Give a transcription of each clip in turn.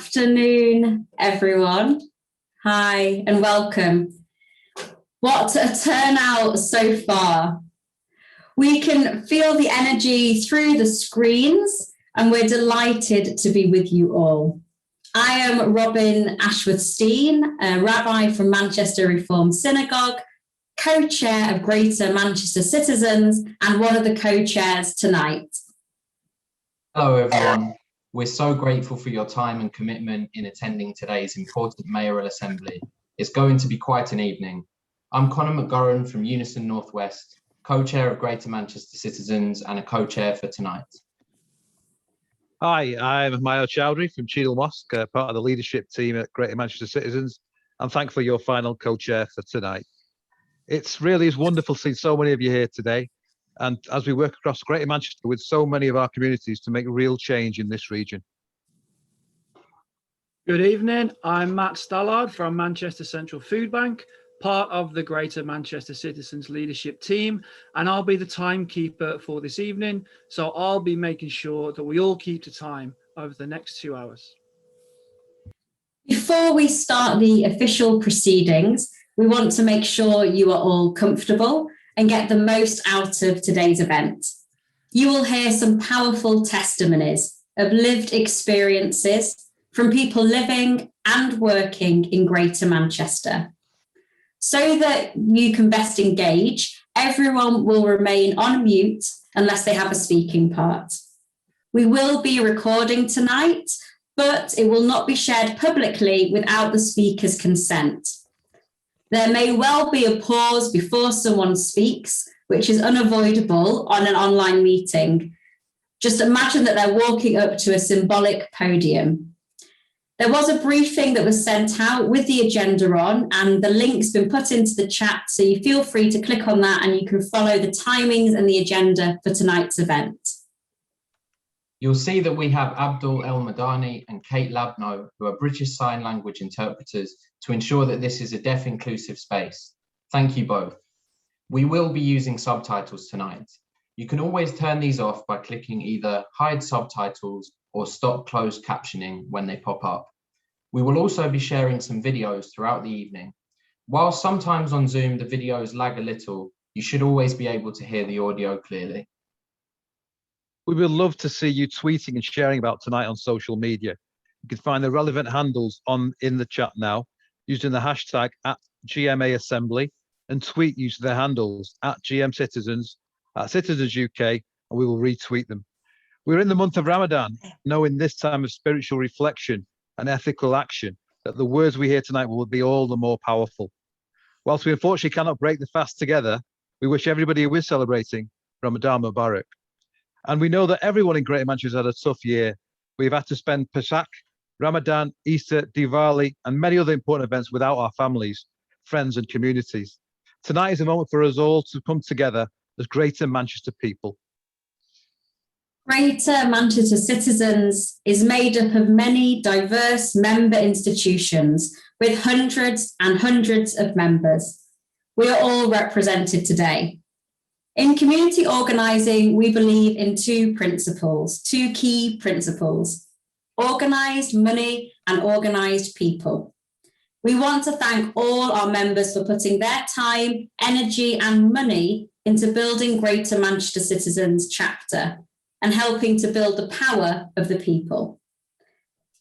afternoon, everyone. Hi and welcome. What a turnout so far. We can feel the energy through the screens and we're delighted to be with you all. I am Robin Ashworth-Steen, a rabbi from Manchester Reformed Synagogue, co-chair of Greater Manchester Citizens and one of the co-chairs tonight. Hello everyone. We're so grateful for your time and commitment in attending today's important mayoral assembly. It's going to be quite an evening. I'm Conor McGorran from Unison Northwest, co-chair of Greater Manchester Citizens and a co-chair for tonight. Hi, I'm Mayoral Chowdhury from Cheadle Mosque, part of the leadership team at Greater Manchester Citizens, and thankfully your final co-chair for tonight. It's really wonderful to see so many of you here today, and as we work across Greater Manchester with so many of our communities to make real change in this region. Good evening, I'm Matt Stallard from Manchester Central Food Bank, part of the Greater Manchester Citizens leadership team, and I'll be the timekeeper for this evening, so I'll be making sure that we all keep to time over the next 2 hours. Before we start the official proceedings, we want to make sure you are all comfortable and get the most out of today's event. You will hear some powerful testimonies of lived experiences from people living and working in Greater Manchester. So that you can best engage, everyone will remain on mute unless they have a speaking part. We will be recording tonight, but it will not be shared publicly without the speaker's consent. There may well be a pause before someone speaks, which is unavoidable on an online meeting. Just imagine that they're walking up to a symbolic podium. There was a briefing that was sent out with the agenda on, and the link's been put into the chat, so you feel free to click on that and you can follow the timings and the agenda for tonight's event. You'll see that we have Abdul El Madani and Kate Labno, who are British Sign Language interpreters, to ensure that this is a deaf inclusive space. Thank you both. We will be using subtitles tonight. You can always turn these off by clicking either hide subtitles or stop closed captioning when they pop up. We will also be sharing some videos throughout the evening. While sometimes on Zoom the videos lag a little, you should always be able to hear the audio clearly. We would love to see you tweeting and sharing about tonight on social media. You can find the relevant handles in the chat now using the hashtag @GMAAssembly and tweet using the handles @GMCitizens, @CitizensUK, and we will retweet them. We're in the month of Ramadan, knowing this time of spiritual reflection and ethical action that the words we hear tonight will be all the more powerful. Whilst we unfortunately cannot break the fast together, we wish everybody who is celebrating Ramadan Mubarak. And we know that everyone in Greater Manchester has had a tough year. We've had to spend Pesach, Ramadan, Easter, Diwali, and many other important events without our families, friends, and communities. Tonight is a moment for us all to come together as Greater Manchester people. Greater Manchester Citizens is made up of many diverse member institutions with hundreds and hundreds of members. We are all represented today. In community organising, we believe in two key principles: organised money and organised people. We want to thank all our members for putting their time, energy and money into building Greater Manchester Citizens chapter and helping to build the power of the people.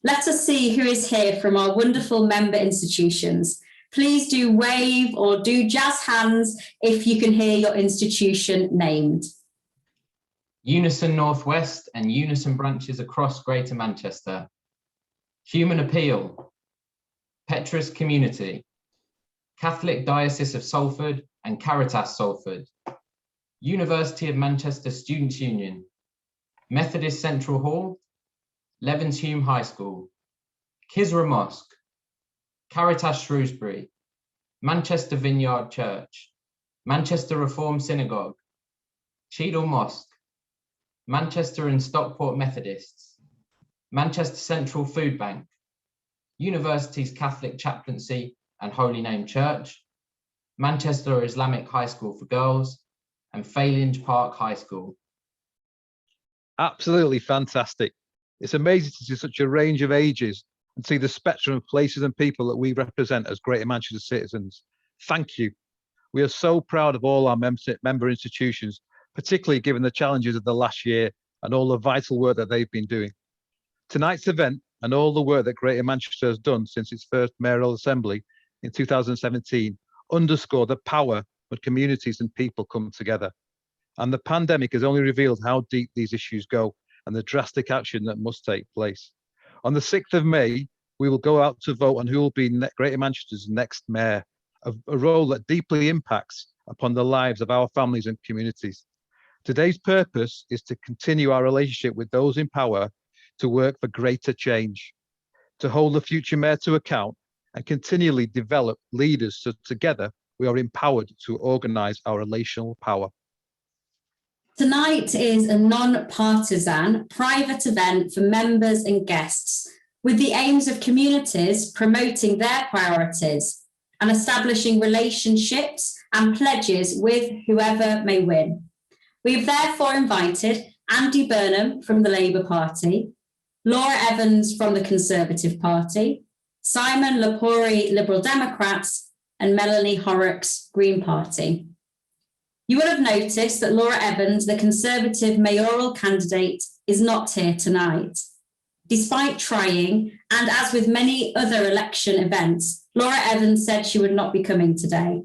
Let us see who is here from our wonderful member institutions. Please do wave or do jazz hands if you can hear your institution named. Unison Northwest and Unison branches across Greater Manchester. Human Appeal, Petrus Community, Catholic Diocese of Salford and Caritas Salford, University of Manchester Students' Union, Methodist Central Hall, Levenshume High School, Kisra Mosque, Caritas Shrewsbury, Manchester Vineyard Church, Manchester Reformed Synagogue, Cheadle Mosque, Manchester and Stockport Methodists, Manchester Central Food Bank, University's Catholic Chaplaincy and Holy Name Church, Manchester Islamic High School for Girls, and Failinge Park High School. Absolutely fantastic. It's amazing to see such a range of ages and see the spectrum of places and people that we represent as Greater Manchester citizens. Thank you. We are so proud of all our member institutions, particularly given the challenges of the last year and all the vital work that they've been doing. Tonight's event and all the work that Greater Manchester has done since its first mayoral assembly in 2017 underscore the power when communities and people come together. And the pandemic has only revealed how deep these issues go and the drastic action that must take place. On the 6th of May, we will go out to vote on who will be Greater Manchester's next mayor, a role that deeply impacts upon the lives of our families and communities. Today's purpose is to continue our relationship with those in power to work for greater change, to hold the future mayor to account and continually develop leaders so together we are empowered to organise our relational power. Tonight is a non-partisan private event for members and guests with the aims of communities promoting their priorities and establishing relationships and pledges with whoever may win. We have therefore invited Andy Burnham from the Labour Party, Laura Evans from the Conservative Party, Simon Lepori, Liberal Democrats, and Melanie Horrocks, Green Party. You will have noticed that Laura Evans, the Conservative mayoral candidate, is not here tonight. Despite trying, and as with many other election events, Laura Evans said she would not be coming today.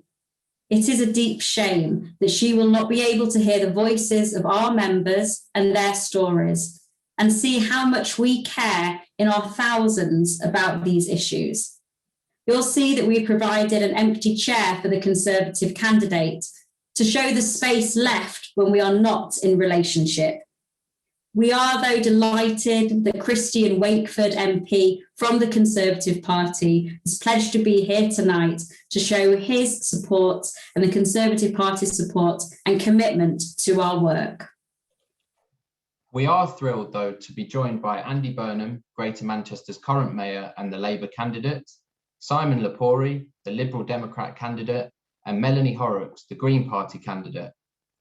It is a deep shame that she will not be able to hear the voices of our members and their stories and see how much we care in our thousands about these issues. You'll see that we provided an empty chair for the Conservative candidate to show the space left when we are not in relationship. We are, though, delighted that Christian Wakeford MP from the Conservative Party has pledged to be here tonight to show his support and the Conservative Party's support and commitment to our work. We are thrilled, though, to be joined by Andy Burnham, Greater Manchester's current mayor and the Labour candidate, Simon Lepori, the Liberal Democrat candidate, and Melanie Horrocks, the Green Party candidate.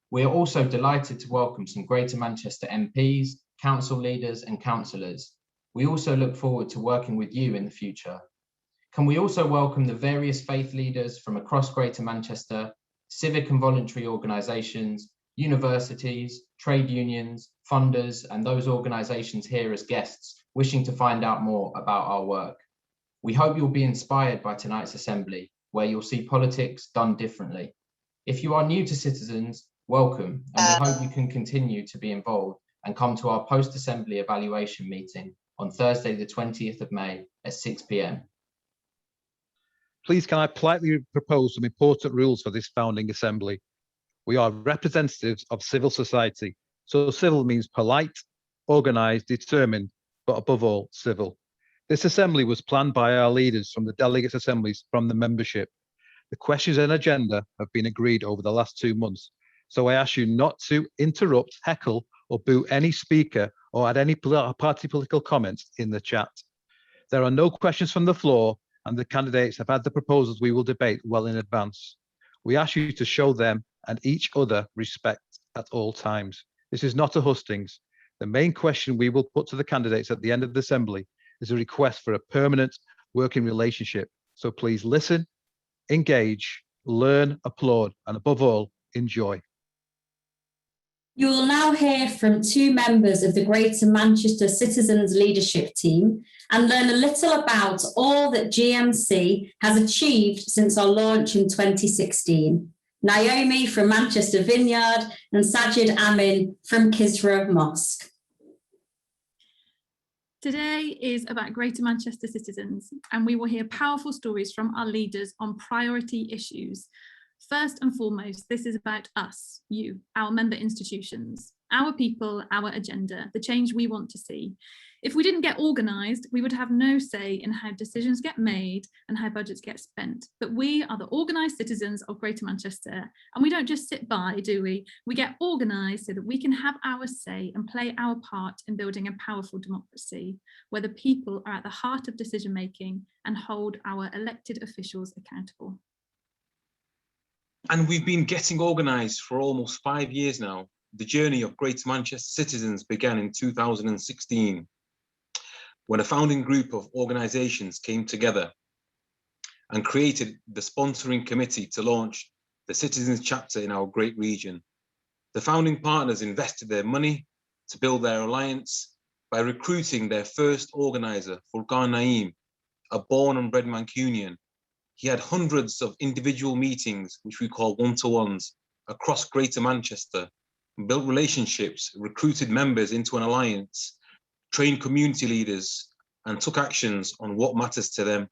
We are also delighted to welcome some Greater Manchester MPs, council leaders and councillors. We also look forward to working with you in the future. Can we also welcome the various faith leaders from across Greater Manchester, civic and voluntary organisations, universities, trade unions, funders, and those organisations here as guests wishing to find out more about our work. We hope you'll be inspired by tonight's assembly, where you'll see politics done differently. If you are new to Citizens, welcome, and we hope you can continue to be involved and come to our post-assembly evaluation meeting on Thursday, the 20th of May at 6 p.m. Please can I politely propose some important rules for this founding assembly? We are representatives of civil society, so civil means polite, organised, determined, but above all, civil. This assembly was planned by our leaders from the delegates' assemblies from the membership. The questions and agenda have been agreed over the last 2 months, so I ask you not to interrupt, heckle, or boo any speaker or add any party political comments in the chat. There are no questions from the floor, and the candidates have had the proposals we will debate well in advance. We ask you to show them and each other respect at all times. This is not a hustings. The main question we will put to the candidates at the end of the assembly is a request for a permanent working relationship. So please listen, engage, learn, applaud, and above all, enjoy. You will now hear from 2 members of the Greater Manchester Citizens Leadership Team and learn a little about all that GMC has achieved since our launch in 2016. Naomi from Manchester Vineyard and Sajid Amin from Kisra Mosque. Today is about Greater Manchester citizens, and we will hear powerful stories from our leaders on priority issues. First and foremost, this is about us, you, our member institutions, our people, our agenda, the change we want to see. If we didn't get organised, we would have no say in how decisions get made and how budgets get spent. But we are the organised citizens of Greater Manchester, and we don't just sit by, do we? We get organised so that we can have our say and play our part in building a powerful democracy, where the people are at the heart of decision making and hold our elected officials accountable. And we've been getting organised for almost 5 years now. The journey of Greater Manchester citizens began in 2016. when a founding group of organisations came together and created the sponsoring committee to launch the Citizens chapter in our great region. The founding partners invested their money to build their alliance by recruiting their first organiser, Furqan Naeem, a born and bred Mancunian. He had hundreds of individual meetings, which we call one-to-ones, across Greater Manchester, built relationships, recruited members into an alliance, trained community leaders, and took actions on what matters to them.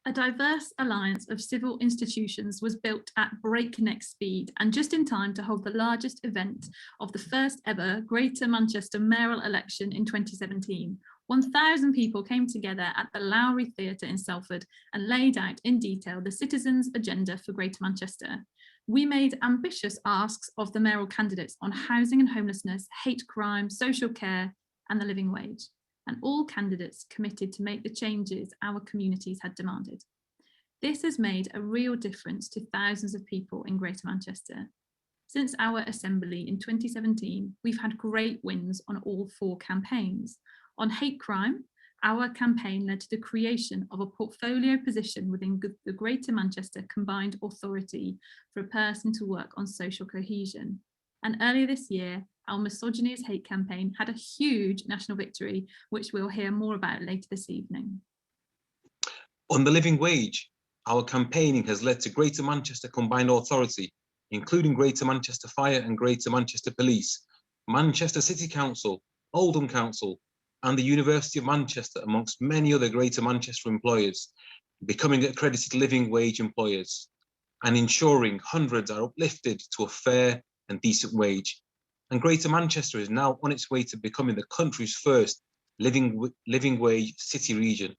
A diverse alliance of civil institutions was built at breakneck speed and just in time to hold the largest event of the first ever Greater Manchester mayoral election in 2017. 1,000 people came together at the Lowry Theatre in Salford and laid out in detail the citizens' agenda for Greater Manchester. We made ambitious asks of the mayoral candidates on housing and homelessness, hate crime, social care, and the living wage. And all candidates committed to make the changes our communities had demanded. This has made a real difference to thousands of people in Greater Manchester. Since our assembly in 2017, we've had great wins on all 4 campaigns. On hate crime, our campaign led to the creation of a portfolio position within the Greater Manchester Combined Authority for a person to work on social cohesion. And earlier this year, our Misogyny is Hate campaign had a huge national victory, which we'll hear more about later this evening. On the living wage, our campaigning has led to Greater Manchester Combined Authority, including Greater Manchester Fire and Greater Manchester Police, Manchester City Council, Oldham Council, and the University of Manchester, amongst many other Greater Manchester employers, becoming accredited living wage employers and ensuring hundreds are uplifted to a fair and decent wage. And Greater Manchester is now on its way to becoming the country's first living wage city region.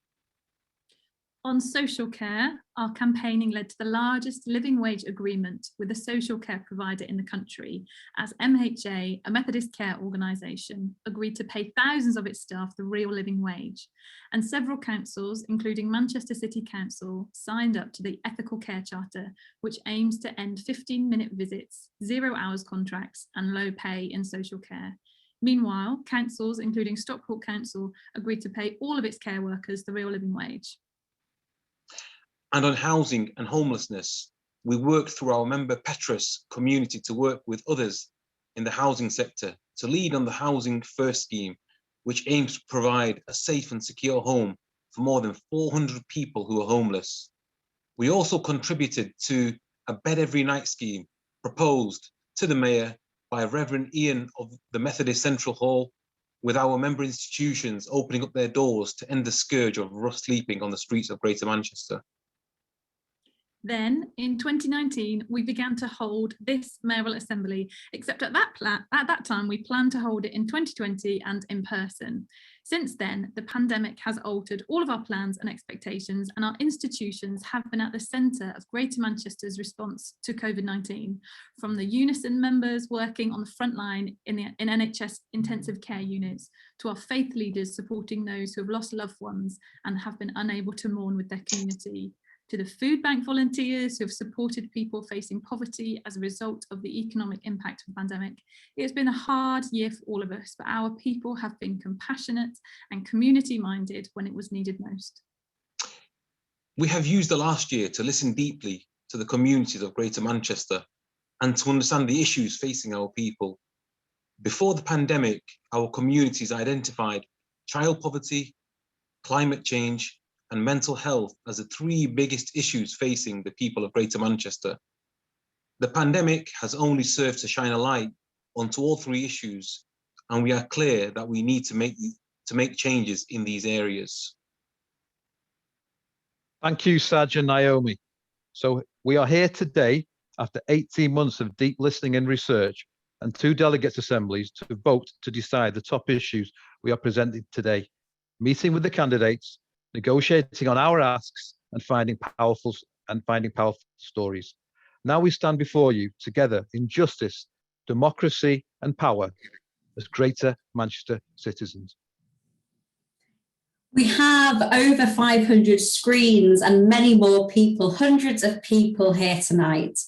On social care, our campaigning led to the largest living wage agreement with a social care provider in the country, as MHA, a Methodist care organisation, agreed to pay thousands of its staff the real living wage. And several councils, including Manchester City Council, signed up to the Ethical Care Charter, which aims to end 15-minute visits, 0 hours contracts, and low pay in social care. Meanwhile, councils, including Stockport Council, agreed to pay all of its care workers the real living wage. And on housing and homelessness, we worked through our member Petrus community to work with others in the housing sector to lead on the Housing First scheme, which aims to provide a safe and secure home for more than 400 people who are homeless. We also contributed to a Bed Every Night scheme proposed to the Mayor by Reverend Ian of the Methodist Central Hall, with our member institutions opening up their doors to end the scourge of rough sleeping on the streets of Greater Manchester. Then, in 2019, we began to hold this mayoral assembly, except at that time, we planned to hold it in 2020 and in person. Since then, the pandemic has altered all of our plans and expectations, and our institutions have been at the centre of Greater Manchester's response to COVID-19, from the Unison members working on the front line in NHS intensive care units, to our faith leaders supporting those who have lost loved ones and have been unable to mourn with their community, to the food bank volunteers who have supported people facing poverty as a result of the economic impact of the pandemic. It has been a hard year for all of us, but our people have been compassionate and community-minded when it was needed most. We have used the last year to listen deeply to the communities of Greater Manchester and to understand the issues facing our people. Before the pandemic, our communities identified child poverty, climate change, and mental health as the 3 biggest issues facing the people of Greater Manchester. The pandemic has only served to shine a light onto all 3 issues, and we are clear that we need to make changes in these areas. Thank you, Saj and Naomi. So we are here today after 18 months of deep listening and research and 2 delegates assemblies to vote to decide the top issues we are presenting today, meeting with the candidates, negotiating on our asks, and finding powerful stories. Now we stand before you together in justice, democracy, and power as Greater Manchester citizens. We have over 500 screens and many more people, hundreds of people here tonight.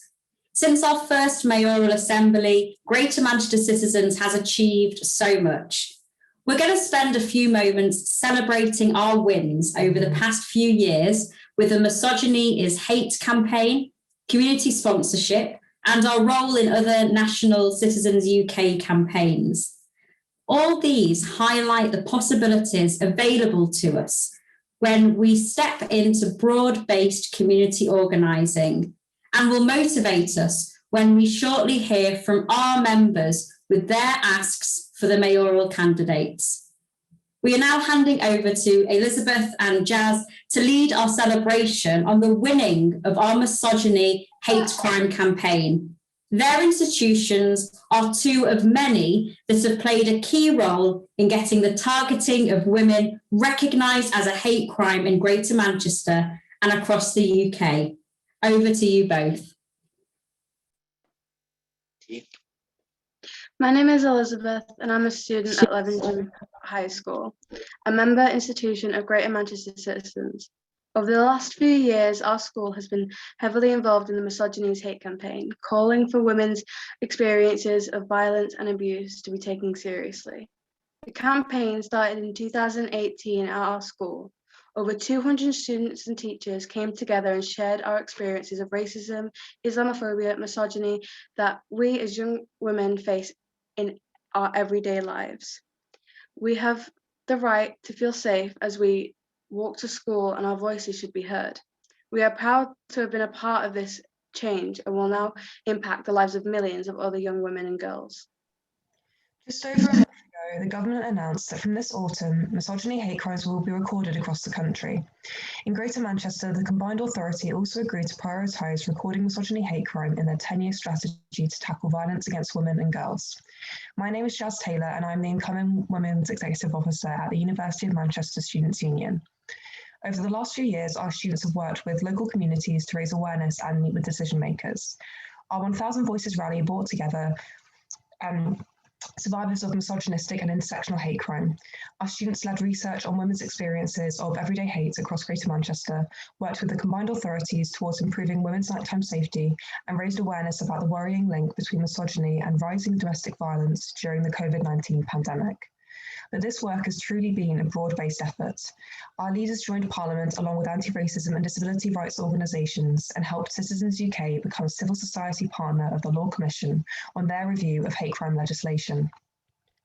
Since our first mayoral assembly, Greater Manchester citizens has achieved so much. We're going to spend a few moments celebrating our wins over the past few years with the Misogyny is Hate campaign, community sponsorship, and our role in other national Citizens UK campaigns. All these highlight the possibilities available to us when we step into broad-based community organising, and will motivate us when we shortly hear from our members with their asks for the mayoral candidates. We are now handing over to Elizabeth and Jazz to lead our celebration on the winning of our Misogyny Hate Crime campaign. Their institutions are two of many that have played a key role in getting the targeting of women recognised as a hate crime in Greater Manchester and across the UK. Over to you both. My name is Elizabeth and I'm a student at Levenshulme High School, a member institution of Greater Manchester Citizens. Over the last few years, our school has been heavily involved in the Misogyny is Hate campaign, calling for women's experiences of violence and abuse to be taken seriously. The campaign started in 2018 at our school. Over 200 students and teachers came together and shared our experiences of racism, Islamophobia, misogyny that we as young women face in our everyday lives. We have the right to feel safe as we walk to school, and our voices should be heard. We are proud to have been a part of this change and will now impact the lives of millions of other young women and girls. Just over a month ago, the government announced that from this autumn, misogyny hate crimes will be recorded across the country. In Greater Manchester, the combined authority also agreed to prioritise recording misogyny hate crime in their 10-year strategy to tackle violence against women and girls. My name is Jazz Taylor and I'm the incoming Women's Executive Officer at the University of Manchester Students' Union. Over the last few years, our students have worked with local communities to raise awareness and meet with decision makers. Our 1000 Voices rally brought together survivors of misogynistic and intersectional hate crime. Our students led research on women's experiences of everyday hate across Greater Manchester, worked with the combined authorities towards improving women's nighttime safety, and raised awareness about the worrying link between misogyny and rising domestic violence during the COVID-19 pandemic. But this work has truly been a broad-based effort. Our leaders joined Parliament along with anti-racism and disability rights organisations and helped Citizens UK become a civil society partner of the Law Commission on their review of hate crime legislation.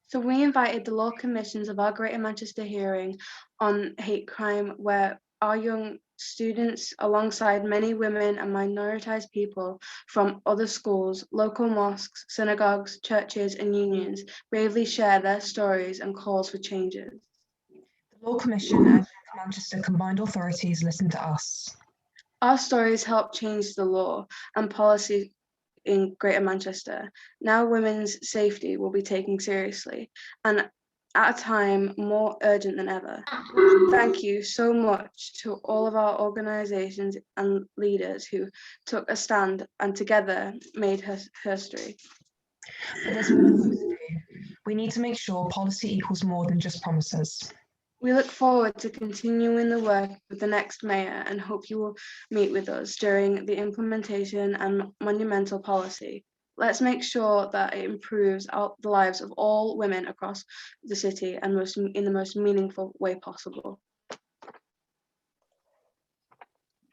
So we invited the Law Commissions of our Greater Manchester hearing on hate crime, where our young students, alongside many women and minoritized people from other schools, local mosques, synagogues, churches and unions, bravely share their stories and calls for changes. The Law Commission and Manchester combined authorities listened to us. Our stories help change the law and policy in Greater Manchester. Now women's safety will be taken seriously and at a time more urgent than ever. Thank you so much to all of our organisations and leaders who took a stand and together made history. But there's more work to do. We need to make sure policy equals more than just promises. We look forward to continuing the work with the next mayor and hope you will meet with us during the implementation and monumental policy. Let's make sure that it improves the lives of all women across the city and in the most meaningful way possible.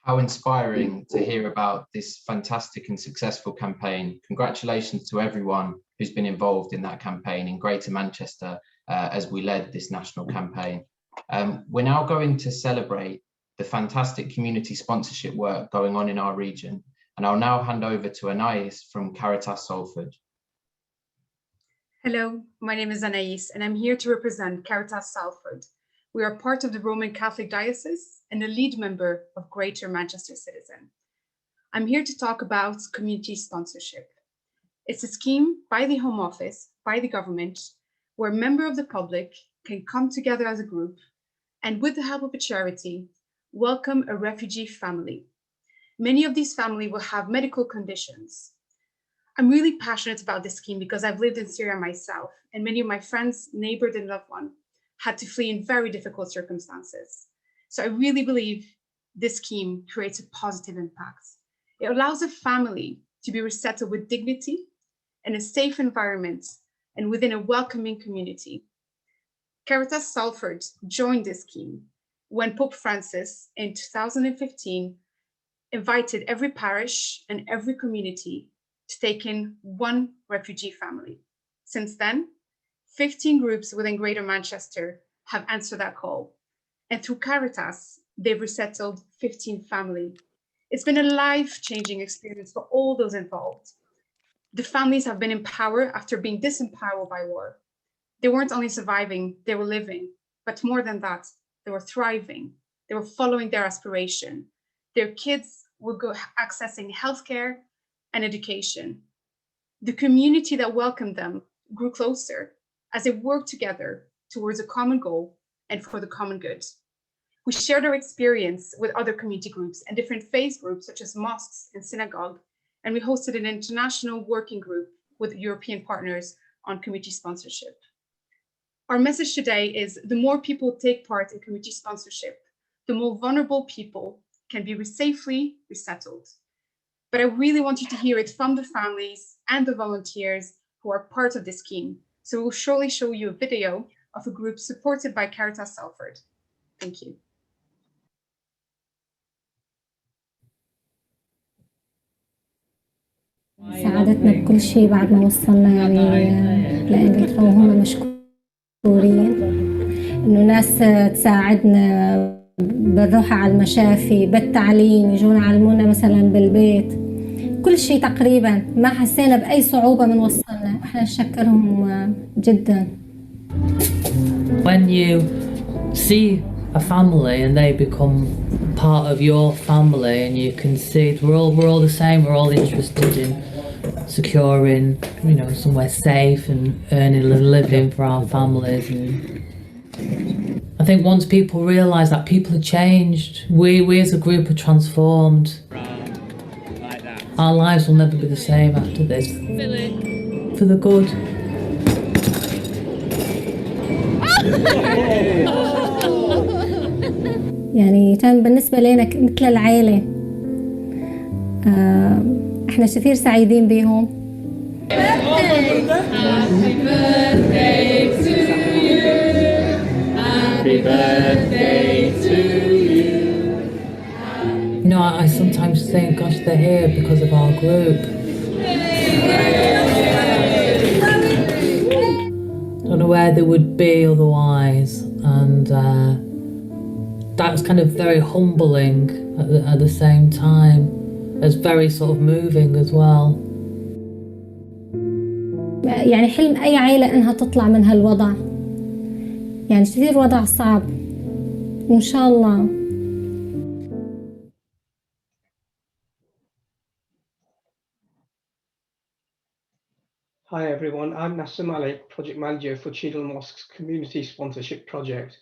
How inspiring to hear about this fantastic and successful campaign. Congratulations to everyone who's been involved in that campaign in Greater Manchester as we led this national campaign. We're now going to celebrate the fantastic community sponsorship work going on in our region. And I'll now hand over to Anais from Caritas Salford. Hello, my name is Anais and I'm here to represent Caritas Salford. We are part of the Roman Catholic Diocese and a lead member of Greater Manchester Citizen. I'm here to talk about community sponsorship. It's a scheme by the Home Office, by the government, where a member of the public can come together as a group and with the help of a charity, welcome a refugee family. Many of these families will have medical conditions. I'm really passionate about this scheme because I've lived in Syria myself, and many of my friends, neighbors, and loved ones had to flee in very difficult circumstances. So I really believe this scheme creates a positive impact. It allows a family to be resettled with dignity in a safe environment and within a welcoming community. Caritas Salford joined this scheme when Pope Francis in 2015 invited every parish and every community to take in one refugee family. Since then, 15 groups within Greater Manchester have answered that call. And through Caritas, they've resettled 15 families. It's been a life-changing experience for all those involved. The families have been empowered after being disempowered by war. They weren't only surviving, they were living, but more than that, they were thriving. They were following their aspiration. Their kids were accessing healthcare and education. The community that welcomed them grew closer as they worked together towards a common goal and for the common good. We shared our experience with other community groups and different faith groups such as mosques and synagogue, and we hosted an international working group with European partners on community sponsorship. Our message today is the more people take part in community sponsorship, the more vulnerable people can be safely resettled. But I really want you to hear it from the families and the volunteers who are part of this scheme. So we'll surely show you a video of a group supported by Caritas Salford. Thank you. ساعدتنا بكل شيء بعد ما وصلنا يعني لإنجلترا وهم مشكورين إنه ناس تساعدنا بالروحة على المشافي بالتعليم يجونا يعلمونا مثلا بالبيت كل شيء تقريبا ما حسينا بأي صعوبة من وصلنا إحنا نشكرهم جدا. When you see a family and they become part of your family and you can see we're all the same, we're all interested in securing, you know, somewhere safe and earning a living for our families. And I think once people realise that people are changed, we as a group are transformed. Our lives will never be the same after this. For the good. يعني كان بالنسبة لنا مثل العائلة. احنا كثير سعيدين بيهم. Happy birthday to you. Happy birthday to you. You know, I sometimes think, gosh, they're here because of our group. Don't know where they would be otherwise, and that's kind of very humbling at the same time as very sort of moving as well. يعني حلم أي عائلة إنها تطلع من هالوضع. يعني كثير وضع صعب. وإن شاء الله. Hi everyone, I'm Nasser Malik, Project Manager for Cheadle Mosque's Community Sponsorship Project.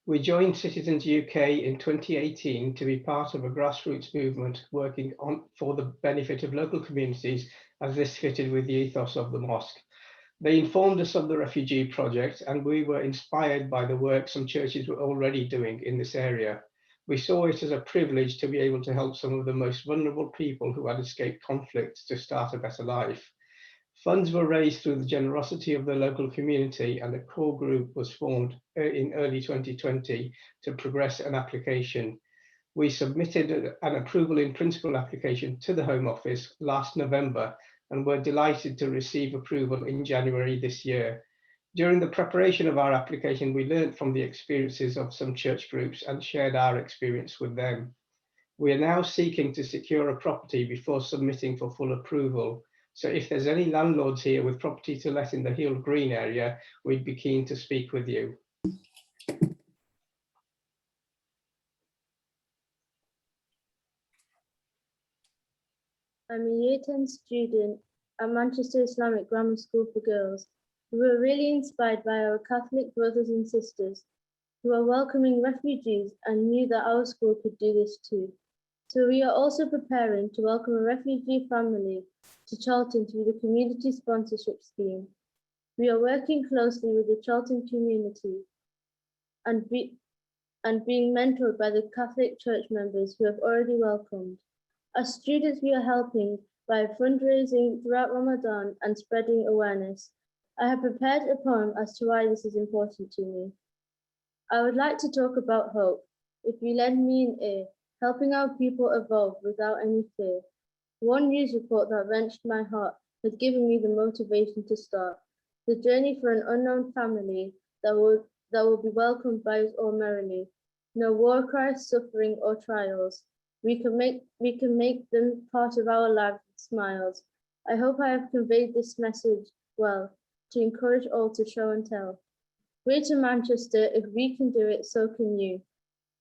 We joined Citizens UK in 2018 to be part of a grassroots movement working for the benefit of local communities as this fitted with the ethos of the mosque. They informed us of the refugee project and we were inspired by the work some churches were already doing in this area. We saw it as a privilege to be able to help some of the most vulnerable people who had escaped conflict to start a better life. Funds were raised through the generosity of the local community and a core group was formed in early 2020 to progress an application. We submitted an approval in principle application to the Home Office last November and were delighted to receive approval in January this year. During the preparation of our application, we learned from the experiences of some church groups and shared our experience with them. We are now seeking to secure a property before submitting for full approval. So if there's any landlords here with property to let in the Hill Green area, we'd be keen to speak with you. I'm a Year 10 student at Manchester Islamic Grammar School for Girls. We were really inspired by our Catholic brothers and sisters who are welcoming refugees and knew that our school could do this too. So we are also preparing to welcome a refugee family to Charlton through the community sponsorship scheme. We are working closely with the Charlton community and being mentored by the Catholic Church members who have already welcomed. As students, we are helping by fundraising throughout Ramadan and spreading awareness. I have prepared a poem as to why this is important to me. I would like to talk about hope. If you lend me an ear, helping our people evolve without any fear. One news report that wrenched my heart has given me the motivation to start the journey for an unknown family that will be welcomed by us all merrily. No war cries, suffering, or trials. We can make them part of our lives with smiles. I hope I have conveyed this message well, to encourage all to show and tell. Greater Manchester, if we can do it, so can you.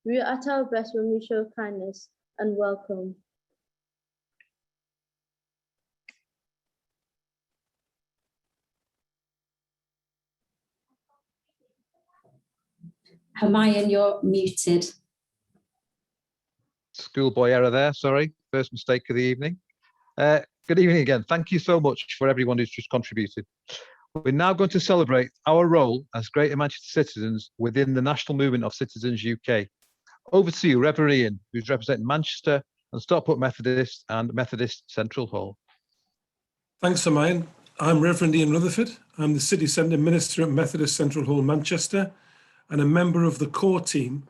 We are at our best when we show kindness and welcome. Hermione, you're muted. Schoolboy error there, sorry. First mistake of the evening. Good evening again. Thank you so much for everyone who's just contributed. We're now going to celebrate our role as Greater Manchester citizens within the national movement of Citizens UK. Over to you, Reverend Ian, who's representing Manchester and Stockport Methodist and Methodist Central Hall. Thanks, Hermione. I'm Reverend Ian Rutherford. I'm the City Centre Minister at Methodist Central Hall, Manchester, and a member of the core team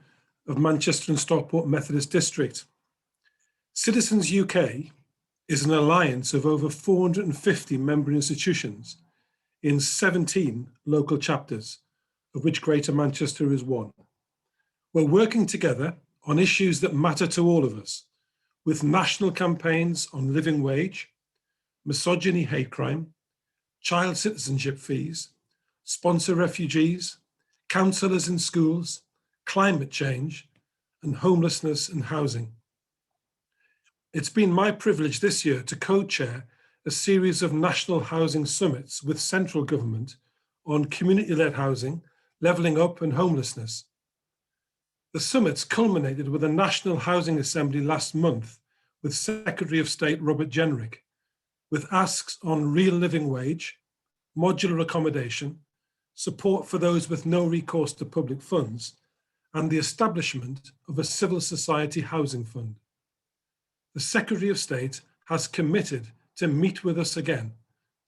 of Manchester and Stockport Methodist District. Citizens UK is an alliance of over 450 member institutions in 17 local chapters, of which Greater Manchester is one. We're working together on issues that matter to all of us, with national campaigns on living wage, misogyny, hate crime, child citizenship fees, sponsor refugees, counsellors in schools, climate change, and homelessness and housing. It's been my privilege this year to co-chair a series of national housing summits with central government on community-led housing, levelling up and homelessness. The summits culminated with a National Housing Assembly last month with Secretary of State Robert Jenrick, with asks on real living wage, modular accommodation, support for those with no recourse to public funds, and the establishment of a civil society housing fund. The Secretary of State has committed to meet with us again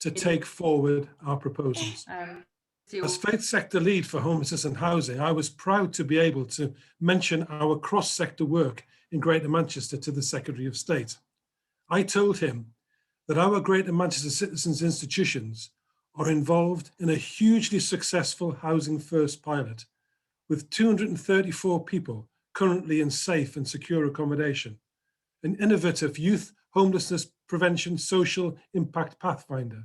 to take forward our proposals. As Faith Sector Lead for Homelessness and Housing, I was proud to be able to mention our cross-sector work in Greater Manchester to the Secretary of State. I told him that our Greater Manchester Citizens institutions are involved in a hugely successful Housing First pilot, with 234 people currently in safe and secure accommodation, an innovative youth homelessness prevention social impact pathfinder,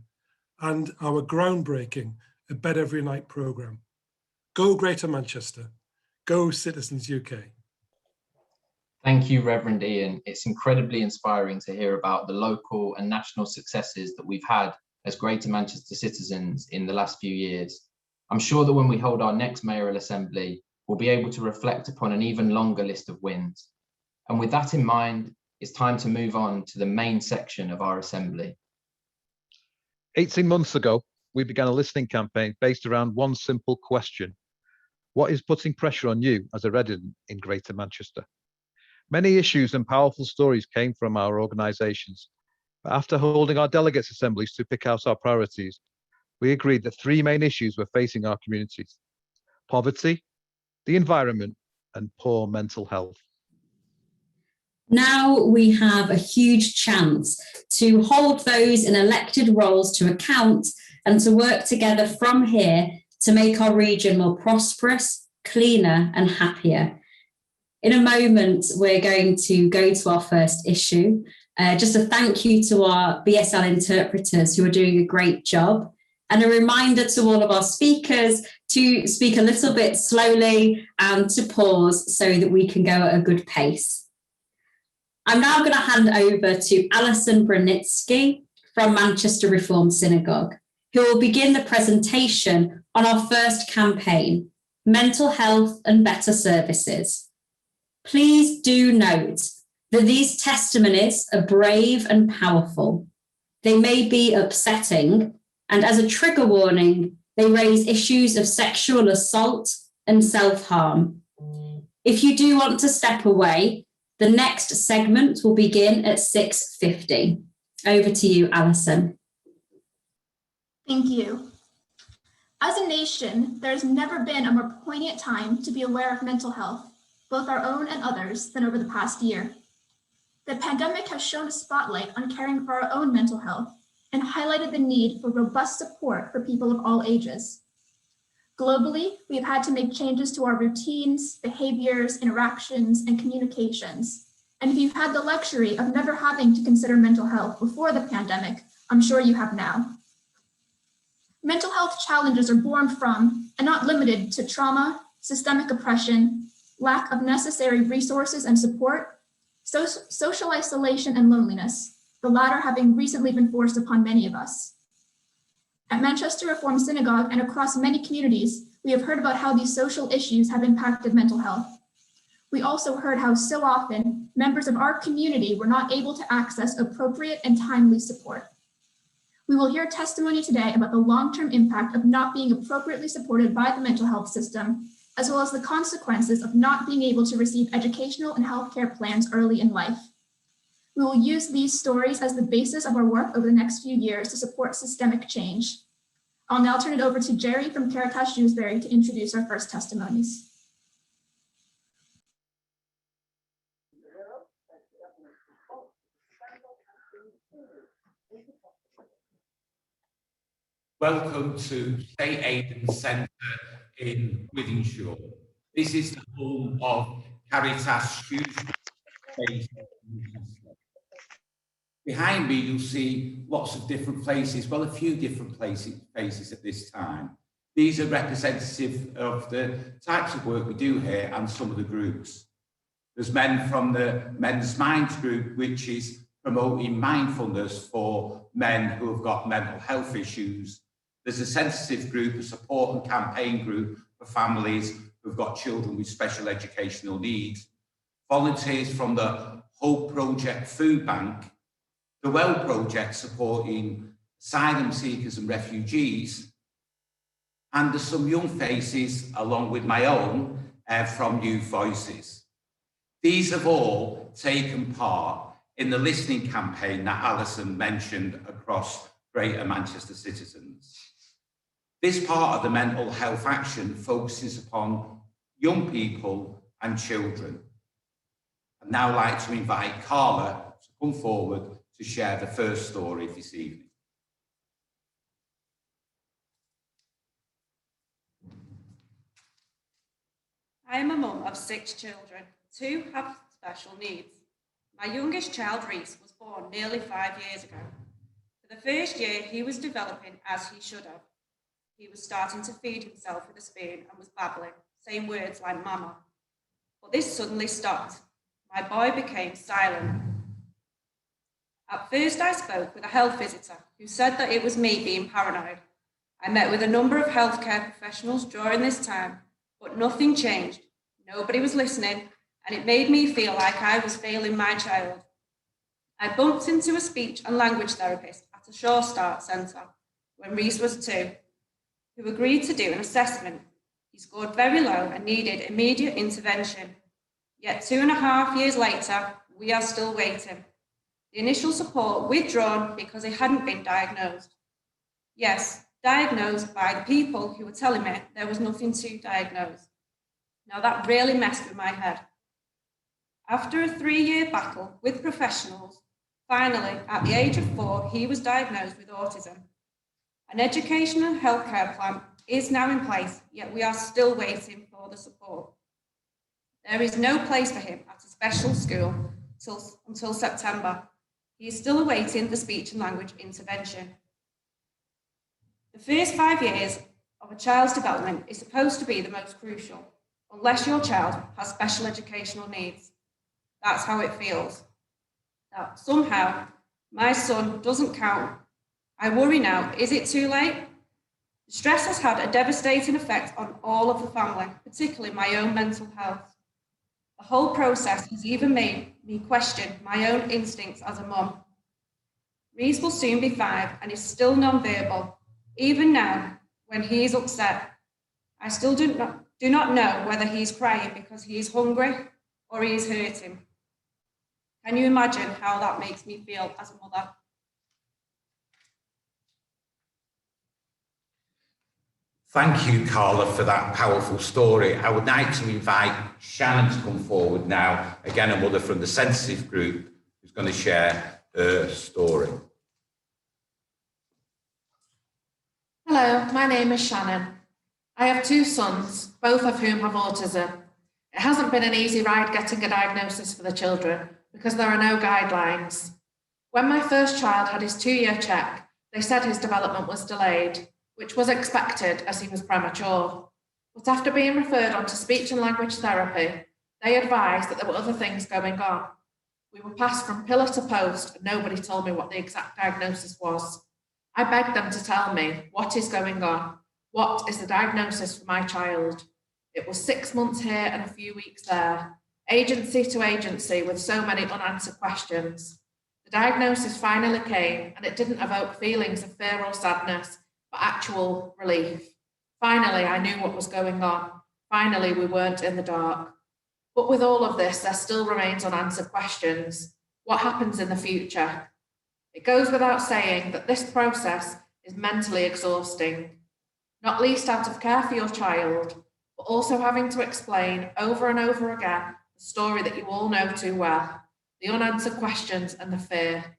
and our groundbreaking A Bed Every Night programme. Go Greater Manchester, go Citizens UK. Thank you, Reverend Ian. It's incredibly inspiring to hear about the local and national successes that we've had as Greater Manchester citizens in the last few years. I'm sure that when we hold our next Mayoral Assembly, we'll be able to reflect upon an even longer list of wins. And with that in mind, it's time to move on to the main section of our Assembly. 18 months ago, we began a listening campaign based around one simple question. What is putting pressure on you as a resident in Greater Manchester? Many issues and powerful stories came from our organisations, but after holding our delegates' assemblies to pick out our priorities, we agreed that three main issues were facing our communities: poverty, the environment, and poor mental health. Now we have a huge chance to hold those in elected roles to account and to work together from here to make our region more prosperous, cleaner, and happier. In a moment, we're going to go to our first issue. Just a thank you to our BSL interpreters who are doing a great job, and a reminder to all of our speakers to speak a little bit slowly and to pause so that we can go at a good pace. I'm now going to hand over to Alison Brunitsky from Manchester Reformed Synagogue, who will begin the presentation on our first campaign, Mental Health and Better Services. Please do note that these testimonies are brave and powerful. They may be upsetting, and as a trigger warning, they raise issues of sexual assault and self-harm. If you do want to step away, the next segment will begin at 6:50. Over to you, Alison. Thank you. As a nation, there's never been a more poignant time to be aware of mental health, both our own and others, than over the past year. The pandemic has shone a spotlight on caring for our own mental health and highlighted the need for robust support for people of all ages. Globally, we have had to make changes to our routines, behaviors, interactions, and communications. And if you've had the luxury of never having to consider mental health before the pandemic, I'm sure you have now. Mental health challenges are born from, and not limited to, trauma, systemic oppression, lack of necessary resources and support, social isolation and loneliness, the latter having recently been forced upon many of us. At Manchester Reformed Synagogue and across many communities, we have heard about how these social issues have impacted mental health. We also heard how so often members of our community were not able to access appropriate and timely support. We will hear testimony today about the long-term impact of not being appropriately supported by the mental health system, as well as the consequences of not being able to receive educational and healthcare plans early in life. We will use these stories as the basis of our work over the next few years to support systemic change. I'll now turn it over to Jerry from Caritas Shrewsbury to introduce our first testimonies. Welcome to State Aidan Centre in Wythenshawe. This is the home of Caritas Shrewsbury. Behind me, you'll see lots of different faces, well, a few different faces at this time. These are representative of the types of work we do here and some of the groups. There's men from the Men's Minds group, which is promoting mindfulness for men who have got mental health issues. There's a sensitive group, a support and campaign group for families who've got children with special educational needs. Volunteers from the Hope Project Food Bank, the Well Project supporting asylum seekers and refugees, and there's some young faces, along with my own, from Youth Voices. These have all taken part in the listening campaign that Alison mentioned across Greater Manchester Citizens. This part of the mental health action focuses upon young people and children. I'd now like to invite Carla to come forward to share the first story this evening. I am a mum of 6 children. 2 have special needs. My youngest child, Reese, was born nearly 5 years ago. For the first year, he was developing as he should have. He was starting to feed himself with a spoon and was babbling, saying words like mama. But this suddenly stopped. My boy became silent. At first, I spoke with a health visitor who said that it was me being paranoid. I met with a number of healthcare professionals during this time, but nothing changed. Nobody was listening, and it made me feel like I was failing my child. I bumped into a speech and language therapist at a Shore Start Centre when Reese was 2, who agreed to do an assessment. He scored very low and needed immediate intervention. Yet 2.5 years later, we are still waiting. The initial support withdrawn because it hadn't been diagnosed. Yes, diagnosed by the people who were telling me there was nothing to diagnose. Now that really messed with my head. After a 3-year battle with professionals, finally, at the age of 4, he was diagnosed with autism. An educational healthcare plan is now in place, yet we are still waiting for the support. There is no place for him at a special school until September. He is still awaiting the speech and language intervention. The first 5 years of a child's development is supposed to be the most crucial, unless your child has special educational needs. That's how it feels. That somehow my son doesn't count. I worry now, is it too late? The stress has had a devastating effect on all of the family, particularly my own mental health. The whole process has even made me question my own instincts as a mum. Reese will soon be 5 and is still non-verbal. Even now, when he is upset, I still do not know whether he is crying because he is hungry or he is hurting. Can you imagine how that makes me feel as a mother? Thank you, Carla, for that powerful story. I would like to invite Shannon to come forward now, again, a mother from the sensitive group, who's going to share her story. Hello, my name is Shannon. I have two sons, both of whom have autism. It hasn't been an easy ride getting a diagnosis for the children because there are no guidelines. When my first child had his 2-year check, they said his development was delayed, which was expected as he was premature. But after being referred on to speech and language therapy, they advised that there were other things going on. We were passed from pillar to post and nobody told me what the exact diagnosis was. I begged them to tell me what is going on. What is the diagnosis for my child? It was 6 months here and a few weeks there, agency to agency with so many unanswered questions. The diagnosis finally came and it didn't evoke feelings of fear or sadness, but actual relief. Finally, I knew what was going on. Finally, we weren't in the dark. But with all of this, there still remains unanswered questions. What happens in the future? It goes without saying that this process is mentally exhausting, not least out of care for your child, but also having to explain over and over again the story that you all know too well, the unanswered questions and the fear.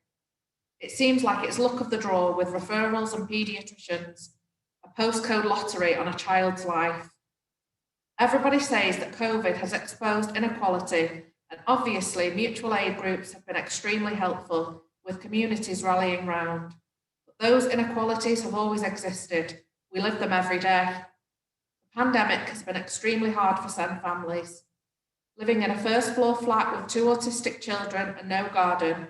It seems like it's luck of the draw with referrals and paediatricians, a postcode lottery on a child's life. Everybody says that COVID has exposed inequality, and obviously mutual aid groups have been extremely helpful with communities rallying round. But those inequalities have always existed. We live them every day. The pandemic has been extremely hard for some families. Living in a first floor flat with 2 autistic children and no garden,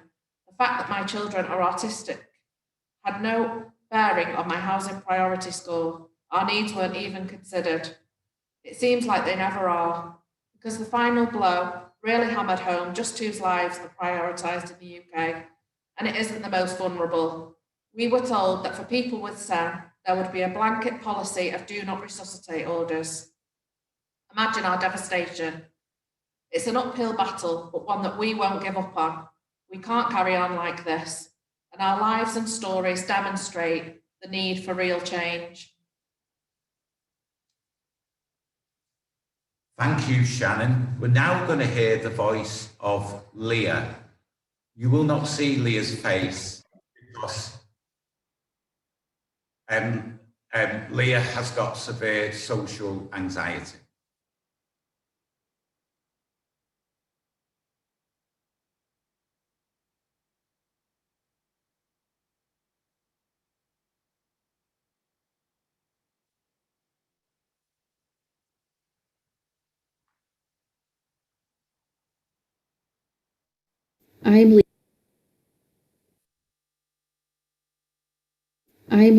the fact that my children are autistic had no bearing on my housing priority score. Our needs weren't even considered. It seems like they never are, because the final blow really hammered home just whose lives are prioritised in the UK, and it isn't the most vulnerable. We were told that for people with SEN, there would be a blanket policy of do not resuscitate orders. Imagine our devastation. It's an uphill battle, but one that we won't give up on. We can't carry on like this, and our lives and stories demonstrate the need for real change. Thank you, Shannon. We're now going to hear the voice of Leah. You will not see Leah's face because Leah has got severe social anxiety. I'm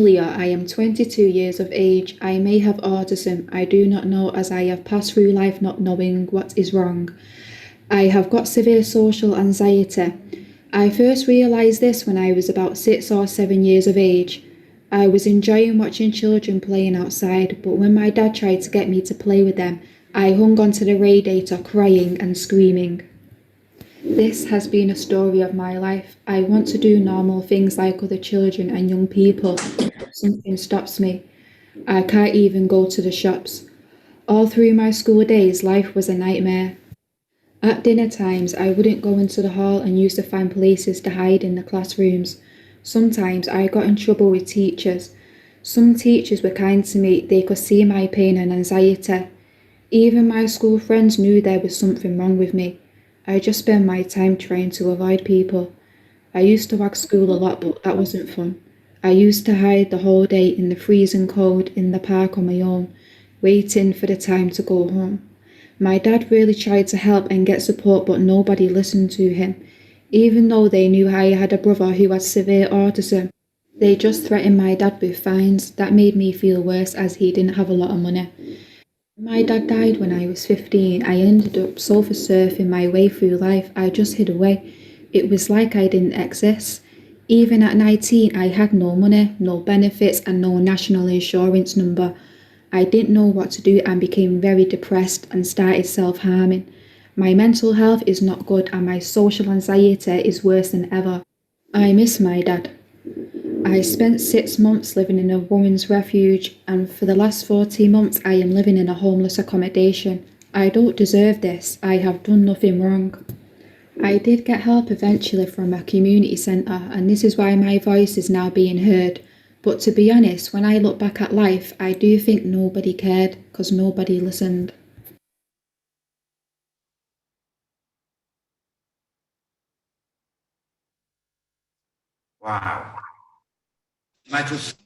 Leah. I am 22 years of age. I may have autism. I do not know, as I have passed through life not knowing what is wrong. I have got severe social anxiety. I first realised this when I was about 6 or 7 years of age. I was enjoying watching children playing outside, but when my dad tried to get me to play with them, I hung onto the radiator crying and screaming. This has been a story of my life. I want to do normal things like other children and young people. Something stops me. I can't even go to the shops. All through my school days, life was a nightmare. At dinner times, I wouldn't go into the hall and used to find places to hide in the classrooms. Sometimes I got in trouble with teachers. Some teachers were kind to me. They could see my pain and anxiety. Even my school friends knew there was something wrong with me. I just spent my time trying to avoid people. I used to wag school a lot, but that wasn't fun. I used to hide the whole day in the freezing cold in the park on my own, waiting for the time to go home. My dad really tried to help and get support, but nobody listened to him. Even though they knew I had a brother who had severe autism, they just threatened my dad with fines. That made me feel worse as he didn't have a lot of money. My dad died when I was 15. I ended up sofa surfing my way through life. I just hid away. It was like I didn't exist. Even at 19, I had no money, no benefits, and no national insurance number. I didn't know what to do and became very depressed and started self-harming. My mental health is not good and my social anxiety is worse than ever. I miss my dad. I spent 6 months living in a women's refuge, and for the last 14 months I am living in a homeless accommodation. I don't deserve this. I have done nothing wrong. I did get help eventually from a community centre, and this is why my voice is now being heard. But to be honest, when I look back at life, I do think nobody cared because nobody listened. Wow. Can I just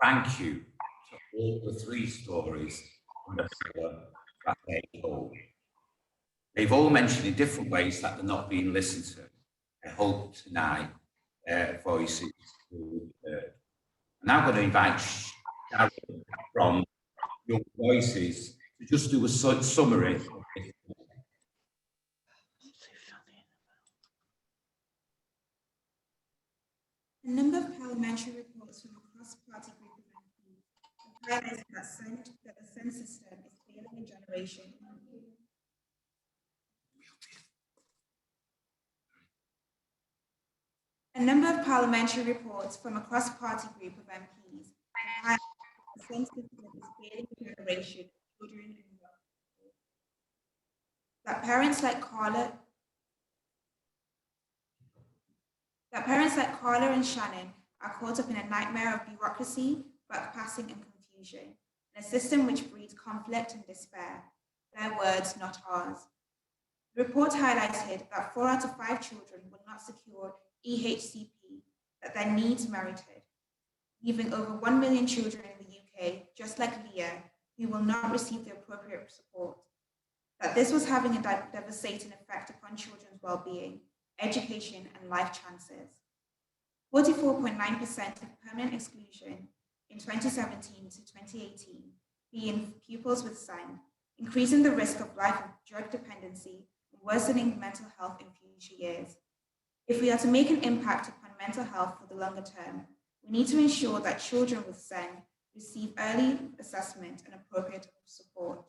thank you to all the 3 stories from the power that they told. They've all mentioned in different ways that they're not being listened to. I hope tonight their voices will be heard. And I'm going to invite Sharon from Young Voices to just do a summary of this. A number of parliamentary reports from a cross-party group of MPs have highlighted that the SEND system is failing a generation. A number of parliamentary reports from a cross-party group of MPs have highlighted that the SEND system is failing a generation of children and young people. That parents like Carla and Shannon are caught up in a nightmare of bureaucracy, buck passing and confusion, in a system which breeds conflict and despair. Their words, not ours. The report highlighted that 4 out of 5 children will not secure EHCP, that their needs merited, leaving over 1 million children in the UK, just like Leah, who will not receive the appropriate support. That this was having a devastating effect upon children's well-being, education and life chances. 44.9% of permanent exclusion in 2017 to 2018 being pupils with SEND, increasing the risk of life of drug dependency and worsening mental health in future years. If we are to make an impact upon mental health for the longer term, we need to ensure that children with SEND receive early assessment and appropriate support.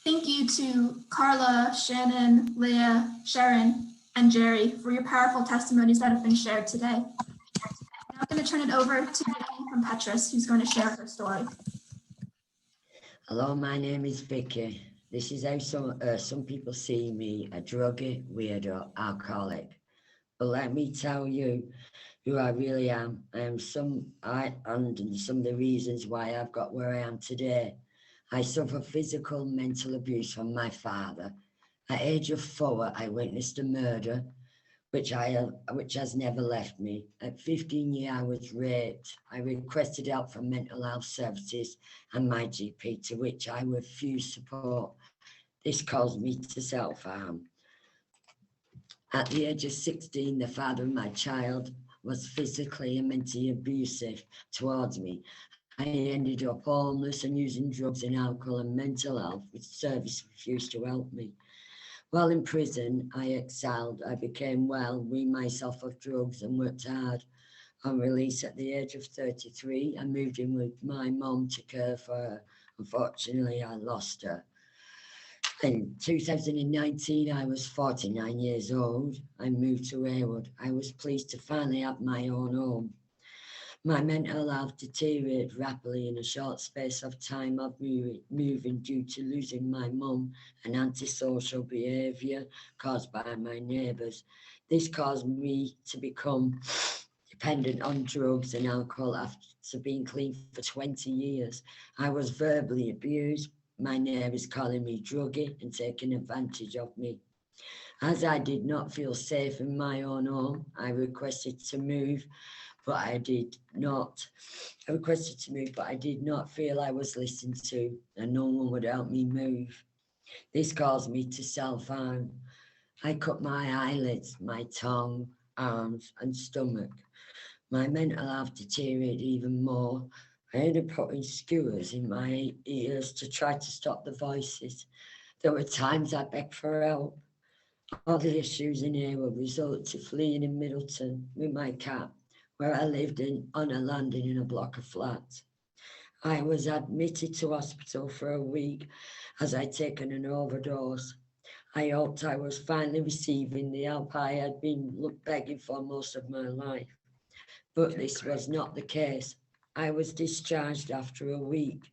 Thank you to Carla, Shannon, Leah, Sharon, and Jerry for your powerful testimonies that have been shared today. Now I'm going to turn it over to Vicky from Petrus, who's going to share her story. Hello, my name is Vicky. This is how some people see me, a druggie, weirdo, alcoholic. But let me tell you who I really am. And some of the reasons why I've got where I am today. I suffer physical and mental abuse from my father. At age of 4, I witnessed a murder, which has never left me. At 15 years, I was raped. I requested help from mental health services and my GP, to which I refused support. This caused me to self-harm. At the age of 16, the father of my child was physically and mentally abusive towards me. I ended up homeless and using drugs and alcohol and mental health, which service refused to help me. While in prison, I excelled. I became well, weaned myself off drugs and worked hard. On release at the age of 33, I moved in with my mum to care for her. Unfortunately, I lost her. In 2019, I was 49 years old. I moved to Heywood. I was pleased to finally have my own home. My mental health deteriorated rapidly in a short space of time of moving due to losing my mum and antisocial behaviour caused by my neighbours. This caused me to become dependent on drugs and alcohol after being clean for 20 years. I was verbally abused. My neighbours calling me druggie and taking advantage of me. As I did not feel safe in my own home, I requested to move, but I did not. I requested to move, but I did not feel I was listened to, and no one would help me move. This caused me to self-harm. I cut my eyelids, my tongue, arms, and stomach. My mental health deteriorated even more. I ended up putting skewers in my ears to try to stop the voices. There were times I begged for help. All the issues in here would result to fleeing in Middleton with my cat, where I lived on a landing in a block of flats. I was admitted to hospital for a week as I'd taken an overdose. I hoped I was finally receiving the help I had been begging for most of my life. But this was not the case. I was discharged after a week.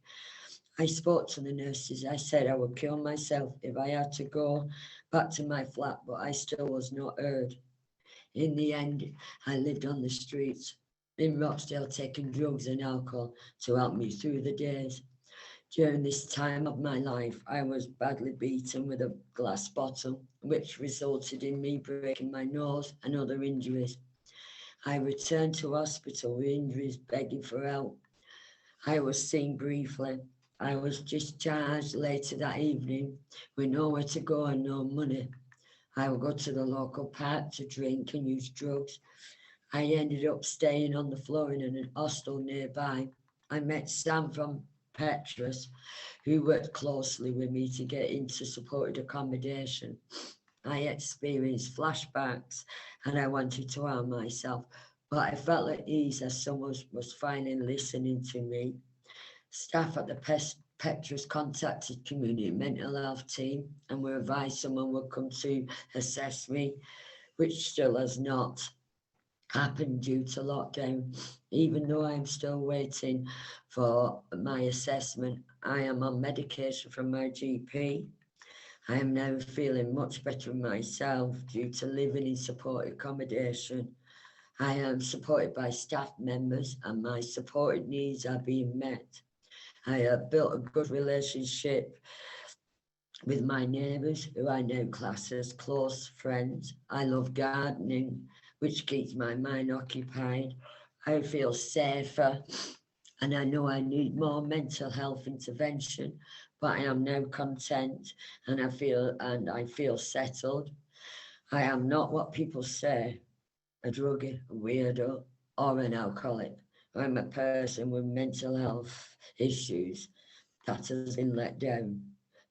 I spoke to the nurses. I said I would kill myself if I had to go back to my flat, but I still was not heard. In the end, I lived on the streets in Rochdale, taking drugs and alcohol to help me through the days. During this time of my life, I was badly beaten with a glass bottle, which resulted in me breaking my nose and other injuries. I returned to hospital with injuries, begging for help. I was seen briefly. I was discharged later that evening with nowhere to go and no money. I would go to the local park to drink and use drugs. I ended up staying on the floor in an hostel nearby. I met Sam from Petrus, who worked closely with me to get into supported accommodation. I experienced flashbacks and I wanted to harm myself, but I felt at ease as someone was finally listening to me. Staff at the Petrus contacted community mental health team and were advised someone would come to assess me, which still has not happened due to lockdown. Even though I'm still waiting for my assessment, I am on medication from my GP. I am now feeling much better myself due to living in supported accommodation. I am supported by staff members and my supported needs are being met. I have built a good relationship with my neighbours, who I now class as close friends. I love gardening, which keeps my mind occupied. I feel safer, and I know I need more mental health intervention, but I am now content and I feel settled. I am not what people say, a druggie, a weirdo, or an alcoholic. I'm a person with mental health issues that has been let down.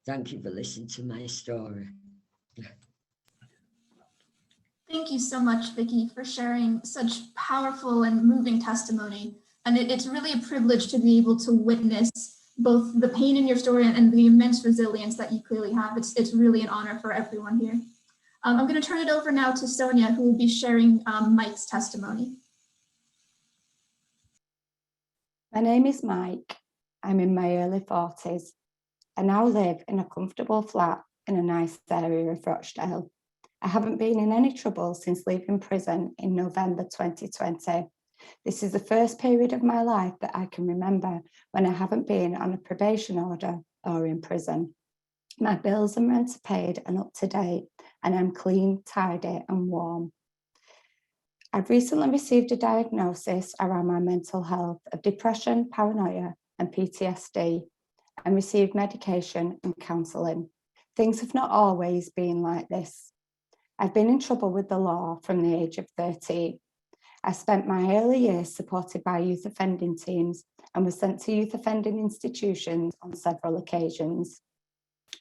Thank you for listening to my story. Thank you so much, Vicky, for sharing such powerful and moving testimony. And it's really a privilege to be able to witness both the pain in your story and the immense resilience that you clearly have. It's really an honor for everyone here. I'm going to turn it over now to Sonia, who will be sharing Mike's testimony. My name is Mike. I'm in my early 40s. I now live in a comfortable flat in a nice area of Rochdale. I haven't been in any trouble since leaving prison in November 2020. This is the first period of my life that I can remember when I haven't been on a probation order or in prison. My bills and rent are paid and up to date, and I'm clean, tidy and warm. I've recently received a diagnosis around my mental health of depression, paranoia and PTSD, and received medication and counselling. Things have not always been like this. I've been in trouble with the law from the age of 13. I spent my early years supported by youth offending teams and was sent to youth offending institutions on several occasions.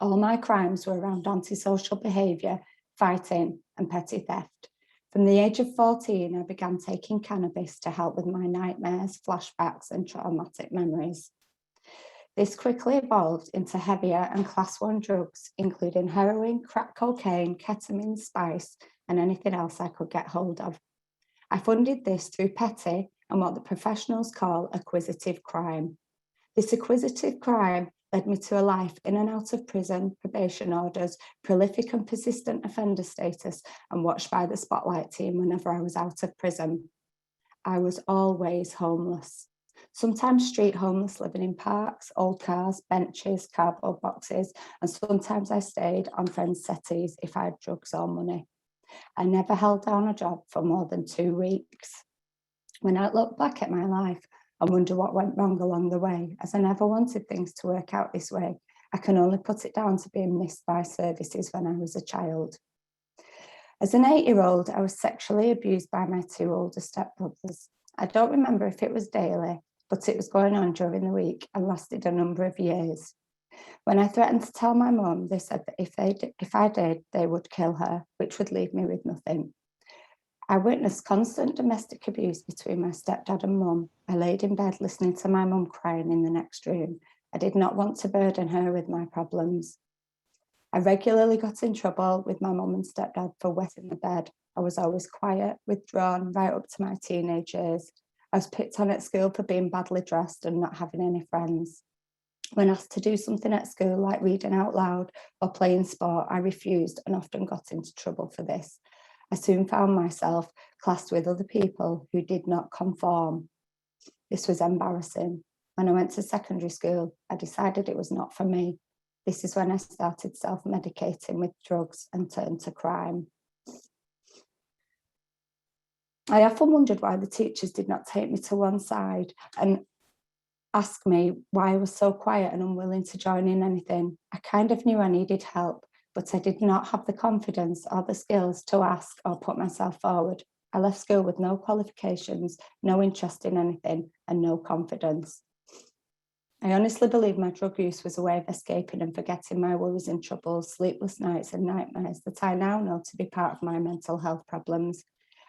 All my crimes were around antisocial behaviour, fighting and petty theft. From the age of 14, I began taking cannabis to help with my nightmares, flashbacks and traumatic memories. This quickly evolved into heavier and class 1 drugs, including heroin, crack cocaine, ketamine, spice, and anything else I could get hold of. I funded this through petty and what the professionals call acquisitive crime. This acquisitive crime led me to a life in and out of prison, probation orders, prolific and persistent offender status, and watched by the spotlight team whenever I was out of prison. I was always homeless. Sometimes street homeless, living in parks, old cars, benches, cardboard boxes, and sometimes I stayed on friends' settees if I had drugs or money. I never held down a job for more than 2 weeks. When I look back at my life and wonder what went wrong along the way, as I never wanted things to work out this way, I can only put it down to being missed by services when I was a child. As an 8-year-old, I was sexually abused by my 2 older stepbrothers. I don't remember if it was daily, but it was going on during the week and lasted a number of years. When I threatened to tell my mum, they said that if I did, they would kill her, which would leave me with nothing. I witnessed constant domestic abuse between my stepdad and mum. I laid in bed listening to my mum crying in the next room. I did not want to burden her with my problems. I regularly got in trouble with my mum and stepdad for wetting the bed. I was always quiet, withdrawn, right up to my teenage years. I was picked on at school for being badly dressed and not having any friends. When asked to do something at school, like reading out loud or playing sport, I refused and often got into trouble for this. I soon found myself classed with other people who did not conform. This was embarrassing. When I went to secondary school, I decided it was not for me. This is when I started self-medicating with drugs and turned to crime. I often wondered why the teachers did not take me to one side and ask me why I was so quiet and unwilling to join in anything. I kind of knew I needed help, but I did not have the confidence or the skills to ask or put myself forward. I left school with no qualifications, no interest in anything, and no confidence. I honestly believe my drug use was a way of escaping and forgetting my worries and troubles, sleepless nights and nightmares that I now know to be part of my mental health problems.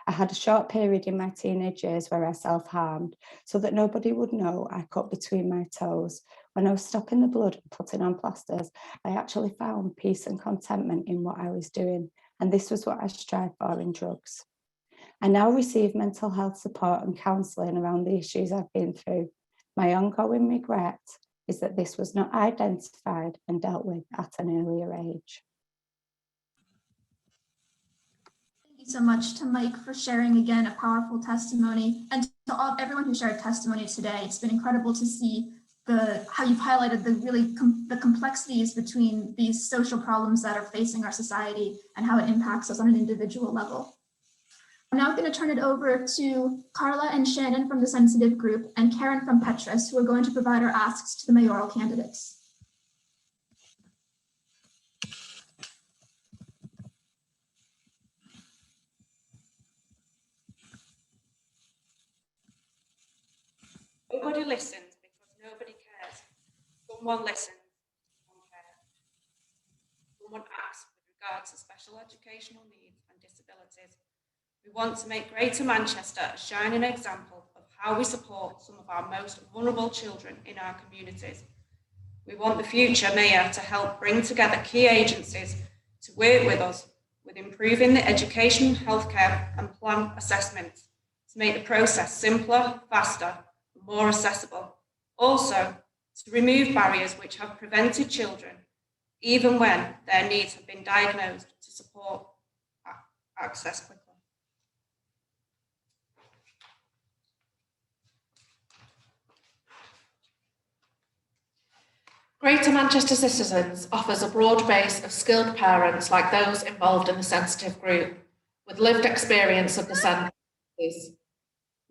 I had a short period in my teenage years where I self-harmed so that nobody would know I cut between my toes. When I was stopping the blood and putting on plasters, I actually found peace and contentment in what I was doing, and this was what I strive for in drugs. I now receive mental health support and counselling around the issues I've been through. My ongoing regret is that this was not identified and dealt with at an earlier age. Thank you so much to Mike for sharing again a powerful testimony, and to everyone who shared testimony today. It's been incredible to see how you've highlighted the complexities between these social problems that are facing our society and how it impacts us on an individual level. I'm now going to turn it over to Carla and Shannon from the Sensitive Group and Karen from Petrus, who are going to provide our asks to the mayoral candidates. Nobody listens because nobody cares. Someone listens, someone cares. Someone acts with regards to special educational needs and disabilities. We want to make Greater Manchester a shining example of how we support some of our most vulnerable children in our communities. We want the future mayor to help bring together key agencies to work with us with improving the education, healthcare and plan assessments to make the process simpler, faster and more accessible. Also, to remove barriers which have prevented children, even when their needs have been diagnosed, to support access quickly. Greater Manchester Citizens offers a broad base of skilled parents like those involved in the Sensitive Group, with lived experience of the sensitive.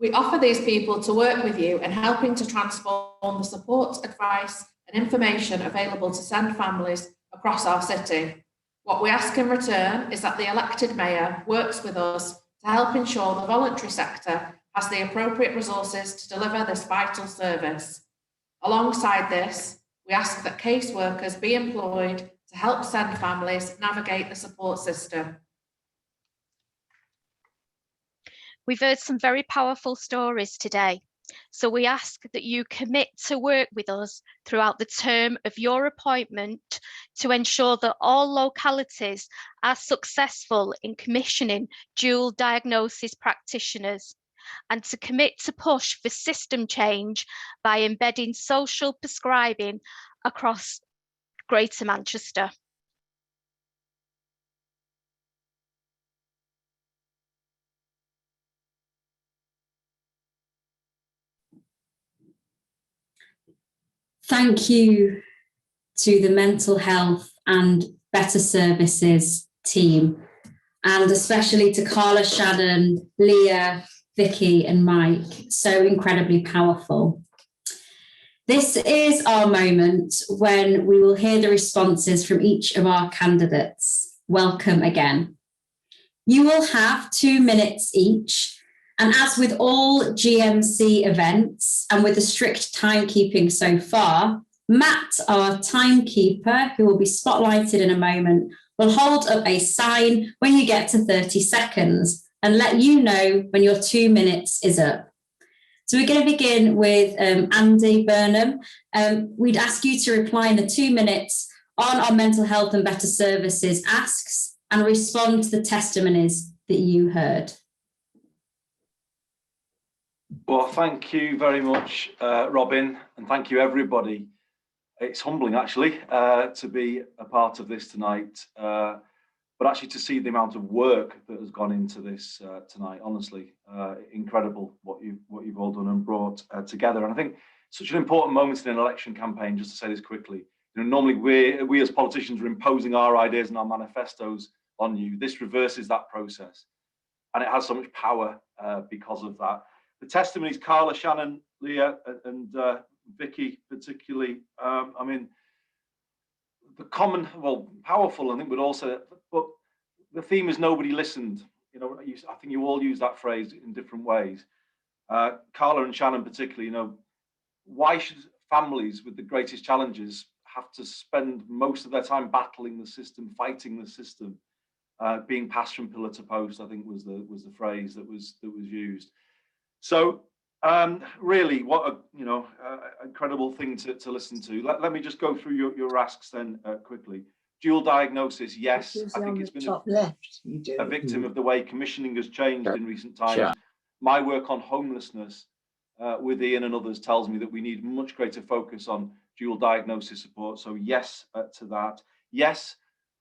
We offer these people to work with you in helping to transform the support, advice and information available to SEND families across our city. What we ask in return is that the elected mayor works with us to help ensure the voluntary sector has the appropriate resources to deliver this vital service. Alongside this, we ask that caseworkers be employed to help SEND families navigate the support system. We've heard some very powerful stories today, so we ask that you commit to work with us throughout the term of your appointment to ensure that all localities are successful in commissioning dual diagnosis practitioners, and to commit to push for system change by embedding social prescribing across Greater Manchester. Thank you to the mental health and better services team, and especially to Carla, Shannon, Leah, Vicky and Mike. So incredibly powerful. This is our moment when we will hear the responses from each of our candidates. Welcome again. You will have 2 minutes each. And as with all GMC events, and with the strict timekeeping so far, Matt, our timekeeper, who will be spotlighted in a moment, will hold up a sign when you get to 30 seconds and let you know when your 2 minutes is up. So we're going to begin with Andy Burnham. We'd ask you to reply in the 2 minutes on our mental health and better services asks and respond to the testimonies that you heard. Well, thank you very much, Robin, and thank you, everybody. It's humbling, actually, to be a part of this tonight, but actually to see the amount of work that has gone into this tonight. Honestly, incredible what you've all done and brought together. And I think such an important moment in an election campaign. Just to say this quickly, you know, normally we as politicians are imposing our ideas and our manifestos on you. This reverses that process, and it has so much power because of that. The testimonies, Carla, Shannon, Leah, and Vicky particularly, I mean, the common, well, powerful, I think, would also, but the theme is nobody listened. You know, I think you all use that phrase in different ways. Carla and Shannon particularly, you know, why should families with the greatest challenges have to spend most of their time battling the system, fighting the system, being passed from pillar to post, I think was the phrase that was used. So really, what a incredible thing to listen to. Let me just go through your asks then quickly. Dual diagnosis, yes. I think it's been a victim of the way commissioning has changed in recent times. Sure. My work on homelessness with Ian and others tells me that we need much greater focus on dual diagnosis support. So yes to that. Yes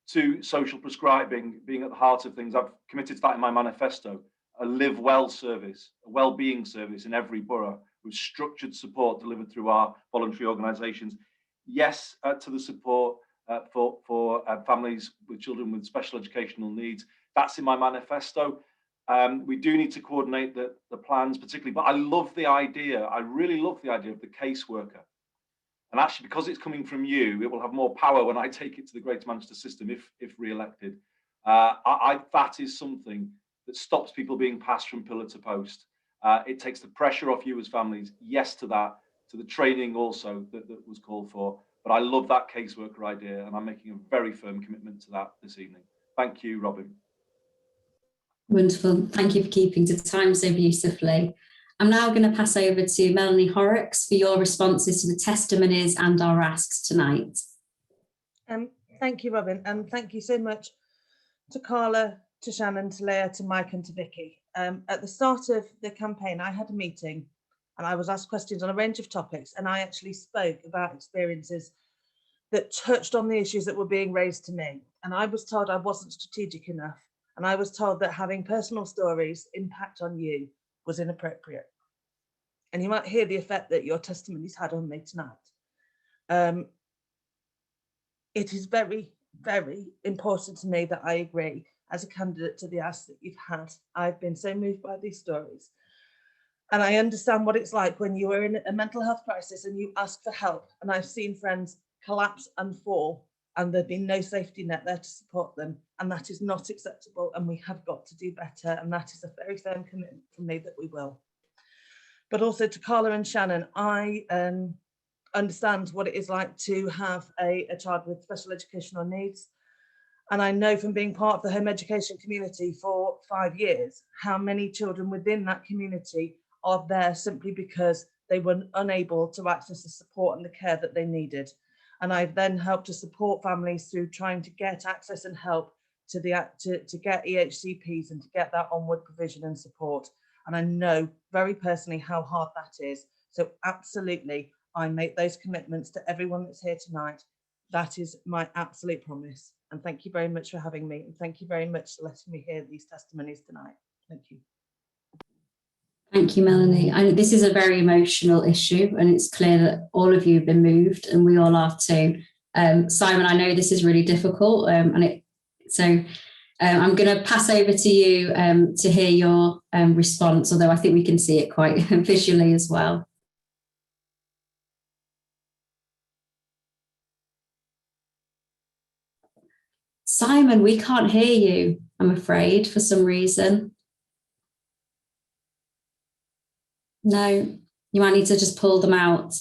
to social prescribing being at the heart of things. I've committed to that in my manifesto. A live well service, a well-being service in every borough with structured support delivered through our voluntary organisations. Yes to the support for families with children with special educational needs. That's in my manifesto. We do need to coordinate the plans particularly, but I love the idea. I really love the idea of the caseworker. And actually, because it's coming from you, it will have more power when I take it to the Greater Manchester system if re-elected. That is something that stops people being passed from pillar to post. It takes the pressure off you as families. Yes to that, to the training also that was called for. But I love that caseworker idea, and I'm making a very firm commitment to that this evening. Thank you, Robin. Wonderful. Thank you for keeping to time so beautifully. I'm now going to pass over to Melanie Horrocks for your responses to the testimonies and our asks tonight. Thank you, Robin, and thank you so much to Carla, to Shannon, to Leah, to Mike and to Vicky. At the start of the campaign, I had a meeting and I was asked questions on a range of topics, and I actually spoke about experiences that touched on the issues that were being raised to me. And I was told I wasn't strategic enough. And I was told that having personal stories impact on you was inappropriate. And you might hear the effect that your testimonies had on me tonight. It is very, very important to me that I agree as a candidate to the ask that you've had. I've been so moved by these stories. And I understand what it's like when you are in a mental health crisis and you ask for help. And I've seen friends collapse and fall, and there'd been no safety net there to support them. And that is not acceptable. And we have got to do better. And that is a very firm commitment from me that we will. But also to Carla and Shannon, I understand what it is like to have a child with special educational needs. And I know from being part of the home education community for 5 years, how many children within that community are there simply because they were unable to access the support and the care that they needed. And I've then helped to support families through trying to get access and help to get EHCPs and to get that onward provision and support. And I know very personally how hard that is. So absolutely, I make those commitments to everyone that's here tonight. That is my absolute promise. And thank you very much for having me. And thank you very much for letting me hear these testimonies tonight. Thank you. Thank you, Melanie. This is a very emotional issue, and it's clear that all of you have been moved, and we all are too. Simon, I know this is really difficult, so I'm going to pass over to you to hear your response, although I think we can see it quite visually as well. Simon, we can't hear you, I'm afraid, for some reason. No, you might need to just pull them out.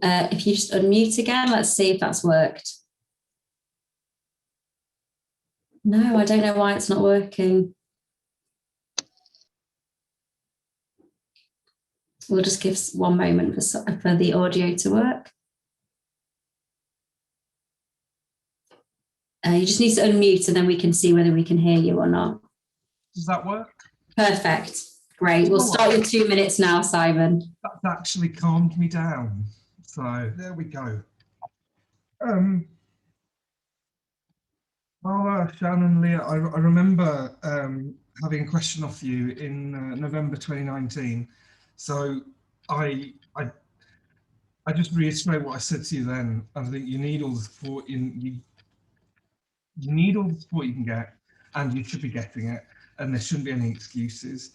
If you just unmute again, let's see if that's worked. No, I don't know why it's not working. We'll just give one moment for the audio to work. You just need to unmute and then we can see whether we can hear you or not. Does that work? Perfect. Great. We'll start your 2 minutes now, Simon. That's actually calmed me down. So there we go. Shannon and Leah, I remember having a question off you in November 2019. So I just reiterate what I said to you then. I think you need all the support you need all the support you can get, and you should be getting it, and there shouldn't be any excuses.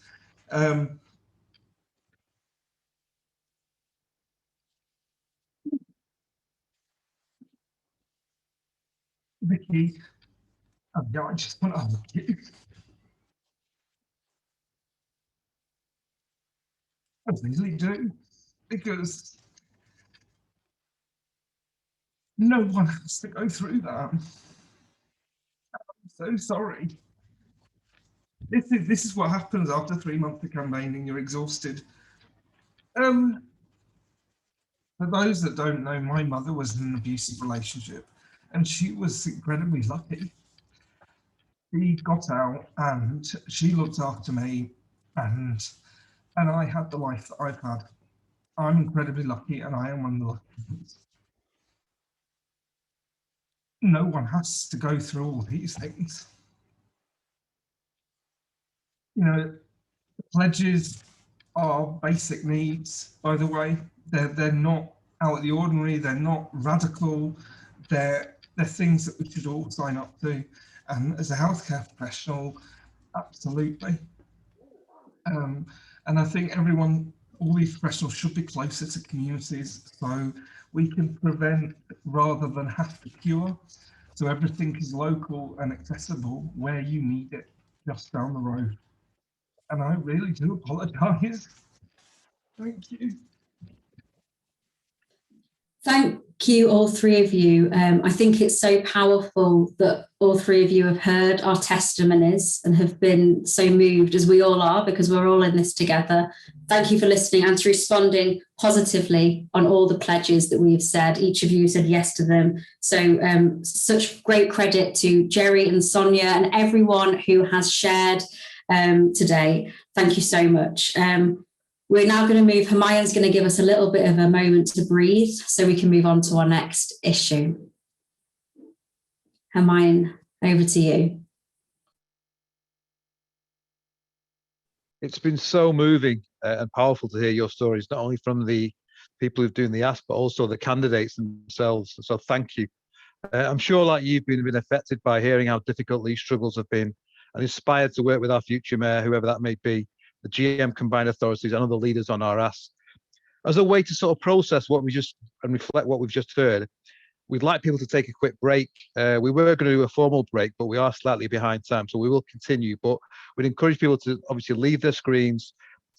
Vicky, I just want to hug you. I really do, because no one has to go through that. I'm so sorry. This is what happens after 3 months of campaigning. You're exhausted. For those that don't know, my mother was in an abusive relationship, and she was incredibly lucky. She got out and she looked after me, and I had the life that I've had. I'm incredibly lucky, and I am one of the lucky ones. No one has to go through all these things. You know, pledges are basic needs, by the way. They're not out of the ordinary, they're not radical, they're things that we should all sign up to. And as a healthcare professional, absolutely. And I think all these professionals should be closer to communities so we can prevent rather than have to cure. So everything is local and accessible where you need it, just down the road. And I really do apologise. Thank you. Thank you, all three of you. I think it's so powerful that all three of you have heard our testimonies and have been so moved, as we all are, because we're all in this together. Thank you for listening and to responding positively on all the pledges that we've said. Each of you said yes to them. So such great credit to Jerry and Sonia and everyone who has shared today. Thank you so much. We're now going to move. Hermione's going to give us a little bit of a moment to breathe so we can move on to our next issue. Hermione, over to you. It's been so moving and powerful to hear your stories, not only from the people who've doing the ask, but also the candidates themselves. So thank you. I'm sure, like you've been affected by hearing how difficult these struggles have been, and inspired to work with our future mayor, whoever that may be, the GM combined authorities and other leaders on our ask. As a way to sort of process what we just and reflect what we've just heard, we'd like people to take a quick break. We were going to do a formal break, but we are slightly behind time, so we will continue. But we'd encourage people to obviously leave their screens,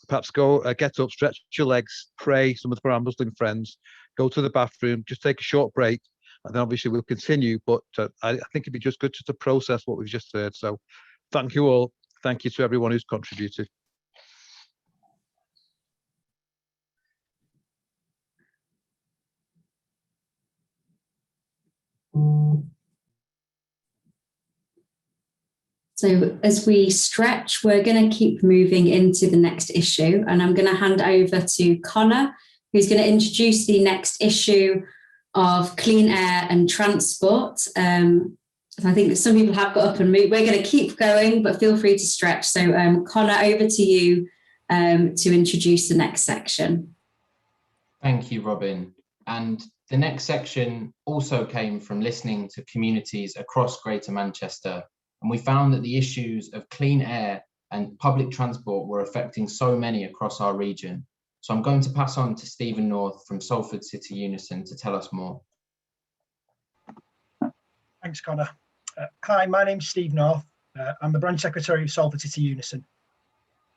perhaps go get up, stretch your legs, pray, some of our Muslim friends, go to the bathroom, just take a short break, and then obviously we'll continue. But I think it'd be just good to process what we've just heard. So thank you all. Thank you to everyone who's contributed. So as we stretch, we're going to keep moving into the next issue, and I'm going to hand over to Connor, who's going to introduce the next issue of clean air and transport. I think some people have got up and moved. We're going to keep going, but feel free to stretch. So Connor, over to you to introduce the next section. Thank you, Robin. And the next section also came from listening to communities across Greater Manchester, and we found that the issues of clean air and public transport were affecting so many across our region. So I'm going to pass on to Stephen North from Salford City Unison to tell us more. Thanks, Connor. Hi, my name's Steve North. I'm the branch secretary of Salford City Unison.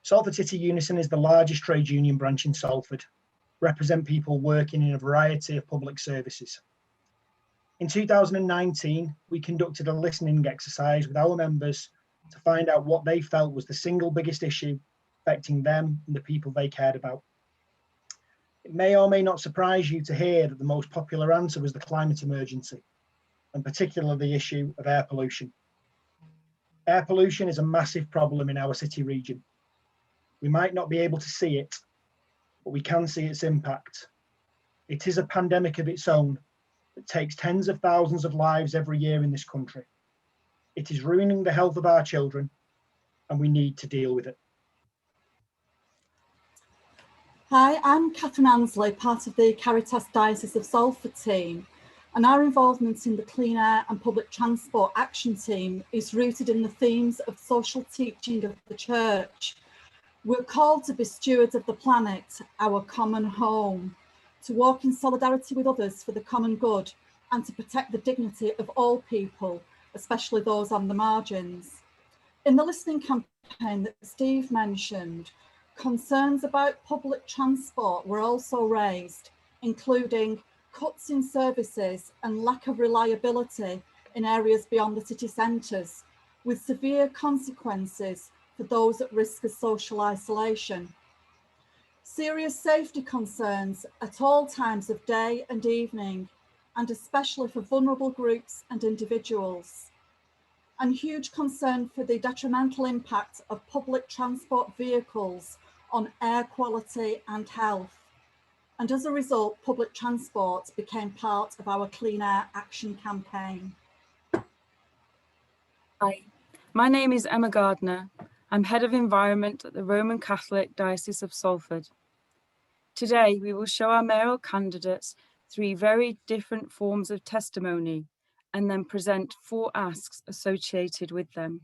Salford City Unison is the largest trade union branch in Salford, represent people working in a variety of public services. In 2019, we conducted a listening exercise with our members to find out what they felt was the single biggest issue affecting them and the people they cared about. It may or may not surprise you to hear that the most popular answer was the climate emergency. and particularly the issue of air pollution. Air pollution is a massive problem in our city region. We might not be able to see it, but we can see its impact. It is a pandemic of its own that takes tens of thousands of lives every year in this country. It is ruining the health of our children, and we need to deal with it. Hi, I'm Catherine Ansley, part of the Caritas Diocese of Salford team, and our involvement in the Clean Air and Public Transport Action Team is rooted in the themes of social teaching of the Church. We're called to be stewards of the planet, our common home, to walk in solidarity with others for the common good, and to protect the dignity of all people, especially those on the margins. In the listening campaign that Steve mentioned, concerns about public transport were also raised, including cuts in services and lack of reliability in areas beyond the city centres, with severe consequences for those at risk of social isolation. Serious safety concerns at all times of day and evening, and especially for vulnerable groups and individuals. And huge concern for the detrimental impact of public transport vehicles on air quality and health. And as a result, public transport became part of our Clean Air Action campaign. Hi, my name is Emma Gardner. I'm Head of Environment at the Roman Catholic Diocese of Salford. Today, we will show our mayoral candidates 3 very different forms of testimony and then present 4 asks associated with them.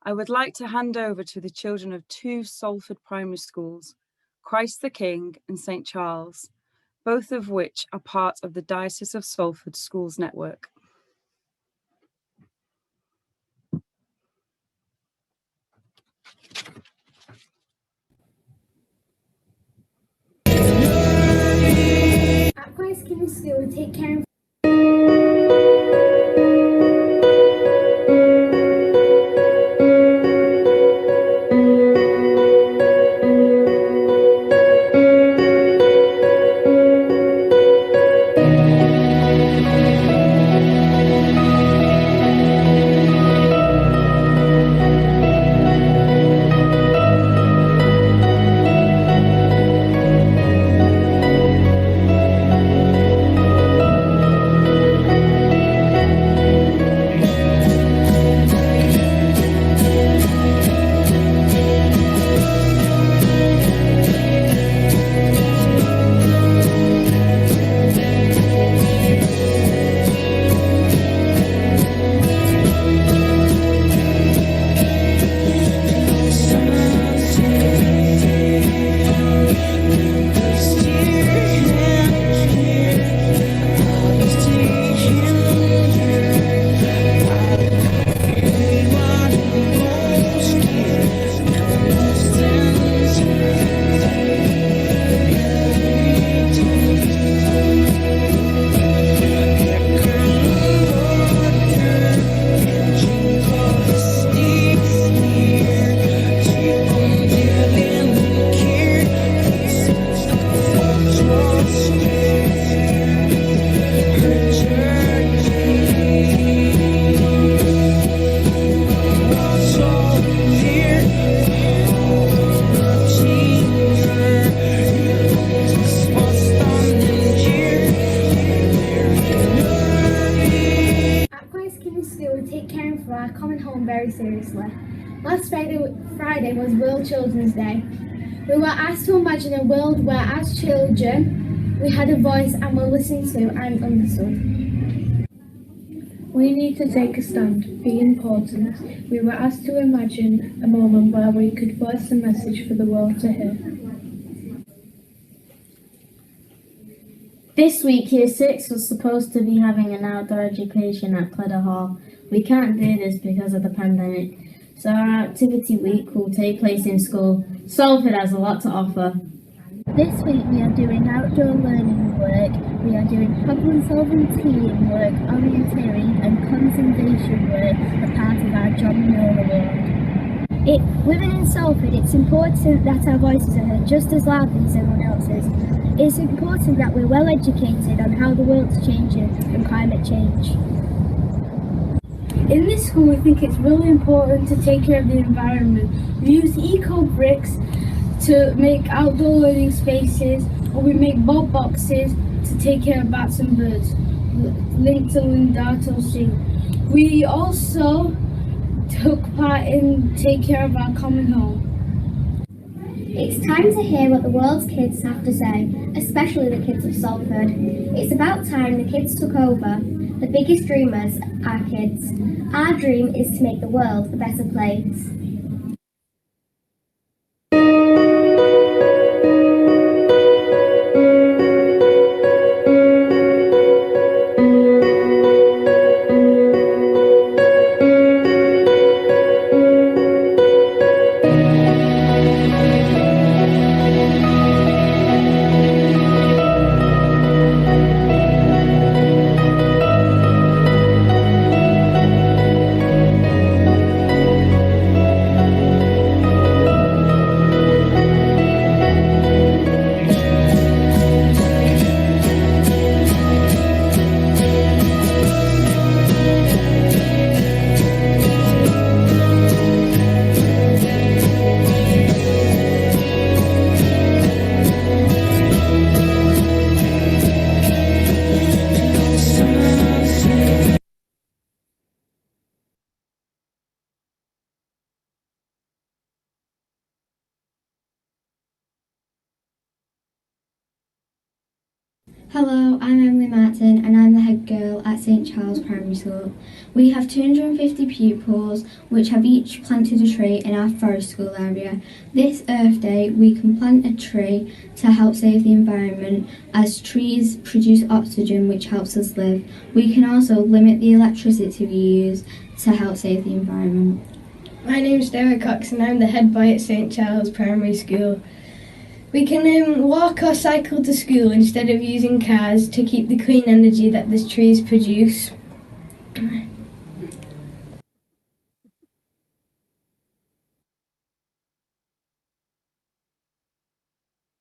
I would like to hand over to the children of 2 Salford primary schools, Christ the King and St. Charles, both of which are part of the Diocese of Salford Schools Network. At Christ King School, we take care of seriously. Last Friday was World Children's Day. We were asked to imagine a world where, as children, we had a voice and were listened to and understood. We need to take a stand, be important. We were asked to imagine a moment where we could voice a message for the world to hear. This week, Year 6 was supposed to be having an outdoor education at Cledder Hall. We can't do this because of the pandemic, so our activity week will take place in school. Salford has a lot to offer. This week we are doing outdoor learning work, we are doing problem-solving teamwork, orienteering and conservation work as part of our John Muir Award. Living in Salford, it's important that our voices are heard just as loudly as everyone else's. It's important that we're well educated on how the world's changing and climate change. In this school, we think it's really important to take care of the environment. We use eco bricks to make outdoor learning spaces, or we make bulb boxes to take care of bats and birds, linked to Lundato Sea. We also took part in take care of our common home. It's time to hear what the world's kids have to say, especially the kids of Salford. It's about time the kids took over. The biggest dreamers are kids. Our dream is to make the world a better place. Hello, I'm Emily Martin and I'm the head girl at St Charles Primary School. We have 250 pupils which have each planted a tree in our forest school area. This Earth Day we can plant a tree to help save the environment as trees produce oxygen which helps us live. We can also limit the electricity we use to help save the environment. My name's Derek Cox and I'm the head boy at St Charles Primary School. We can walk or cycle to school instead of using cars to keep the clean energy that the trees produce.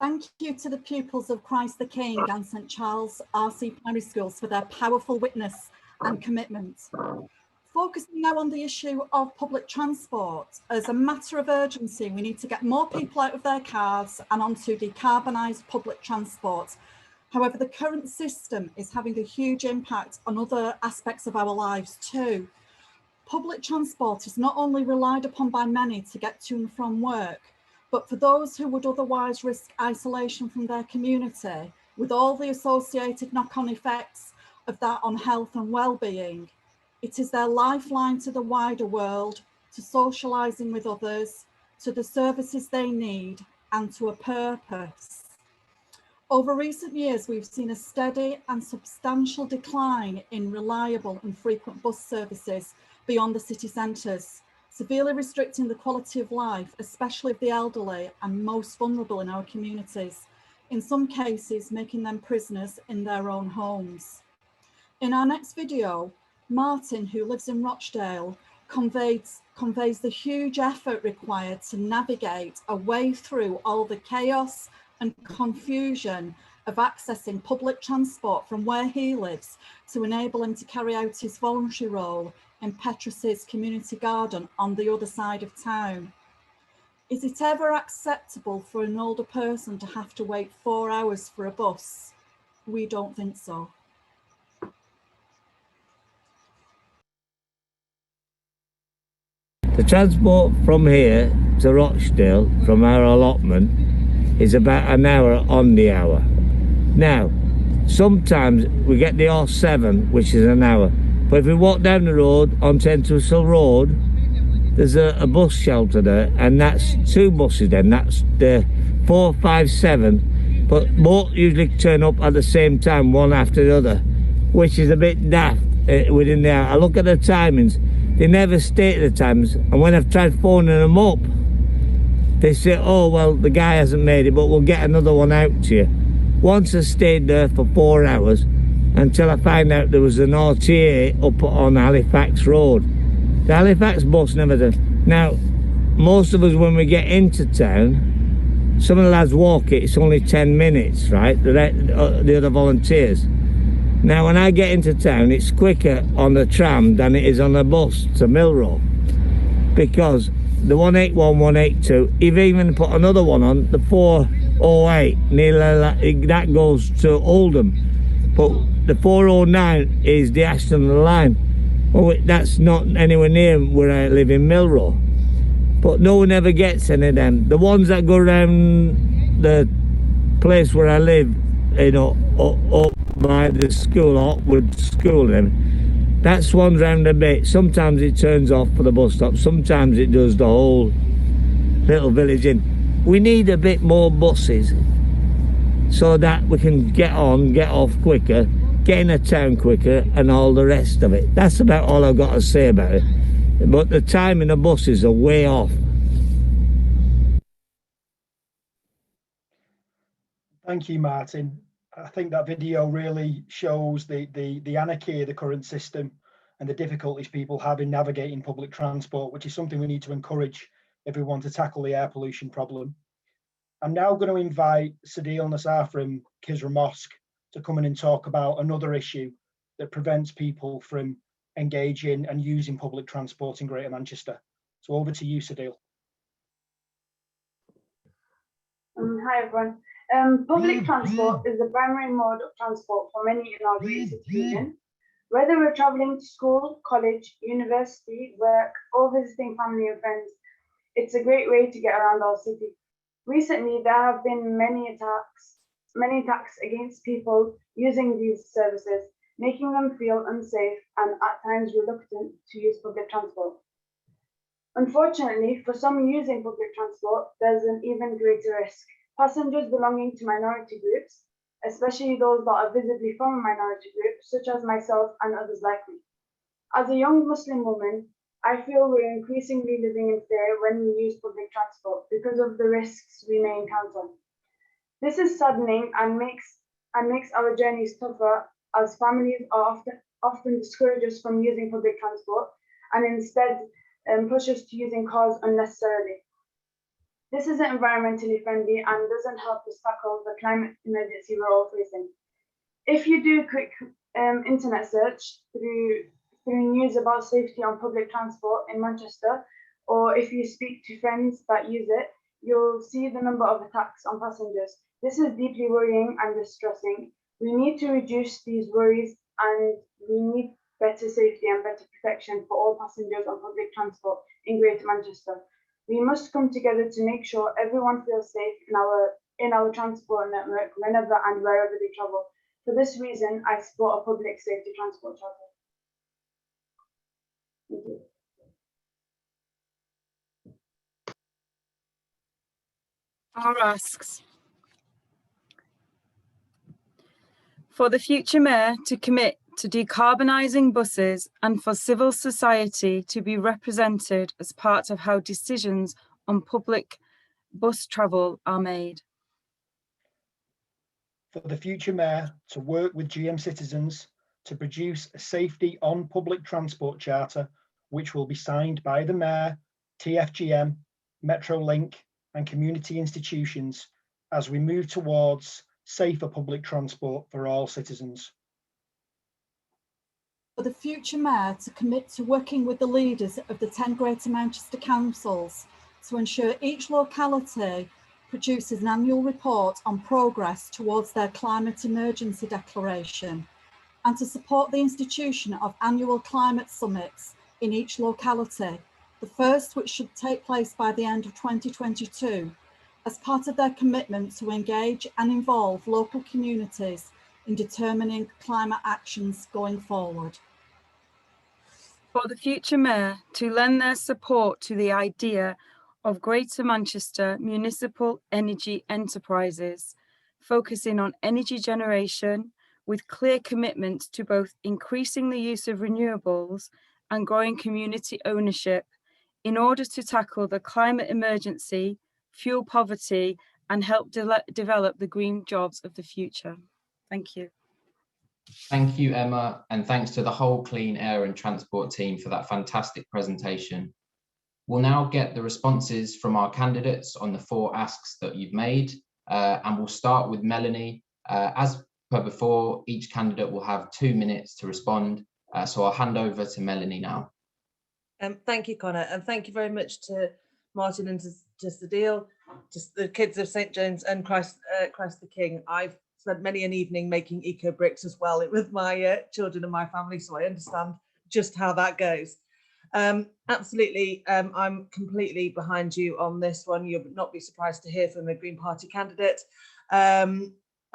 Thank you to the pupils of Christ the King and St Charles RC Primary Schools for their powerful witness and commitment. Focusing now on the issue of public transport, as a matter of urgency, we need to get more people out of their cars and onto decarbonised public transport. However, the current system is having a huge impact on other aspects of our lives too. Public transport is not only relied upon by many to get to and from work, but for those who would otherwise risk isolation from their community, with all the associated knock-on effects of that on health and well-being. It is their lifeline to the wider world, to socialising with others, to the services they need, and to a purpose. Over recent years, we've seen a steady and substantial decline in reliable and frequent bus services beyond the city centres, severely restricting the quality of life, especially of the elderly and most vulnerable in our communities, in some cases making them prisoners in their own homes. In our next video, Martin, who lives in Rochdale, conveys the huge effort required to navigate a way through all the chaos and confusion of accessing public transport from where he lives to enable him to carry out his voluntary role in Petrus's community garden on the other side of town. Is it ever acceptable for an older person to have to wait 4 hours for a bus? We don't think so. The transport from here to Rochdale, from our allotment, is about an hour on the hour. Now, sometimes we get the R7, which is an hour. But if we walk down the road onto Entwistle Road, there's a bus shelter there, and that's 2 buses then. That's the 4, 5, 7. But both usually turn up at the same time, one after the other, which is a bit daft within the hour. I look at the timings. They never state the times, and when I've tried phoning them up, they say, oh well, the guy hasn't made it, but we'll get another one out to you. Once I stayed there for 4 hours until I found out there was an RTA up on Halifax Road. The Halifax bus never did. Now, most of us, when we get into town, some of the lads walk it, it's only 10 minutes, right? The other volunteers. Now, when I get into town, it's quicker on the tram than it is on the bus to Mayoral, because the 181, 182, you've even put another one on, the 408, nearly that goes to Oldham, but the 409 is the Ashton line. Well, that's not anywhere near where I live in Mayoral, but no one ever gets any of them. The ones that go around the place where I live, you know, up by the school, Otwood School, that's one round a bit. Sometimes it turns off for the bus stop, sometimes it does the whole little village in. We need a bit more buses so that we can get on, get off quicker, get in a town quicker, and all the rest of it. That's about all I've got to say about it. But the timing of buses are way off. Thank you, Martin. I think that video really shows the anarchy of the current system and the difficulties people have in navigating public transport, which is something we need to encourage if we want to tackle the air pollution problem. I'm now going to invite Sadil Nassar from Kisra Mosque to come in and talk about another issue that prevents people from engaging and using public transport in Greater Manchester. So over to you, Sadil. Hi everyone. Public transport is the primary mode of transport for many in our great city union. Whether we're traveling to school, college, university, work, or visiting family and friends, it's a great way to get around our city. Recently, there have been many attacks against people using these services, making them feel unsafe and at times reluctant to use public transport. Unfortunately, for some using public transport, there's an even greater risk. Passengers belonging to minority groups, especially those that are visibly from a minority group, such as myself and others like me. As a young Muslim woman, I feel we're increasingly living in fear when we use public transport because of the risks we may encounter. This is saddening and makes our journeys tougher, as families are often discourage us from using public transport and instead push us to using cars unnecessarily. This isn't environmentally friendly and doesn't help us tackle the climate emergency we're all facing. If you do a quick internet search through news about safety on public transport in Manchester, or if you speak to friends that use it, you'll see the number of attacks on passengers. This is deeply worrying and distressing. We need to reduce these worries, and we need better safety and better protection for all passengers on public transport in Greater Manchester. We must come together to make sure everyone feels safe in our transport network whenever and wherever they travel. For this reason, I support a public safety transport charter. Thank you. R asks, for the future mayor to commit to decarbonising buses and for civil society to be represented as part of how decisions on public bus travel are made. For the future mayor to work with GM citizens to produce a safety on public transport charter, which will be signed by the mayor, TFGM, Metrolink, and community institutions as we move towards safer public transport for all citizens. For the future mayor to commit to working with the leaders of the 10 Greater Manchester councils to ensure each locality produces an annual report on progress towards their climate emergency declaration, and to support the institution of annual climate summits in each locality, the first which should take place by the end of 2022, as part of their commitment to engage and involve local communities in determining climate actions going forward. For the future mayor to lend their support to the idea of Greater Manchester municipal energy enterprises, focusing on energy generation with clear commitments to both increasing the use of renewables and growing community ownership in order to tackle the climate emergency, fuel poverty, and help develop the green jobs of the future. Thank you. Thank you, Emma, and thanks to the whole Clean Air and Transport team for that fantastic presentation. We'll now get the responses from our candidates on the 4 asks that you've made, and we'll start with Melanie. As per before, each candidate will have 2 minutes to respond. So I'll hand over to Melanie now. Thank you, Connor, and thank you very much to Martin and to Sadil, just the kids of St James and Christ the King. I've spent many an evening making eco bricks as well with my children and my family, so I understand just how that goes. Absolutely, I'm completely behind you on this one. You'll not be surprised to hear from a Green Party candidate.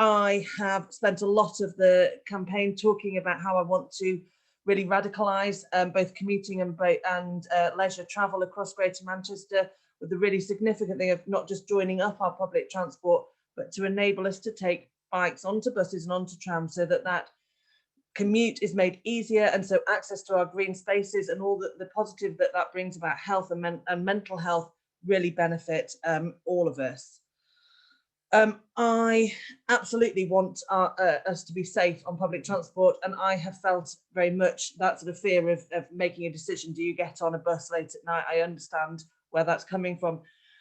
I have spent a lot of the campaign talking about how I want to really radicalise both commuting and leisure travel across Greater Manchester, with the really significant thing of not just joining up our public transport, but to enable us to take bikes onto buses and onto trams, so that that commute is made easier, and so access to our green spaces and all the positive that that brings about health and mental health really benefit all of us. I absolutely want us to be safe on public transport, and I have felt very much that sort of fear of making a decision. Do you get on a bus late at night? I understand where that's coming from.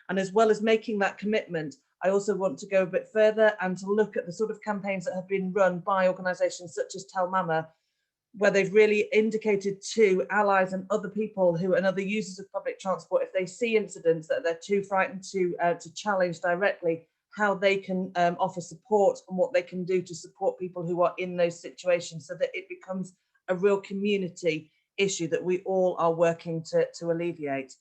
And as well as making that commitment, I also want to go a bit further and to look at the sort of campaigns that have been run by organisations such as Tell Mama, where they've really indicated to allies and other people and other users of public transport, if they see incidents that they're too frightened to challenge directly, how they can offer support and what they can do to support people who are in those situations, so that it becomes a real community issue that we all are working to alleviate.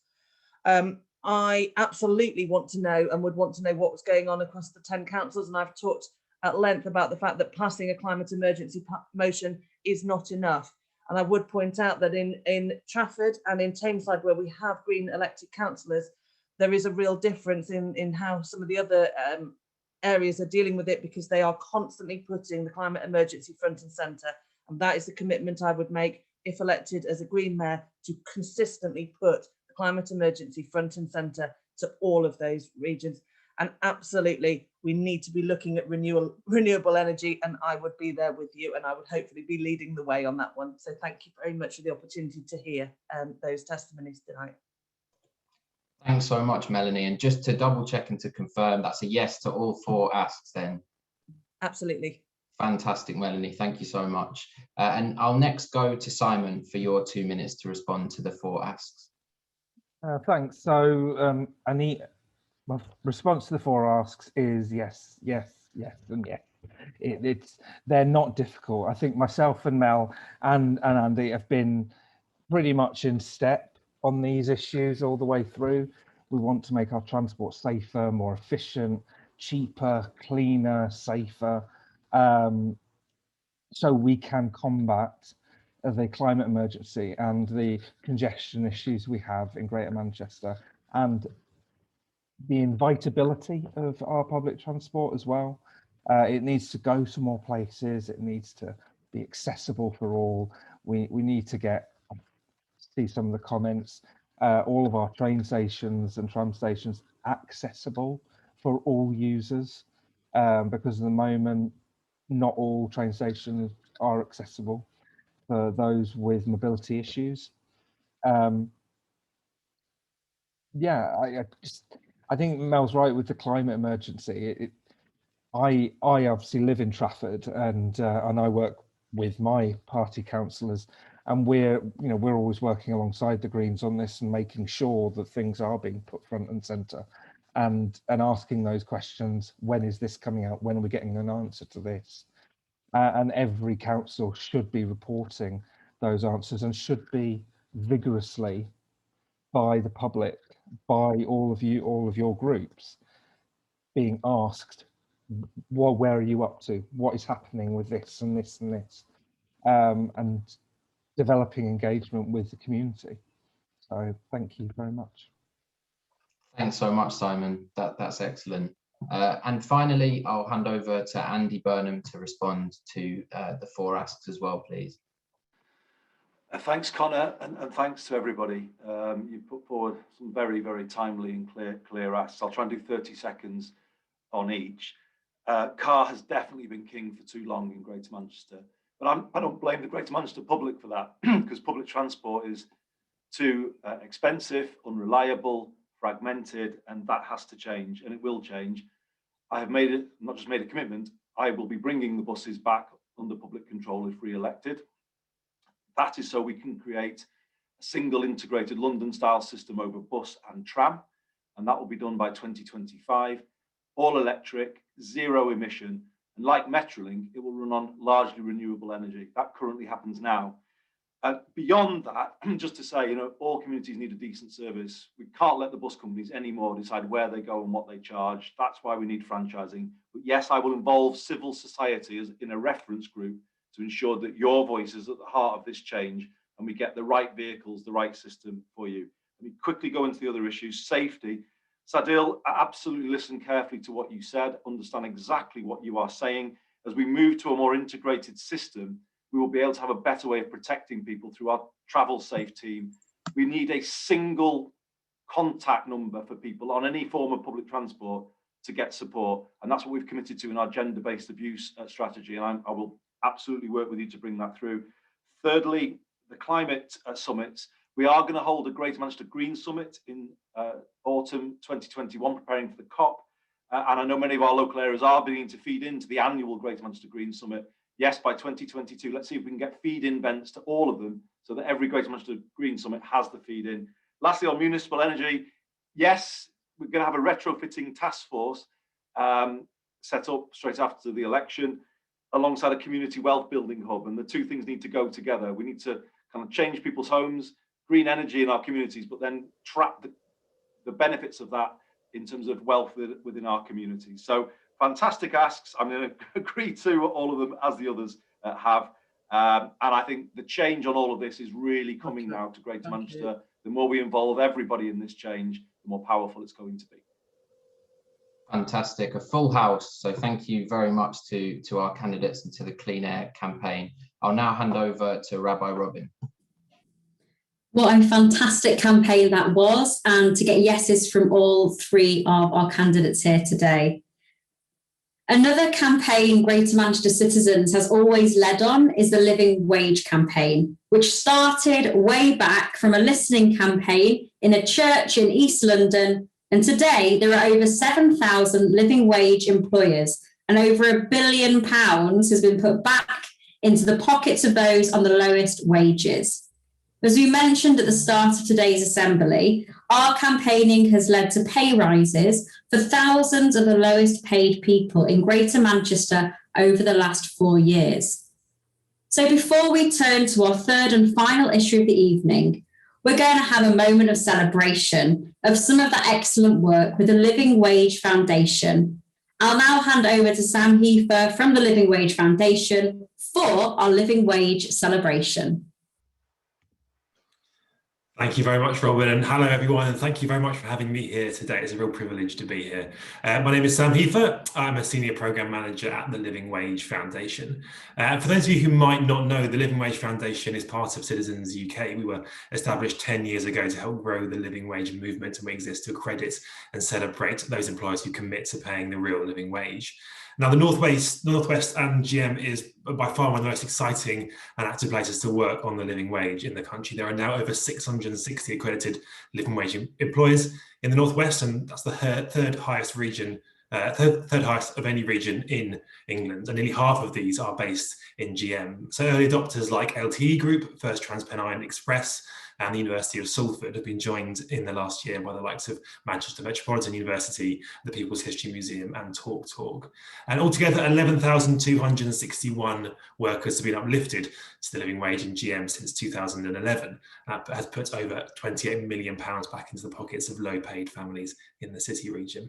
I absolutely want to know and would want to know what was going on across the 10 councils, and I've talked at length about the fact that passing a climate emergency motion is not enough. And I would point out that in Trafford and in Tameside, where we have Green elected councillors, there is a real difference in how some of the other areas are dealing with it, because they are constantly putting the climate emergency front and centre. And that is the commitment I would make if elected as a Green mayor, to consistently put the climate emergency front and centre to all of those regions. And absolutely, we need to be looking at renewable energy, and I would be there with you, and I would hopefully be leading the way on that one. So thank you very much for the opportunity to hear those testimonies tonight. Thanks so much, Melanie. And just to double check and to confirm, that's a yes to all 4 asks then? Absolutely. Fantastic, Melanie. Thank you so much. And I'll next go to Simon for your 2 minutes to respond to the 4 asks. Thanks. So my response to the 4 asks is yes, yes, yes, and yes. They're not difficult. I think myself and Mel and Andy have been pretty much in step on these issues all the way through. We want to make our transport safer, more efficient, cheaper, cleaner, safer, so we can combat the climate emergency and the congestion issues we have in Greater Manchester, and the invitability of our public transport as well. It needs to go to more places. It needs to be accessible for all. We need to see some of the comments, all of our train stations and tram stations accessible for all users, because at the moment, not all train stations are accessible for those with mobility issues. I think Mel's right with the climate emergency. I obviously live in Trafford, and I work with my party councillors, and we're always working alongside the Greens on this and making sure that things are being put front and centre, and asking those questions. When is this coming out? When are we getting an answer to this? And every council should be reporting those answers, and should be vigorously by the public, by all of your groups, being asked, well, where are you up to? What is happening with this and this and this? And developing engagement with the community. So thank you very much. Thanks so much, Simon. That's excellent. And finally, I'll hand over to Andy Burnham to respond to the 4 asks as well, please. Thanks, Connor, and thanks to everybody. You put forward some very, very timely and clear asks. I'll try and do 30 seconds on each. Car has definitely been king for too long in Greater Manchester, but I don't blame the Greater Manchester public for that, because public transport is too expensive, unreliable, fragmented, and that has to change, and it will change. I have not just made a commitment, I will be bringing the buses back under public control if re-elected. That is so we can create a single integrated London-style system over bus and tram, and that will be done by 2025. All electric, zero emission, and like Metrolink, it will run on largely renewable energy. That currently happens now. Beyond that, just to say, you know, all communities need a decent service. We can't let the bus companies anymore decide where they go and what they charge. That's why we need franchising. But yes, I will involve civil society as in a reference group to ensure that your voice is at the heart of this change and we get the right vehicles, the right system for you. Let me quickly go into the other issues. Safety. Sadil, absolutely listen carefully to what you said, understand exactly what you are saying. As we move to a more integrated system, we will be able to have a better way of protecting people through our travel safe team. We need a single contact number for people on any form of public transport to get support. And that's what we've committed to in our gender-based abuse strategy. And I will absolutely work with you to bring that through. Thirdly, the climate summits. We are going to hold a Greater Manchester Green Summit in autumn 2021, preparing for the COP. And I know many of our local areas are beginning to feed into the annual Greater Manchester Green Summit. Yes, by 2022, let's see if we can get feed-in events to all of them so that every Greater Manchester Green Summit has the feed-in. Lastly, on municipal energy, yes, we're going to have a retrofitting task force set up straight after the election alongside a community wealth building hub. And the two things need to go together. We need to kind of change people's homes, green energy in our communities, but then trap the benefits of that in terms of wealth within our communities. So fantastic asks. I'm going to agree to all of them as the others have. And I think the change on all of this is really coming now to Greater Manchester. The more we involve everybody in this change, the more powerful it's going to be. Fantastic, a full house. So thank you very much to our candidates and to the Clean Air campaign. I'll now hand over to Rabbi Robin. What a fantastic campaign that was, and to get yeses from all three of our candidates here today. Another campaign Greater Manchester Citizens has always led on is the Living Wage campaign, which started way back from a listening campaign in a church in East London. And today there are over 7,000 living wage employers, and over £1 billion has been put back into the pockets of those on the lowest wages. As we mentioned at the start of today's assembly, our campaigning has led to pay rises for thousands of the lowest paid people in Greater Manchester over the last 4 years. So before we turn to our third and final issue of the evening, we're going to have a moment of celebration of some of the excellent work with the Living Wage Foundation. I'll now hand over to Sam Heifer from the Living Wage Foundation for our Living Wage celebration. Thank you very much, Robin, and hello everyone, and thank you very much for having me here today. It's a real privilege to be here. My name is Sam Heifer. I'm a Senior Programme Manager at the Living Wage Foundation. For those of you who might not know, the Living Wage Foundation is part of Citizens UK. We were established 10 years ago to help grow the living wage movement, and we exist to accredit and celebrate those employers who commit to paying the real living wage. Now, the Northwest and GM is by far one of the most exciting and active places to work on the living wage in the country. There are now over 660 accredited living wage employers in the Northwest, and that's the third highest region, third highest of any region in England. And nearly half of these are based in GM. So early adopters like LTE Group, First TransPennine Express, and the University of Salford have been joined in the last year by the likes of Manchester Metropolitan University, the People's History Museum, and TalkTalk. And altogether, 11,261 workers have been uplifted to the living wage in GM since 2011. That has put over £28 million back into the pockets of low-paid families in the city region.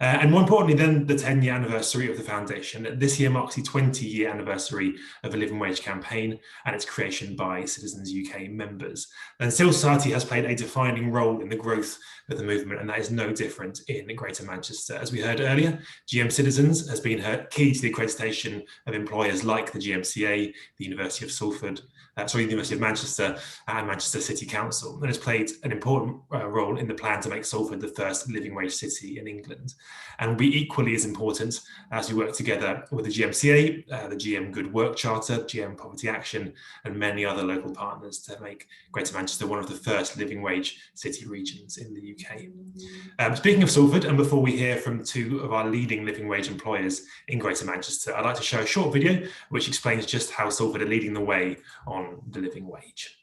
And more importantly, then, the 10-year anniversary of the foundation. This year marks the 20-year anniversary of the Living Wage campaign and its creation by Citizens UK members. And civil society has played a defining role in the growth of the movement, and that is no different in Greater Manchester. As we heard earlier, GM Citizens has been key to the accreditation of employers like the GMCA, the University of Salford, the University of Manchester and Manchester City Council, and has played an important role in the plan to make Salford the first living wage city in England. England, and will be equally as important as we work together with the GMCA, the GM Good Work Charter, GM Poverty Action, and many other local partners to make Greater Manchester one of the first living wage city regions in the UK. Speaking of Salford, and before we hear from two of our leading living wage employers in Greater Manchester, I'd like to show a short video which explains just how Salford are leading the way on the living wage.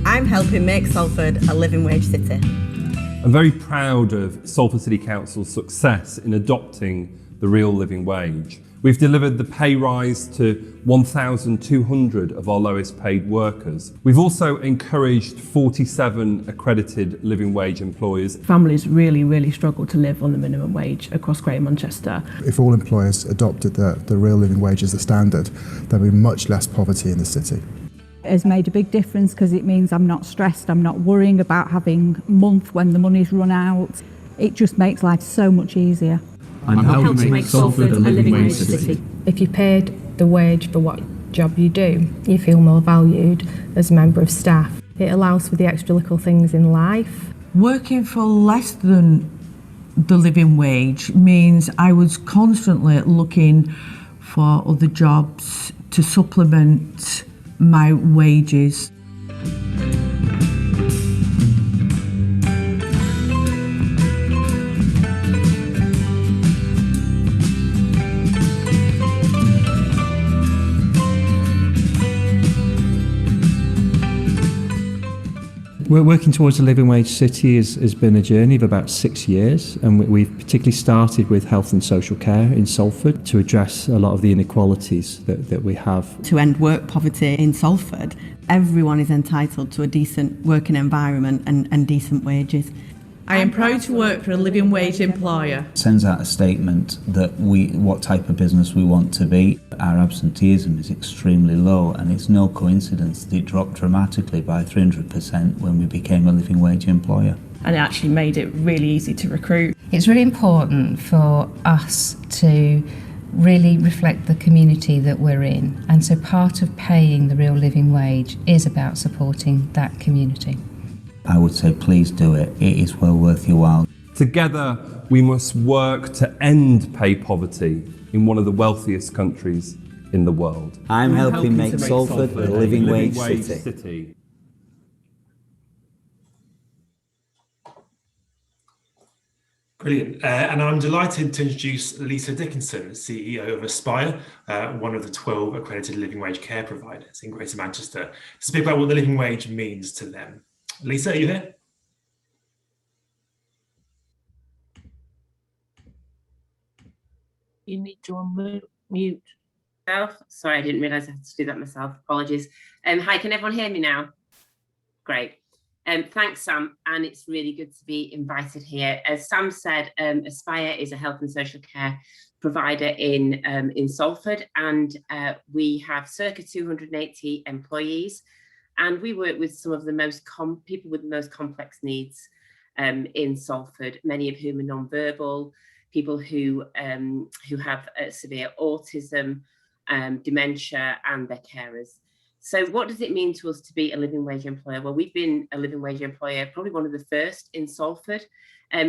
I'm helping make Salford a living wage city. I'm very proud of Salford City Council's success in adopting the real living wage. We've delivered the pay rise to 1,200 of our lowest paid workers. We've also encouraged 47 accredited living wage employers. Families really struggle to live on the minimum wage across Greater Manchester. If all employers adopted the real living wage as the standard, there'd be much less poverty in the city. It has made a big difference because it means I'm not stressed, I'm not worrying about having a month when the money's run out. It just makes life so much easier. I'm helping to make Salford a living wage city. If you're paid the wage for what job you do, you feel more valued as a member of staff. It allows for the extra little things in life. Working for less than the living wage means I was constantly looking for other jobs to supplement my wages. We're working towards a living wage city has been a journey of about 6 years, and we've particularly started with health and social care in Salford to address a lot of the inequalities that we have. To end work poverty in Salford, everyone is entitled to a decent working environment and decent wages. I am proud to work for a living wage employer. Sends out a statement that what type of business we want to be. Our absenteeism is extremely low, and it's no coincidence that it dropped dramatically by 300% when we became a living wage employer. And it actually made it really easy to recruit. It's really important for us to really reflect the community that we're in, and so part of paying the real living wage is about supporting that community. I would say please do it. It is well worth your while. Together, we must work to end pay poverty in one of the wealthiest countries in the world. I'm helping make Salford a living wage city. Brilliant. And I'm delighted to introduce Lisa Dickinson, CEO of Aspire, one of the 12 accredited living wage care providers in Greater Manchester, to speak about what the living wage means to them. Lisa, are you there? You need to unmute. Oh, sorry, I didn't realise I had to do that myself. Apologies. Hi, can everyone hear me now? Great. Thanks, Sam, and it's really good to be invited here. As Sam said, Aspire is a health and social care provider in Salford, and we have circa 280 employees. And we work with some of the most people with the most complex needs in Salford, many of whom are non-verbal, people who have severe autism, dementia, and their carers. So what does it mean to us to be a living wage employer? Well, we've been a living wage employer, probably one of the first in Salford.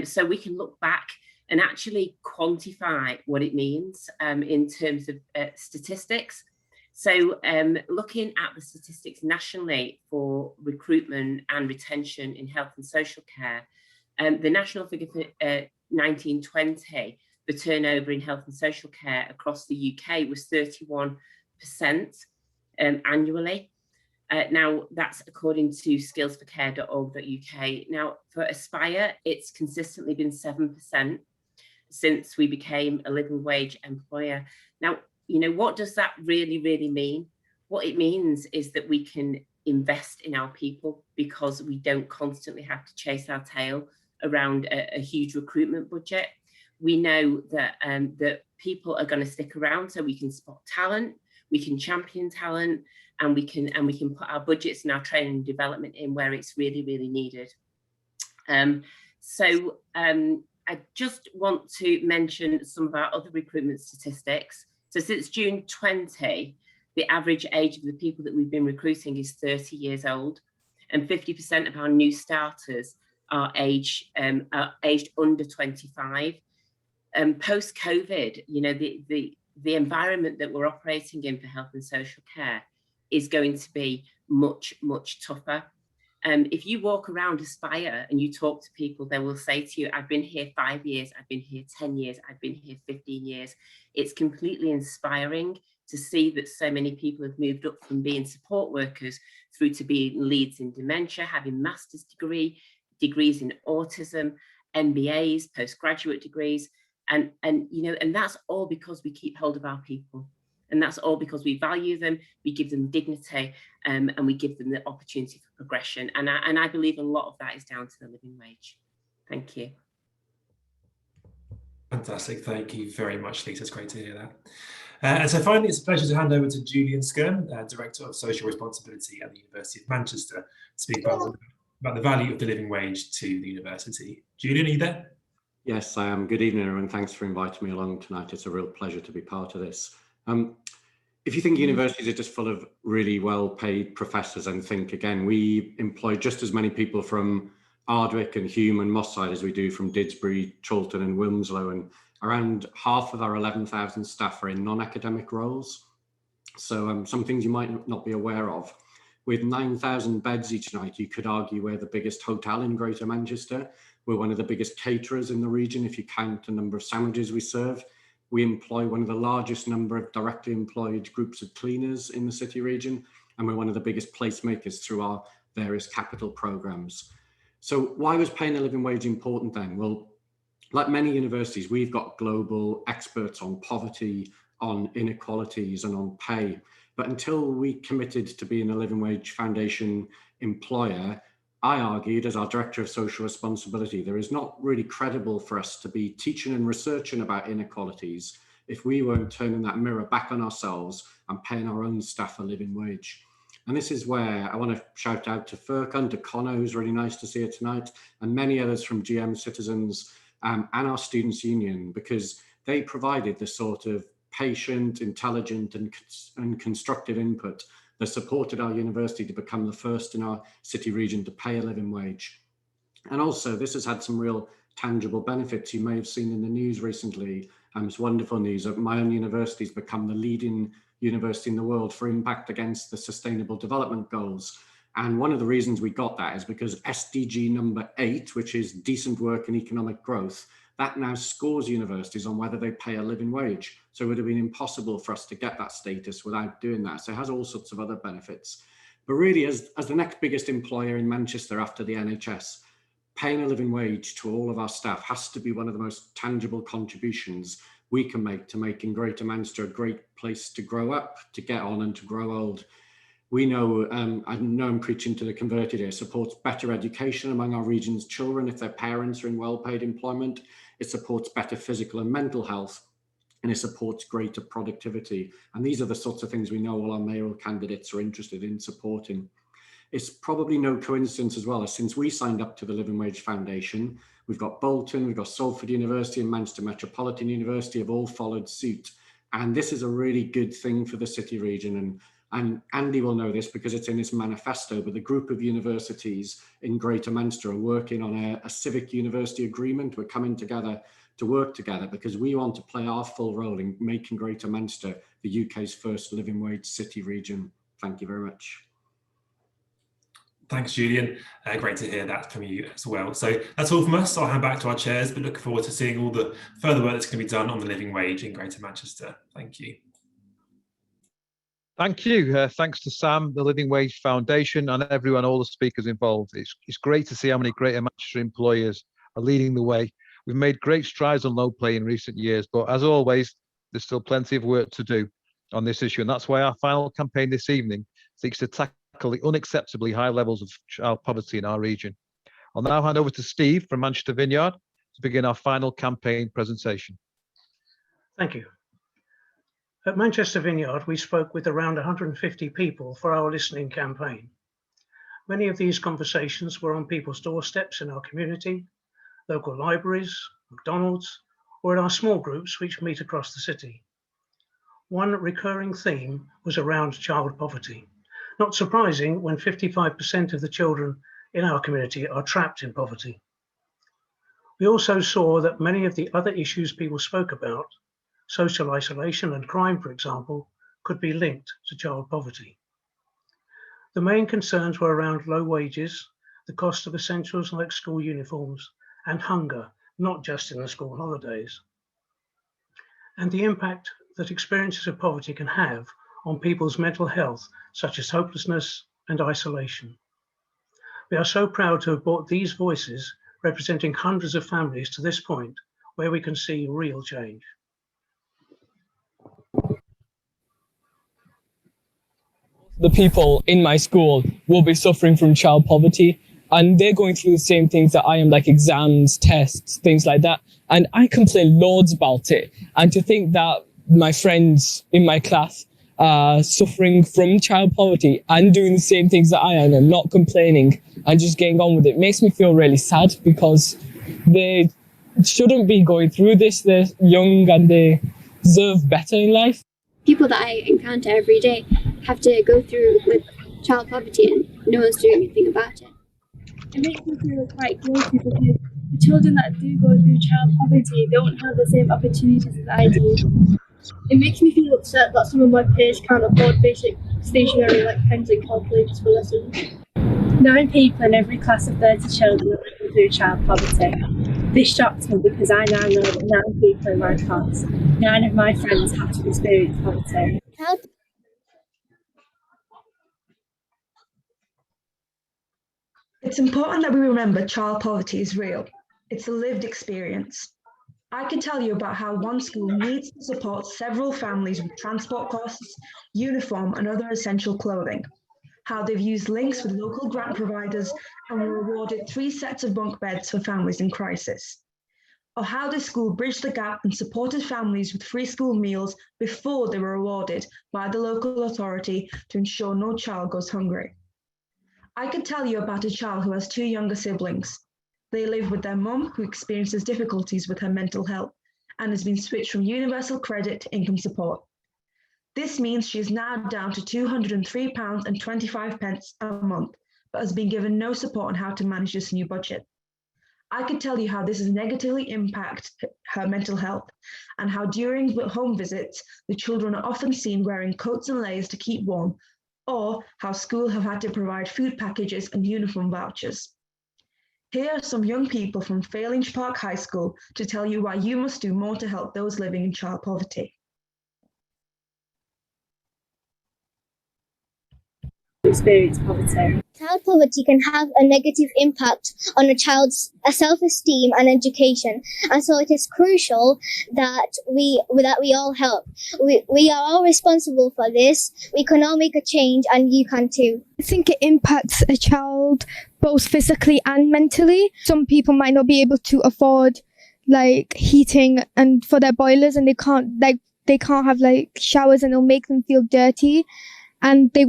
So we can look back and actually quantify what it means in terms of statistics. So looking at the statistics nationally for recruitment and retention in health and social care, the national figure for 1920, the turnover in health and social care across the UK was 31% annually. Now that's according to skillsforcare.org.uk. Now for Aspire, it's consistently been 7% since we became a living wage employer. Now, you know, what does that really mean? What it means is that we can invest in our people because we don't constantly have to chase our tail around a huge recruitment budget. We know that that people are going to stick around, so we can spot talent, we can champion talent, and we can put our budgets and our training and development in where it's really needed. I just want to mention some of our other recruitment statistics. So since June 20, the average age of the people that we've been recruiting is 30 years old, and 50% of our new starters are aged under 25. Post-COVID, you know, the environment that we're operating in for health and social care is going to be much, much tougher. If you walk around Aspire and you talk to people, they will say to you, I've been here 5 years, I've been here 10 years, I've been here 15 years. It's completely inspiring to see that so many people have moved up from being support workers through to being leads in dementia, having master's degrees in autism, MBAs, postgraduate degrees. And you know, and that's all because we keep hold of our people. And that's all because we value them, we give them dignity, and we give them the opportunity for progression. And I believe a lot of that is down to the living wage. Thank you. Fantastic. Thank you very much, Lisa. It's great to hear that. And so finally, it's a pleasure to hand over to Julian Skirm, Director of Social Responsibility at the University of Manchester, to speak about the value of the living wage to the university. Julian, are you there? Yes, I am. Good evening, everyone. Thanks for inviting me along tonight. It's a real pleasure to be part of this. If you think universities are just full of really well-paid professors, and think again, we employ just as many people from Ardwick and Hume and Moss Side as we do from Didsbury, Chorlton and Wilmslow, and around half of our 11,000 staff are in non-academic roles. So some things you might not be aware of. With 9,000 beds each night, you could argue we're the biggest hotel in Greater Manchester. We're one of the biggest caterers in the region if you count the number of sandwiches we serve. We employ one of the largest number of directly employed groups of cleaners in the city region, and we're one of the biggest placemakers through our various capital programs. So why was paying a living wage important then? Well, like many universities, we've got global experts on poverty, on inequalities and on pay. But until we committed to being a Living Wage Foundation employer, I argued as our Director of Social Responsibility, there is not really credible for us to be teaching and researching about inequalities if we weren't turning that mirror back on ourselves and paying our own staff a living wage. And this is where I want to shout out to Furkan, to Connor, who's really nice to see her tonight, and many others from GM Citizens and our Students' Union, because they provided the sort of patient, intelligent and constructive input that supported our university to become the first in our city region to pay a living wage. And also this has had some real tangible benefits. You may have seen in the news recently, it's wonderful news that my own university has become the leading university in the world for impact against the Sustainable Development Goals. And one of the reasons we got that is because SDG number 8, which is decent work and economic growth, that now scores universities on whether they pay a living wage. So it would have been impossible for us to get that status without doing that. So it has all sorts of other benefits. But really, as the next biggest employer in Manchester after the NHS, paying a living wage to all of our staff has to be one of the most tangible contributions we can make to making Greater Manchester a great place to grow up, to get on and to grow old. We know, I know I'm preaching to the converted here, supports better education among our region's children if their parents are in well-paid employment. It supports better physical and mental health, and it supports greater productivity. And these are the sorts of things we know all our mayoral candidates are interested in supporting. It's probably no coincidence as well, as since we signed up to the Living Wage Foundation, we've got Bolton, we've got Salford University and Manchester Metropolitan University have all followed suit. And this is a really good thing for the city region. And Andy will know this because it's in his manifesto, but the group of universities in Greater Manchester are working on a civic university agreement. We're coming together to work together because we want to play our full role in making Greater Manchester the UK's first living wage city region. Thank you very much. Thanks, Julian. Great to hear that from you as well. So that's all from us. I'll hand back to our chairs, but looking forward to seeing all the further work that's going to be done on the living wage in Greater Manchester. Thank you. Thank you. Thanks to Sam, the Living Wage Foundation, and everyone, all the speakers involved. It's great to see how many Greater Manchester employers are leading the way. We've made great strides on low pay in recent years, but as always, there's still plenty of work to do on this issue. And that's why our final campaign this evening seeks to tackle the unacceptably high levels of child poverty in our region. I'll now hand over to Steve from Manchester Vineyard to begin our final campaign presentation. Thank you. At Manchester Vineyard, we spoke with around 150 people for our listening campaign. Many of these conversations were on people's doorsteps in our community, local libraries, McDonald's, or in our small groups which meet across the city. One recurring theme was around child poverty. Not surprising when 55% of the children in our community are trapped in poverty. We also saw that many of the other issues people spoke about, social isolation and crime, for example, could be linked to child poverty. The main concerns were around low wages, the cost of essentials like school uniforms, and hunger, not just in the school holidays, and the impact that experiences of poverty can have on people's mental health, such as hopelessness and isolation. We are so proud to have brought these voices representing hundreds of families to this point where we can see real change. The people in my school will be suffering from child poverty, and they're going through the same things that I am, like exams, tests, things like that. And I complain loads about it. And to think that my friends in my class are suffering from child poverty and doing the same things that I am and not complaining and just getting on with it makes me feel really sad, because they shouldn't be going through this. They're young and they deserve better in life. People that I encounter every day have to go through with child poverty and no one's doing anything about it. It makes me feel quite guilty because the children that do go through child poverty don't have the same opportunities as I do. It makes me feel upset that some of my peers can't afford basic stationery like pens and calculators for lessons. 9 people in every class of 30 children are living through child poverty. This shocks me because I now know that 9 people in my class, 9 of my friends have to experience poverty. It's important that we remember child poverty is real. It's a lived experience. I could tell you about how one school needs to support several families with transport costs, uniform and other essential clothing, how they've used links with local grant providers and were awarded 3 sets of bunk beds for families in crisis, or how this school bridged the gap and supported families with free school meals before they were awarded by the local authority to ensure no child goes hungry. I could tell you about a child who has 2 younger siblings. They live with their mum, who experiences difficulties with her mental health and has been switched from universal credit to income support. This means she is now down to £203.25 a month, but has been given no support on how to manage this new budget. I could tell you how this has negatively impacted her mental health and how during home visits, the children are often seen wearing coats and layers to keep warm, or how school have had to provide food packages and uniform vouchers. Here are some young people from Failinge Park High School to tell you why you must do more to help those living in child poverty. Experience poverty. Child poverty can have a negative impact on a child's self-esteem and education, and so it is crucial that we all help. We are all responsible for this. We can all make a change, and you can too. I think it impacts a child both physically and mentally. Some people might not be able to afford like heating and for their boilers, and they can't have like showers, and it'll make them feel dirty. And they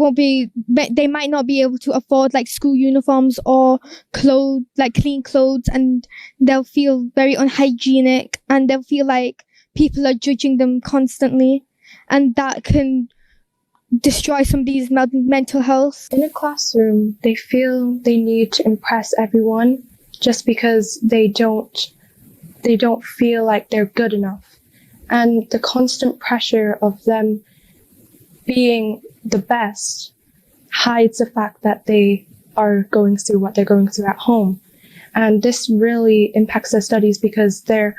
might not be able to afford like school uniforms or clothes, like clean clothes, and they'll feel very unhygienic, and they'll feel like people are judging them constantly, and that can destroy somebody's mental health. In a classroom, they feel they need to impress everyone just because they don't feel like they're good enough. And the constant pressure of them being the best hides the fact that they are going through what they're going through at home. And this really impacts their studies because they're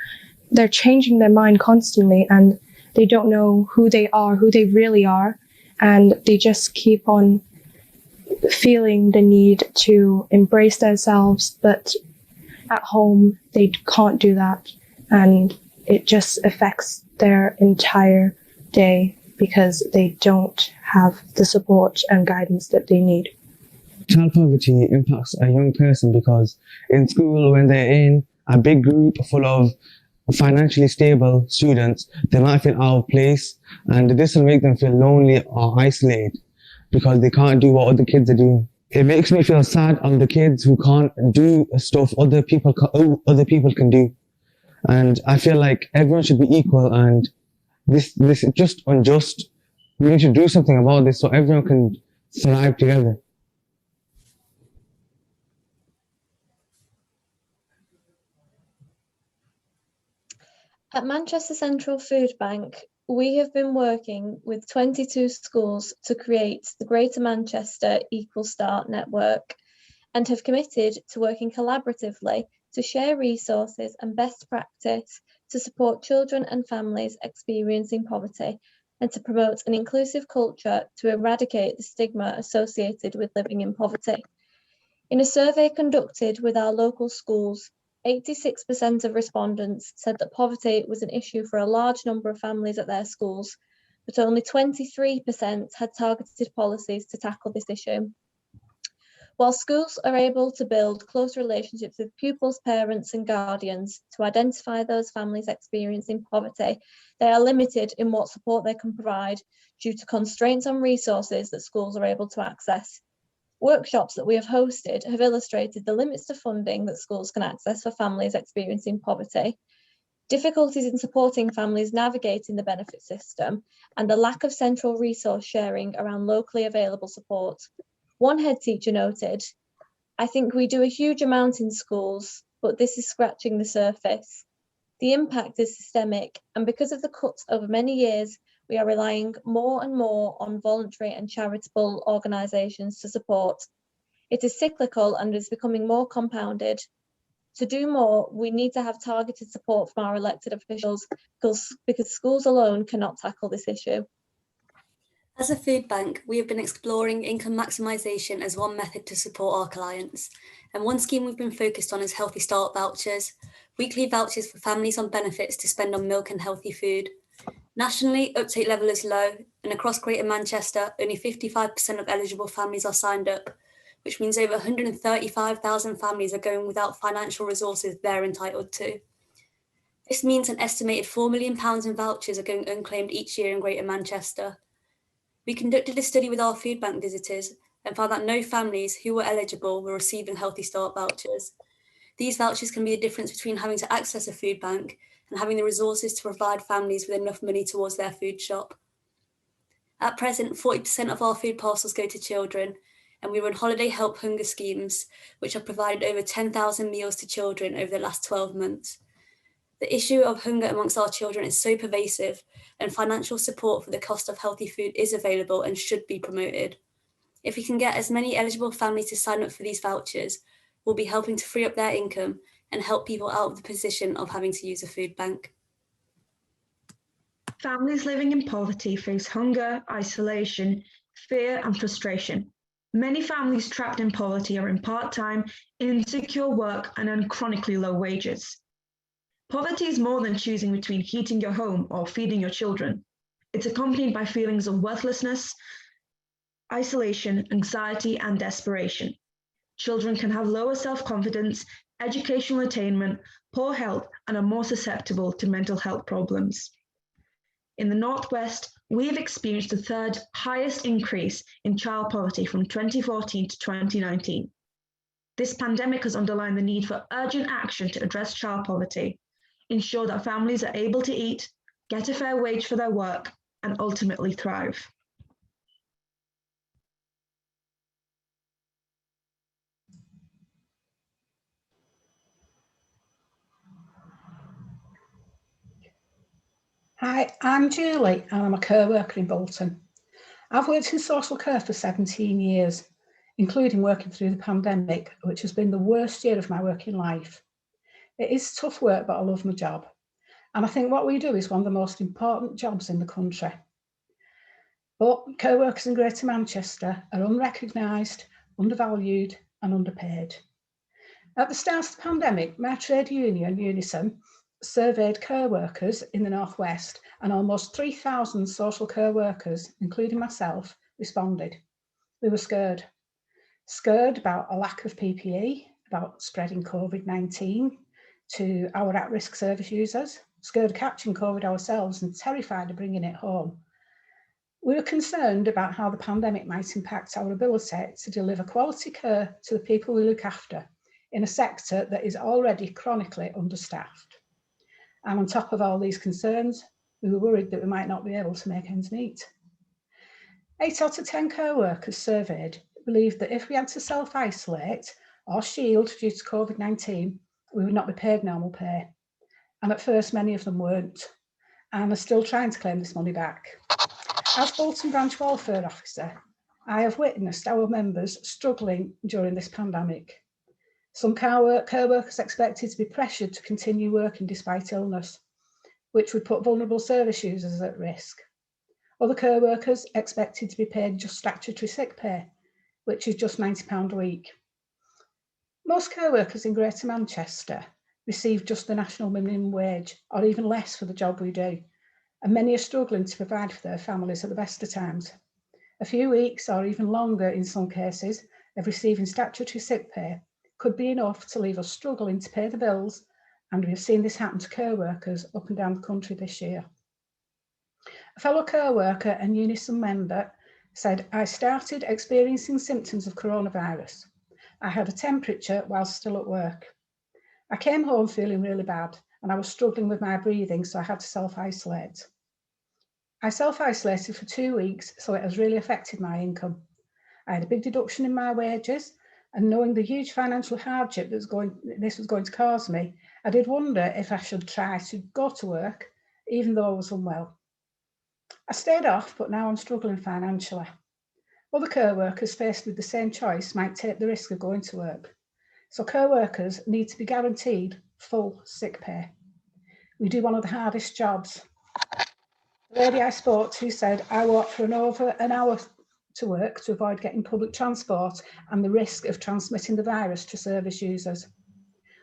changing their mind constantly, and they don't know who they are, who they really are, and they just keep on feeling the need to embrace themselves, but at home they can't do that, and it just affects their entire day because they don't have the support and guidance that they need. Child poverty impacts a young person because in school, when they're in a big group full of financially stable students, they might feel out of place, and this will make them feel lonely or isolated because they can't do what other kids are doing. It makes me feel sad on the kids who can't do stuff other people can do. And I feel like everyone should be equal, and this is just unjust. We need to do something about this so everyone can thrive together. At Manchester Central Food Bank, we have been working with 22 schools to create the Greater Manchester Equal Start Network and have committed to working collaboratively to share resources and best practice to support children and families experiencing poverty and to promote an inclusive culture to eradicate the stigma associated with living in poverty. In a survey conducted with our local schools, 86% of respondents said that poverty was an issue for a large number of families at their schools, but only 23% had targeted policies to tackle this issue. While schools are able to build close relationships with pupils, parents and guardians to identify those families experiencing poverty, they are limited in what support they can provide due to constraints on resources that schools are able to access. Workshops that we have hosted have illustrated the limits to funding that schools can access for families experiencing poverty, difficulties in supporting families navigating the benefit system, and the lack of central resource sharing around locally available support. One head teacher noted, "I think we do a huge amount in schools, but this is scratching the surface. The impact is systemic, and because of the cuts over many years, we are relying more and more on voluntary and charitable organisations to support. It is cyclical and is becoming more compounded. To do more, we need to have targeted support from our elected officials because schools alone cannot tackle this issue." As a food bank, we have been exploring income maximisation as one method to support our clients. And one scheme we've been focused on is Healthy Start vouchers, weekly vouchers for families on benefits to spend on milk and healthy food. Nationally, uptake level is low, and across Greater Manchester, only 55% of eligible families are signed up, which means over 135,000 families are going without financial resources they're entitled to. This means an estimated £4 million in vouchers are going unclaimed each year in Greater Manchester. We conducted a study with our food bank visitors and found that no families who were eligible were receiving Healthy Start vouchers. These vouchers can be the difference between having to access a food bank and having the resources to provide families with enough money towards their food shop. At present, 40% of our food parcels go to children, and we run holiday help hunger schemes, which have provided over 10,000 meals to children over the last 12 months. The issue of hunger amongst our children is so pervasive, and financial support for the cost of healthy food is available and should be promoted. If we can get as many eligible families to sign up for these vouchers, we'll be helping to free up their income and help people out of the position of having to use a food bank. Families living in poverty face hunger, isolation, fear, and frustration. Many families trapped in poverty are in part-time, insecure work and earn chronically low wages. Poverty is more than choosing between heating your home or feeding your children. It's accompanied by feelings of worthlessness, isolation, anxiety, and desperation. Children can have lower self-confidence, educational attainment, poor health, and are more susceptible to mental health problems. In the Northwest, we have experienced the third highest increase in child poverty from 2014 to 2019. This pandemic has underlined the need for urgent action to address child poverty, ensure that families are able to eat, get a fair wage for their work, and ultimately thrive. Hi, I'm Julie and I'm a care worker in Bolton. I've worked in social care for 17 years, including working through the pandemic, which has been the worst year of my working life. It is tough work, but I love my job. And I think what we do is one of the most important jobs in the country. But care workers in Greater Manchester are unrecognised, undervalued and underpaid. At the start of the pandemic, my trade union, Unison, surveyed care workers in the Northwest, and almost 3,000 social care workers, including myself, responded. We were scared about a lack of PPE, about spreading COVID-19 to our at-risk service users, scared of catching COVID ourselves and terrified of bringing it home. We were concerned about how the pandemic might impact our ability to deliver quality care to the people we look after in a sector that is already chronically understaffed. And on top of all these concerns, we were worried that we might not be able to make ends meet. 8 out of 10 co-workers surveyed believed that if we had to self-isolate or shield due to COVID-19, we would not be paid normal pay. And at first, many of them weren't, and are still trying to claim this money back. As Bolton Branch Welfare Officer, I have witnessed our members struggling during this pandemic. Some co-workers expected to be pressured to continue working despite illness, which would put vulnerable service users at risk. Other co-workers expected to be paid just statutory sick pay, which is just £90 a week. Most co-workers in Greater Manchester receive just the national minimum wage, or even less for the job we do, and many are struggling to provide for their families at the best of times. A few weeks, or even longer in some cases, of receiving statutory sick pay could be enough to leave us struggling to pay the bills, and we have seen this happen to co-workers up and down the country this year. A fellow co-worker and Unison member said, "I started experiencing symptoms of coronavirus. I had a temperature while still at work. I came home feeling really bad and I was struggling with my breathing, so I had to self-isolate. I self-isolated for 2 weeks, so it has really affected my income. I had a big deduction in my wages, and knowing the huge financial hardship this was going to cause me, I did wonder if I should try to go to work, even though I was unwell. I stayed off, but now I'm struggling financially. Other co-workers faced with the same choice might take the risk of going to work. So co-workers need to be guaranteed full sick pay. We do one of the hardest jobs. The lady I spoke to said, I walk for over an hour to work to avoid getting public transport and the risk of transmitting the virus to service users.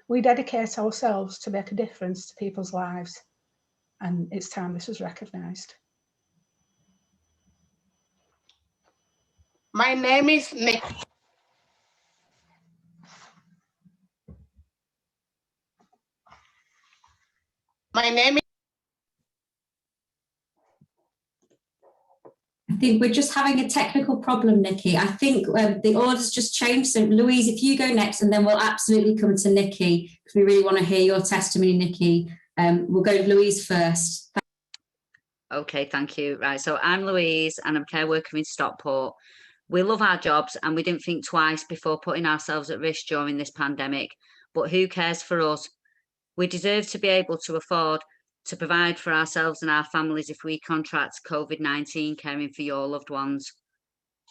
We dedicate ourselves to make a difference to people's lives, and it's time this was recognised. My name is Nick. My name is... I think we're just having a technical problem, Nikki. I think the order's just changed. So Louise, if you go next, and then we'll absolutely come to Nikki, because we really want to hear your testimony, Nikki. We'll go to Louise first. Okay, thank you. Right, so I'm Louise and I'm a care worker in Stockport. We love our jobs and we didn't think twice before putting ourselves at risk during this pandemic, but who cares for us? We deserve to be able to afford to provide for ourselves and our families if we contract COVID-19 caring for your loved ones.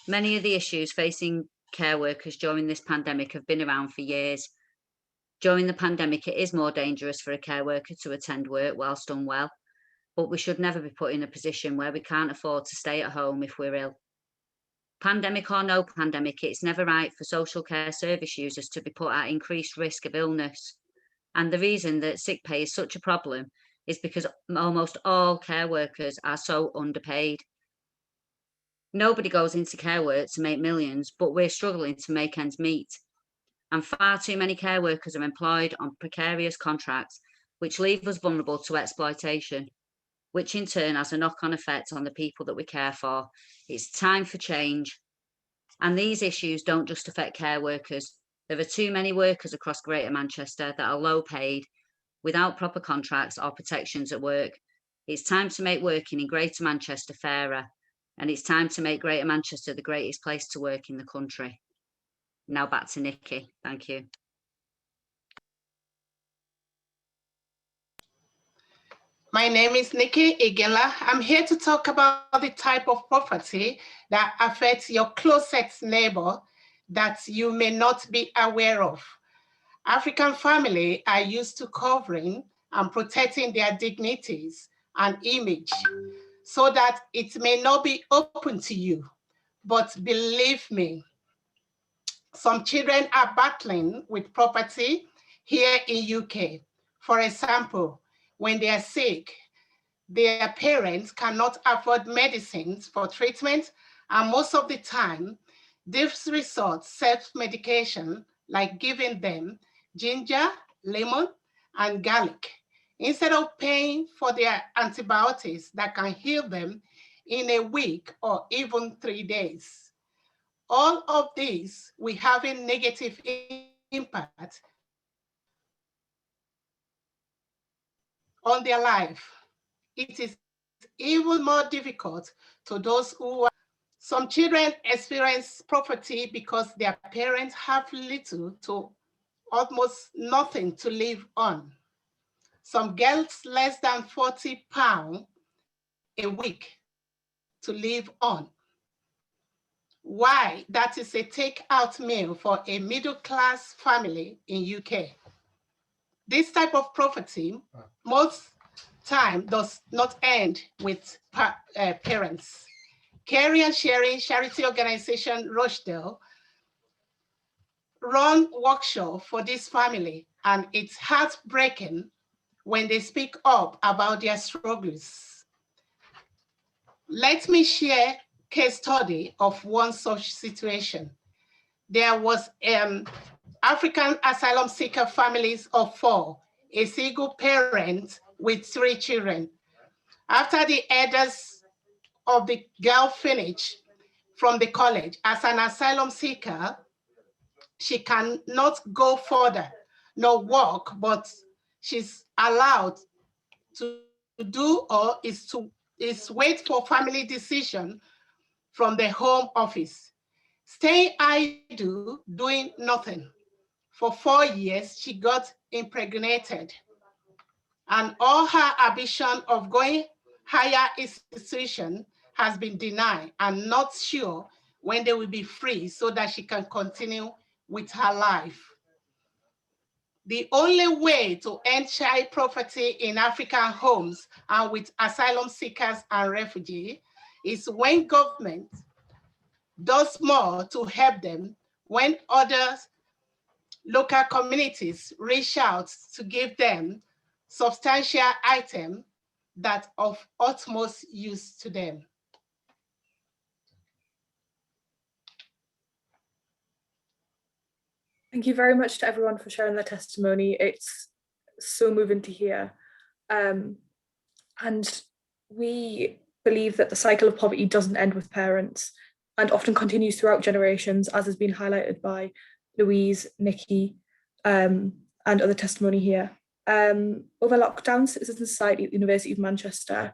Many of the issues facing care workers during this pandemic have been around for years. During the pandemic, it is more dangerous for a care worker to attend work whilst unwell, but we should never be put in a position where we can't afford to stay at home if we're ill. Pandemic or no pandemic, it's never right for social care service users to be put at increased risk of illness. And the reason that sick pay is such a problem is because almost all care workers are so underpaid. Nobody goes into care work to make millions, but we're struggling to make ends meet. And far too many care workers are employed on precarious contracts, which leave us vulnerable to exploitation, which in turn has a knock-on effect on the people that we care for. It's time for change. And these issues don't just affect care workers. There are too many workers across Greater Manchester that are low paid, without proper contracts or protections at work. It's time to make working in Greater Manchester fairer, and it's time to make Greater Manchester the greatest place to work in the country. Now back to Nikki. Thank you. My name is Nikki Igela. I'm here to talk about the type of poverty that affects your closest neighbor that you may not be aware of. African families are used to covering and protecting their dignities and image so that it may not be open to you. But believe me, some children are battling with poverty here in UK. For example, when they are sick, their parents cannot afford medicines for treatment, and most of the time, this resorts self-medication, like giving them ginger, lemon, and garlic, instead of paying for their antibiotics that can heal them in a week or even 3 days. All of these will have a negative impact on their life. It is even more difficult to those who are. Some children experience poverty because their parents have little to almost nothing to live on. Some get less than £40 a week to live on. Why? That is a take-out meal for a middle-class family in UK. This type of poverty most time does not end with parents. Caring and Sharing charity organization Rochdale run workshop for this family, and it's heartbreaking when they speak up about their struggles. Let me share case study of one such situation. There was African asylum seeker families of 4, a single parent with 3 children. After the elders of the girl finished from the college as an asylum seeker, she cannot go further, nor work, but she's allowed to do or is wait for family decision from the Home Office. Stay idle, doing nothing. For 4 years, she got impregnated, and all her ambition of going higher institution has been denied, and not sure when they will be free so that she can continue with her life. The only way to end child poverty in African homes and with asylum seekers and refugees is when government does more to help them, when other local communities reach out to give them substantial items that of utmost use to them. Thank you very much to everyone for sharing their testimony. It's so moving to hear. And we believe that the cycle of poverty doesn't end with parents and often continues throughout generations, as has been highlighted by Louise, Nikki, and other testimony here. Over lockdown, Citizen Society at the University of Manchester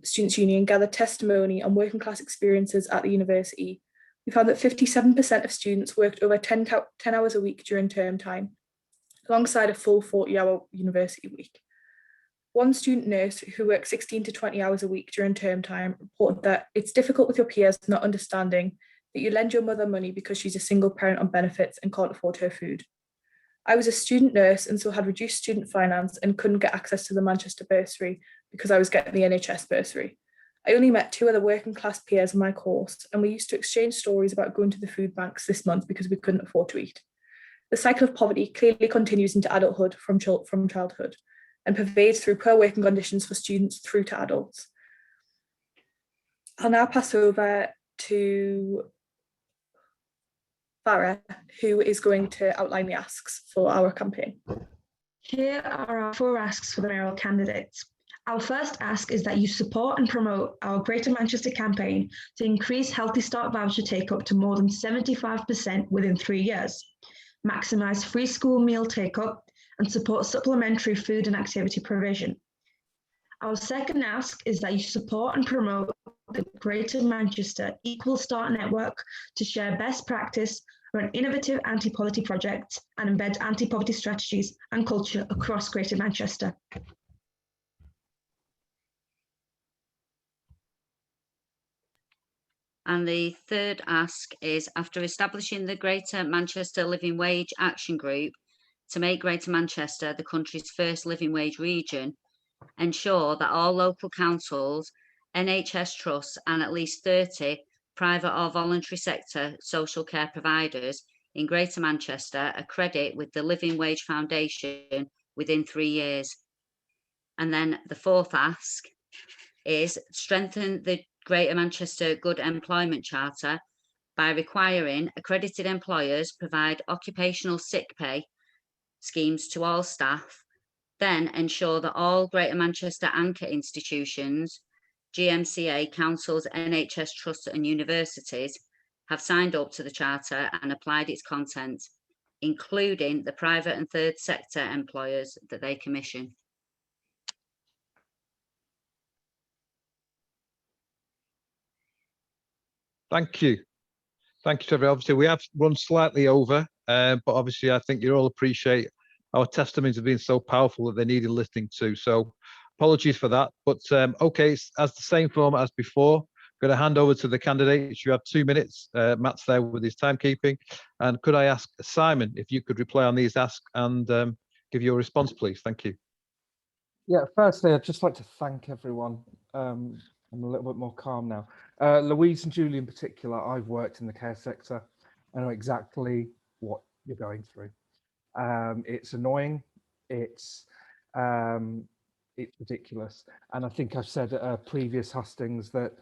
Students' Union gathered testimony on working class experiences at the university. We found that 57% of students worked over 10 hours a week during term time, alongside a full 40-hour university week. One student nurse who worked 16 to 20 hours a week during term time reported that it's difficult with your peers not understanding that you lend your mother money because she's a single parent on benefits and can't afford her food. I was a student nurse and so had reduced student finance and couldn't get access to the Manchester bursary because I was getting the NHS bursary. I only met 2 other working class peers in my course, and we used to exchange stories about going to the food banks this month because we couldn't afford to eat. The cycle of poverty clearly continues into adulthood from childhood and pervades through poor working conditions for students through to adults. I'll now pass over to Farah, who is going to outline the asks for our campaign. Here are our 4 asks for the mayoral candidates. Our first ask is that you support and promote our Greater Manchester campaign to increase Healthy Start voucher take-up to more than 75% within 3 years, maximise free school meal take-up, and support supplementary food and activity provision. Our second ask is that you support and promote the Greater Manchester Equal Start Network to share best practice, run innovative anti-poverty projects, and embed anti-poverty strategies and culture across Greater Manchester. And the third ask is, after establishing the Greater Manchester Living Wage Action Group to make Greater Manchester the country's first living wage region, ensure that all local councils, NHS trusts and at least 30 private or voluntary sector social care providers in Greater Manchester accredit with the Living Wage Foundation within 3 years. And then the fourth ask is strengthen the Greater Manchester Good Employment Charter by requiring accredited employers provide occupational sick pay schemes to all staff, then ensure that all Greater Manchester anchor institutions, GMCA, councils, NHS trusts and universities have signed up to the Charter and applied its content, including the private and third sector employers that they commission. Thank you. Thank you, Trevor. Obviously, we have run slightly over, but obviously, I think you all appreciate our testimonies have been so powerful that they needed listening to. So apologies for that. But okay, it's as the same format as before. Going to hand over to the candidates. You have 2 minutes. Matt's there with his timekeeping. And could I ask Simon if you could reply on these asks and give your response, please? Thank you. Yeah, firstly, I'd just like to thank everyone. I'm a little bit more calm now. Louise and Julie in particular, I've worked in the care sector. I know exactly what you're going through. It's annoying. It's ridiculous. And I think I've said at previous hustings that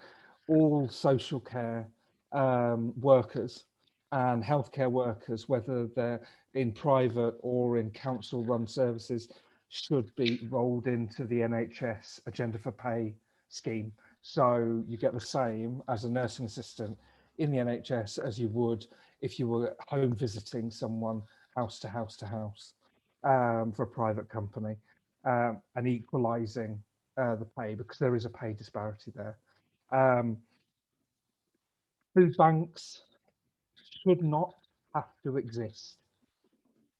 all social care workers and healthcare workers, whether they're in private or in council-run services, should be rolled into the NHS Agenda for Pay scheme. So you get the same as a nursing assistant in the NHS as you would if you were home visiting someone house to house to house for a private company, and equalising the pay, because there is a pay disparity there. Food banks should not have to exist.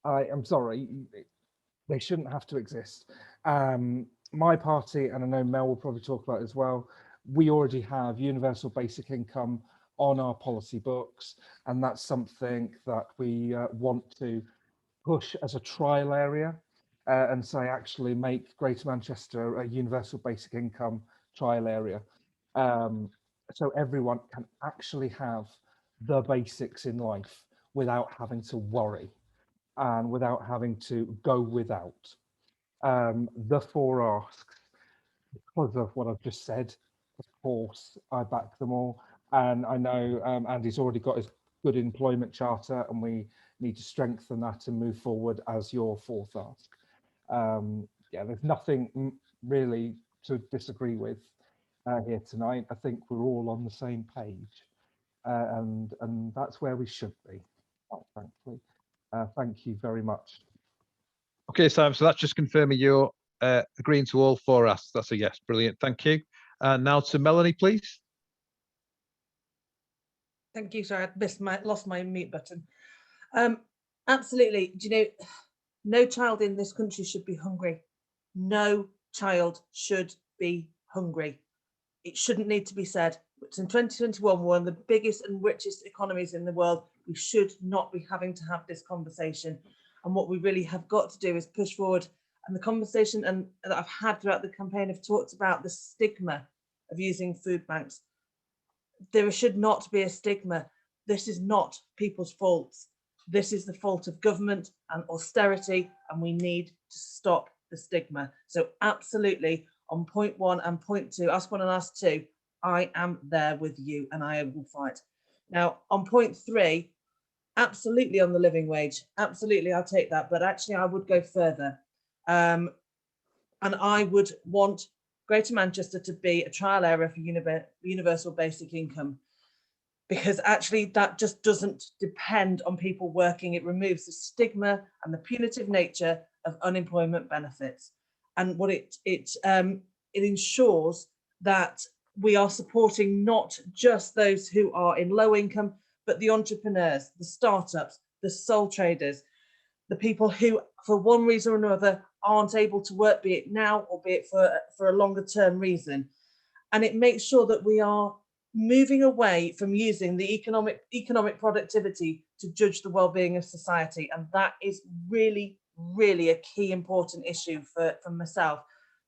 I am sorry, they shouldn't have to exist. My party, and I know Mel will probably talk about it as well, we already have universal basic income on our policy books, and that's something that we want to push as a trial area and say actually make Greater Manchester a universal basic income trial area. So everyone can actually have the basics in life without having to worry and without having to go without. The 4 asks, because of what I've just said, of course, I back them all. And I know Andy's already got his good employment charter, and we need to strengthen that and move forward as your 4th ask. Yeah, there's nothing really to disagree with here tonight. I think we're all on the same page, and that's where we should be, frankly. Thank you very much. Okay, Simon, so that's just confirming you're agreeing to all 4 asks. That's a yes. Brilliant. Thank you. And now to Melanie, please. Thank you. Sorry, I lost my mute button. Absolutely. Do you know, no child in this country should be hungry. No child should be hungry. It shouldn't need to be said. But in 2021, we're one of the biggest and richest economies in the world. We should not be having to have this conversation. And what we really have got to do is push forward. And the conversation that I've had throughout the campaign have talked about the stigma of using food banks. There should not be a stigma. This is not people's faults. This is the fault of government and austerity, and we need to stop the stigma. So absolutely, on point 1 and point 2, ask 1 and ask 2, I am there with you and I will fight. Now, on point 3, absolutely on the living wage, absolutely, I'll take that, but actually I would go further. And I would want Greater Manchester to be a trial area for universal basic income, because actually that just doesn't depend on people working. It removes the stigma and the punitive nature of unemployment benefits. And what it ensures that we are supporting not just those who are in low income, but the entrepreneurs, the startups, the sole traders, the people who, for one reason or another, aren't able to work, be it now or be it for a longer term reason. And it makes sure that we are moving away from using the economic productivity to judge the well-being of society. And that is really, really a key important issue for myself,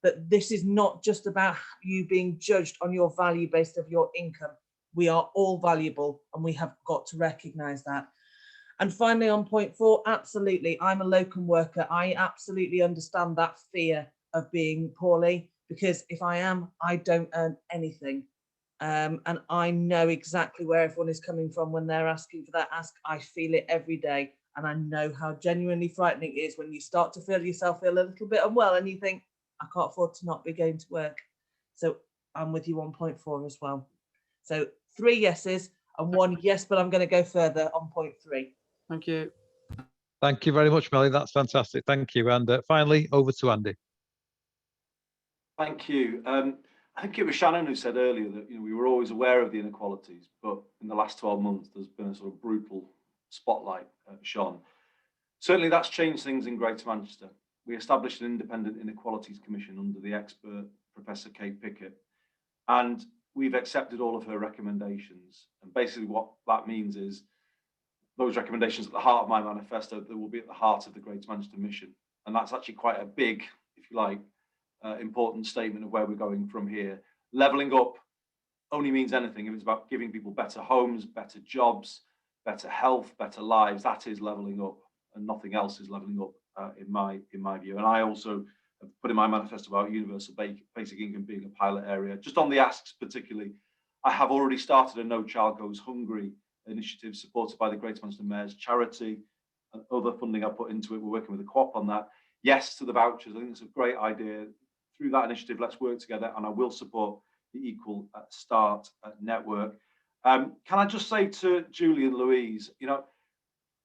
that this is not just about you being judged on your value based of your income. We are all valuable and we have got to recognise that. And finally, on point 4, absolutely, I'm a locum worker. I absolutely understand that fear of being poorly, because if I am, I don't earn anything. And I know exactly where everyone is coming from when they're asking for that ask. I feel it every day. And I know how genuinely frightening it is when you start to feel yourself feel a little bit unwell and you think, I can't afford to not be going to work. So I'm with you on point 4 as well. So 3 yeses and 1 yes, but I'm going to go further on point 3. Thank you. Thank you very much, Melanie. That's fantastic. Thank you. And finally, over to Andy. Thank you. I think it was Shannon who said earlier that we were always aware of the inequalities, but in the last 12 months there's been a sort of brutal spotlight shone. Certainly that's changed things in Greater Manchester. We established an independent inequalities commission under the expert Professor Kate Pickett, and we've accepted all of her recommendations. And basically what that means is those recommendations at the heart of my manifesto, that will be at the heart of the Greater Manchester mission. And that's actually quite a big, if you like, important statement of where we're going from here. Levelling up only means anything if it's about giving people better homes, better jobs, better health, better lives. That is levelling up, and nothing else is levelling up in my view. And I also have put in my manifesto about universal basic income being a pilot area. Just on the asks particularly, I have already started a No Child Goes Hungry initiative supported by the Greater Manchester Mayor's charity and other funding I put into it. We're working with the Co-op on that. Yes to the vouchers. I think it's a great idea. Through that initiative, let's work together, and I will support the Equal Start network. Can I just say to Julie and Louise,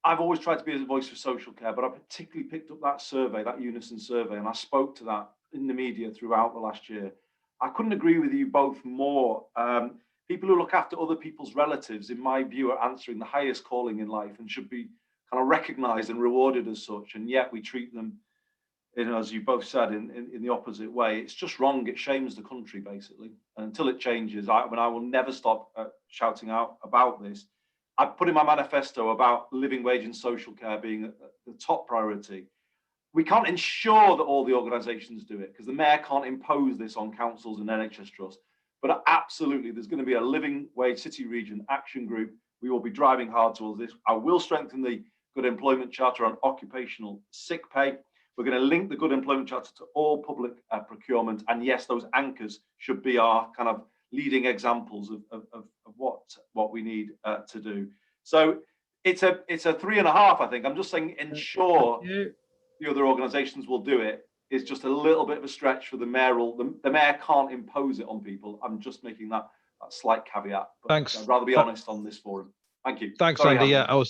I've always tried to be a voice for social care, but I particularly picked up that survey, that Unison survey, and I spoke to that in the media throughout the last year. I couldn't agree with you both more. People who look after other people's relatives, in my view, are answering the highest calling in life and should be kind of recognised and rewarded as such, and yet we treat them, as you both said, in the opposite way. It's just wrong. It shames the country, basically. And until it changes, I will never stop shouting out about this. I put in my manifesto about living wage and social care being the top priority. We can't ensure that all the organisations do it because the mayor can't impose this on councils and NHS trusts. But absolutely, there's going to be a living wage city region action group. We will be driving hard towards this. I will strengthen the Good Employment Charter on occupational sick pay. We're going to link the Good Employment Charter to all public procurement. And yes, those anchors should be our kind of leading examples of what we need to do. So it's a 3.5, I think. I'm just saying ensure the other organisations will do it is just a little bit of a stretch for the mayoral. The mayor can't impose it on people. I'm just making that slight caveat. But Thanks. I'd rather be honest on this forum. Thank you. Thanks, Sorry, Andy. Andy. Yeah,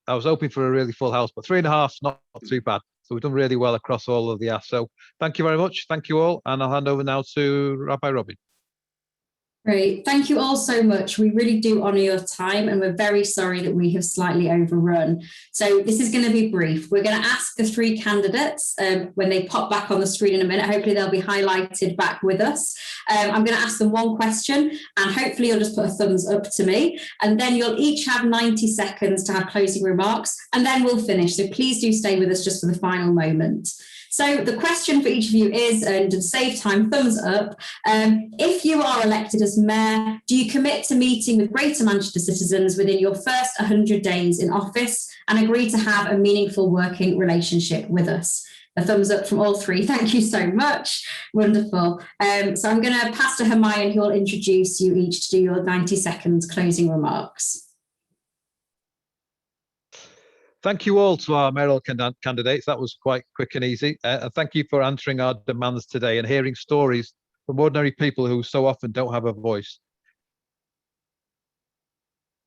I was hoping for a really full house, but 3.5, not too bad. So we've done really well across all of the asks. So thank you very much. Thank you all. And I'll hand over now to Rabbi Robin. Great. Thank you all so much. We really do honour your time, and we're very sorry that we have slightly overrun. So this is going to be brief. We're going to ask the three candidates when they pop back on the screen in a minute. Hopefully they'll be highlighted back with us. I'm going to ask them one question, and hopefully you'll just put a thumbs up to me. And then you'll each have 90 seconds to have closing remarks, and then we'll finish. So please do stay with us just for the final moment. So the question for each of you is, and to save time, thumbs up. If you are elected as mayor, do you commit to meeting with Greater Manchester citizens within your first 100 days in office and agree to have a meaningful working relationship with us? A thumbs up from all three. Thank you so much. Wonderful. So I'm going to pass to Hermione, who will introduce you each to do your 90 seconds closing remarks. Thank you all to our mayoral candidates. That was quite quick and easy. And thank you for answering our demands today and hearing stories from ordinary people who so often don't have a voice.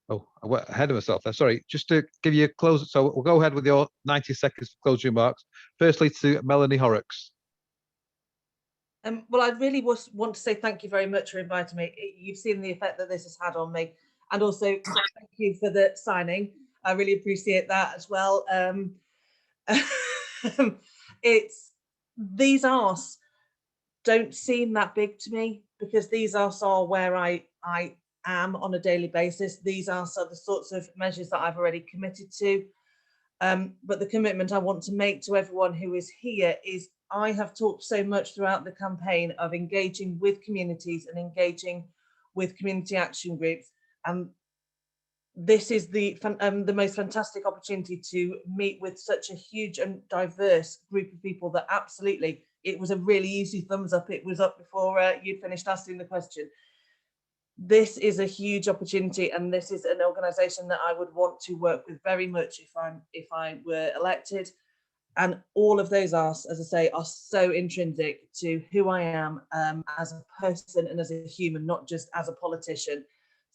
Oh, I went ahead of myself there. Sorry, just to give you a close. So we'll go ahead with your 90 seconds of closing remarks. Firstly, to Melanie Horrocks. Well, I really want to say thank you very much for inviting me. You've seen the effect that this has had on me. And also thank you for the signing. I really appreciate that as well. These asks don't seem that big to me because these asks are where I am on a daily basis. These asks are the sorts of measures that I've already committed to. But the commitment I want to make to everyone who is here is I have talked so much throughout the campaign of engaging with communities and engaging with community action groups. This is the most fantastic opportunity to meet with such a huge and diverse group of people that absolutely, it was a really easy thumbs up. It was up before you'd finished asking the question. This is a huge opportunity, and this is an organisation that I would want to work with very much if I were elected. And all of those asks, as I say, are so intrinsic to who I am as a person and as a human, not just as a politician.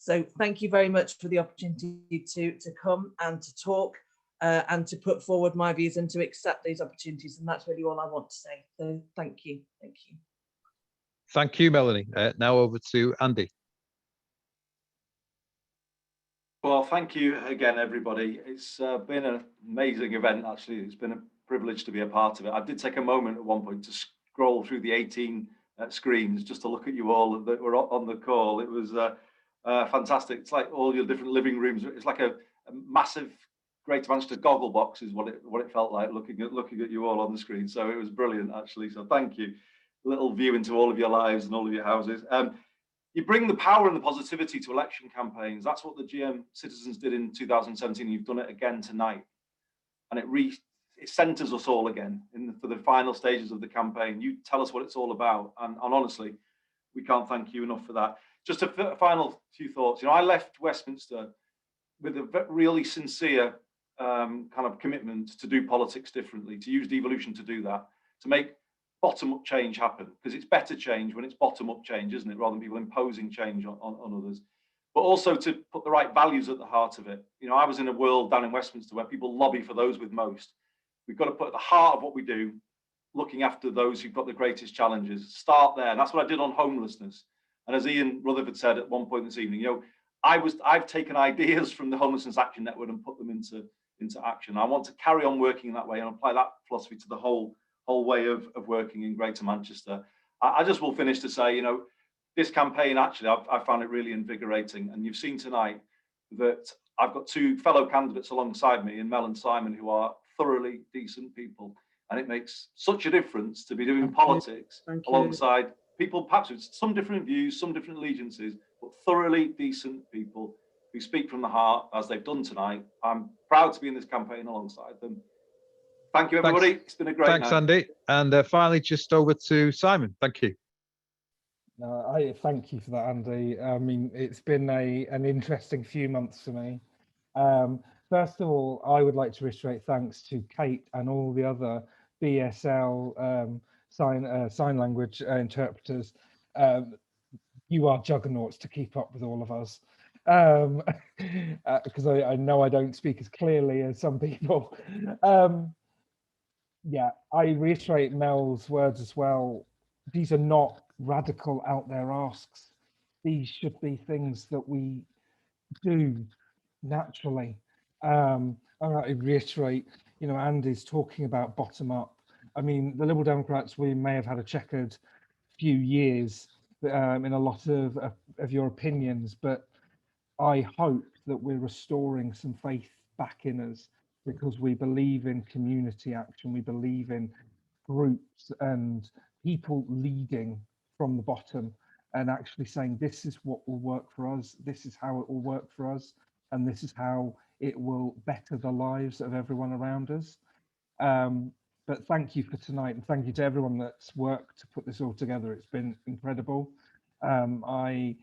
So thank you very much for the opportunity to come and to talk and to put forward my views and to accept these opportunities. And that's really all I want to say. So thank you. Thank you. Thank you, Melanie. Now over to Andy. Well, thank you again, everybody. It's been an amazing event, actually. It's been a privilege to be a part of it. I did take a moment at one point to scroll through the 18 screens just to look at you all that were on the call. It was fantastic. It's like all your different living rooms. It's like a massive Greater Manchester goggle box is what it felt like looking at you all on the screen. So it was brilliant, actually. So thank you. A little view into all of your lives and all of your houses. You bring the power and the positivity to election campaigns. That's what the GM citizens did in 2017. You've done it again tonight, and it centres us all again for the final stages of the campaign. You tell us what it's all about, and honestly, we can't thank you enough for that. Just a final few thoughts. I left Westminster with a really sincere kind of commitment to do politics differently, to use devolution to do that, to make bottom-up change happen, because it's better change when it's bottom-up change, isn't it, rather than people imposing change on others, but also to put the right values at the heart of it. I was in a world down in Westminster where people lobby for those with most. We've got to put at the heart of what we do, looking after those who've got the greatest challenges. Start there, and that's what I did on homelessness. And as Ian Rutherford said at one point this evening, I've taken ideas from the Homelessness Action Network and put them into action. I want to carry on working in that way and apply that philosophy to the whole way of working in Greater Manchester. I just will finish to say, this campaign, actually, I found it really invigorating. And you've seen tonight that I've got two fellow candidates alongside me, in Mel and Simon, who are thoroughly decent people. And it makes such a difference to be doing politics alongside people, perhaps with some different views, some different allegiances, but thoroughly decent people who speak from the heart, as they've done tonight. I'm proud to be in this campaign alongside them. Thank you, everybody. It's been a great night. Thanks, Andy. And finally, just over to Simon. Thank you. I thank you for that, Andy. I mean, it's been an interesting few months for me. First of all, I would like to reiterate thanks to Kate and all the other BSL sign language interpreters. You are juggernauts to keep up with all of us. Because I know I don't speak as clearly as some people. Yeah, I reiterate Mel's words as well. These are not radical out there asks. These should be things that we do naturally. I reiterate, Andy's talking about bottom up. I mean, the Liberal Democrats, we may have had a checkered few years in a lot of your opinions, but I hope that we're restoring some faith back in us, because we believe in community action. We believe in groups and people leading from the bottom and actually saying, this is what will work for us. This is how it will work for us. And this is how it will better the lives of everyone around us. But thank you for tonight. And thank you to everyone that's worked to put this all together. It's been incredible. I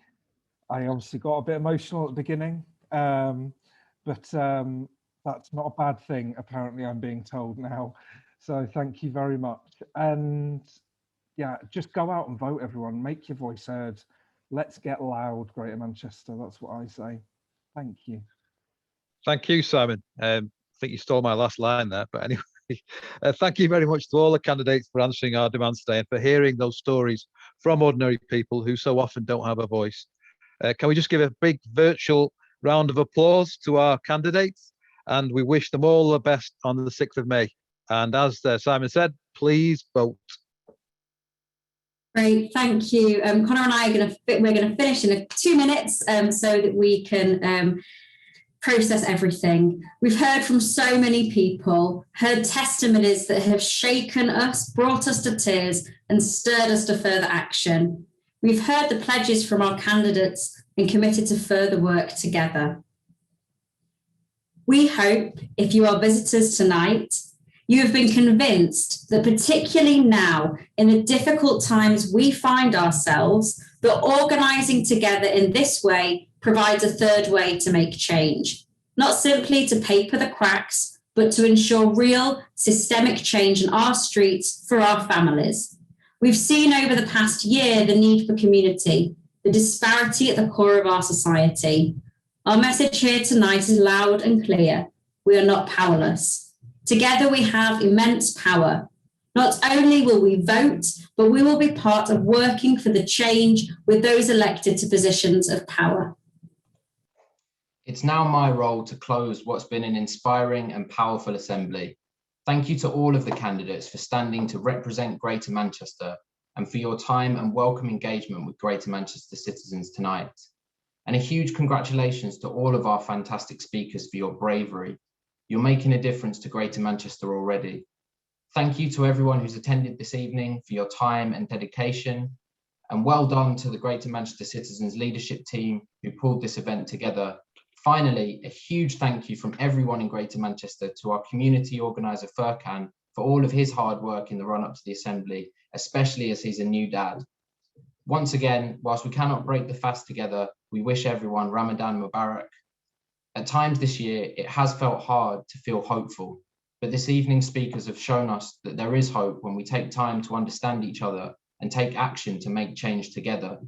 obviously got a bit emotional at the beginning, but that's not a bad thing, apparently, I'm being told now. So thank you very much. And yeah, just go out and vote, everyone. Make your voice heard. Let's get loud, Greater Manchester. That's what I say. Thank you. Thank you, Simon. I think you stole my last line there, but anyway, thank you very much to all the candidates for answering our demands today and for hearing those stories from ordinary people who so often don't have a voice. Can we just give a big virtual round of applause to our candidates? And we wish them all the best on the 6th of May. And as Simon said, please vote. Great, thank you. Connor and I we're going to finish in 2 minutes so that we can process everything. We've heard from so many people, heard testimonies that have shaken us, brought us to tears and stirred us to further action. We've heard the pledges from our candidates and committed to further work together. We hope, if you are visitors tonight, you have been convinced that particularly now, in the difficult times we find ourselves, that organising together in this way provides a third way to make change, not simply to paper the cracks, but to ensure real systemic change in our streets for our families. We've seen over the past year the need for community, the disparity at the core of our society. Our message here tonight is loud and clear. We are not powerless. Together we have immense power, Not only will we vote, but we will be part of working for the change with those elected to positions of power. It's now my role to close what's been an inspiring and powerful assembly. Thank you to all of the candidates for standing to represent Greater Manchester and for your time and welcome engagement with Greater Manchester citizens tonight. And a huge congratulations to all of our fantastic speakers for your bravery. You're making a difference to Greater Manchester already. Thank you to everyone who's attended this evening for your time and dedication. And well done to the Greater Manchester Citizens leadership team who pulled this event together. Finally, a huge thank you from everyone in Greater Manchester to our community organiser Furkan for all of his hard work in the run-up to the Assembly, especially as he's a new dad. Once again, whilst we cannot break the fast together, we wish everyone Ramadan Mubarak. At times this year, it has felt hard to feel hopeful, but this evening's speakers have shown us that there is hope when we take time to understand each other and take action to make change together.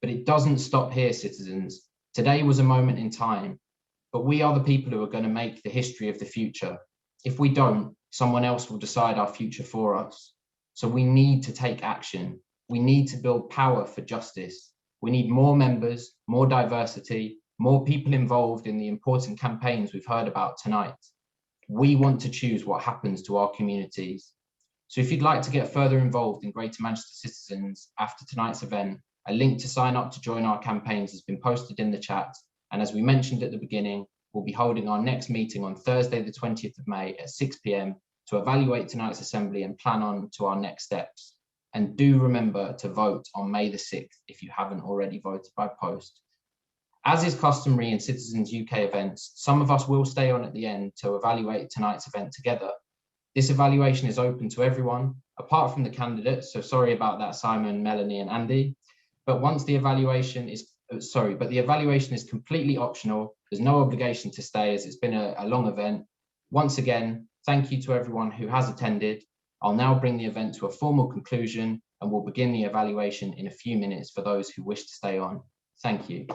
But it doesn't stop here, citizens. Today was a moment in time, but we are the people who are going to make the history of the future. If we don't, someone else will decide our future for us. So we need to take action. We need to build power for justice. We need more members, more diversity, more people involved in the important campaigns we've heard about tonight. We want to choose what happens to our communities. So if you'd like to get further involved in Greater Manchester Citizens after tonight's event, a link to sign up to join our campaigns has been posted in the chat. And as we mentioned at the beginning, we'll be holding our next meeting on Thursday, the 20th of May at 6 p.m. to evaluate tonight's assembly and plan on to our next steps. And do remember to vote on May the 6th if you haven't already voted by post. As is customary in Citizens UK events, some of us will stay on at the end to evaluate tonight's event together. This evaluation is open to everyone, apart from the candidates, so sorry about that, Simon, Melanie and Andy. But the evaluation is completely optional. There's no obligation to stay as it's been a long event. Once again, thank you to everyone who has attended. I'll now bring the event to a formal conclusion and we'll begin the evaluation in a few minutes for those who wish to stay on. Thank you.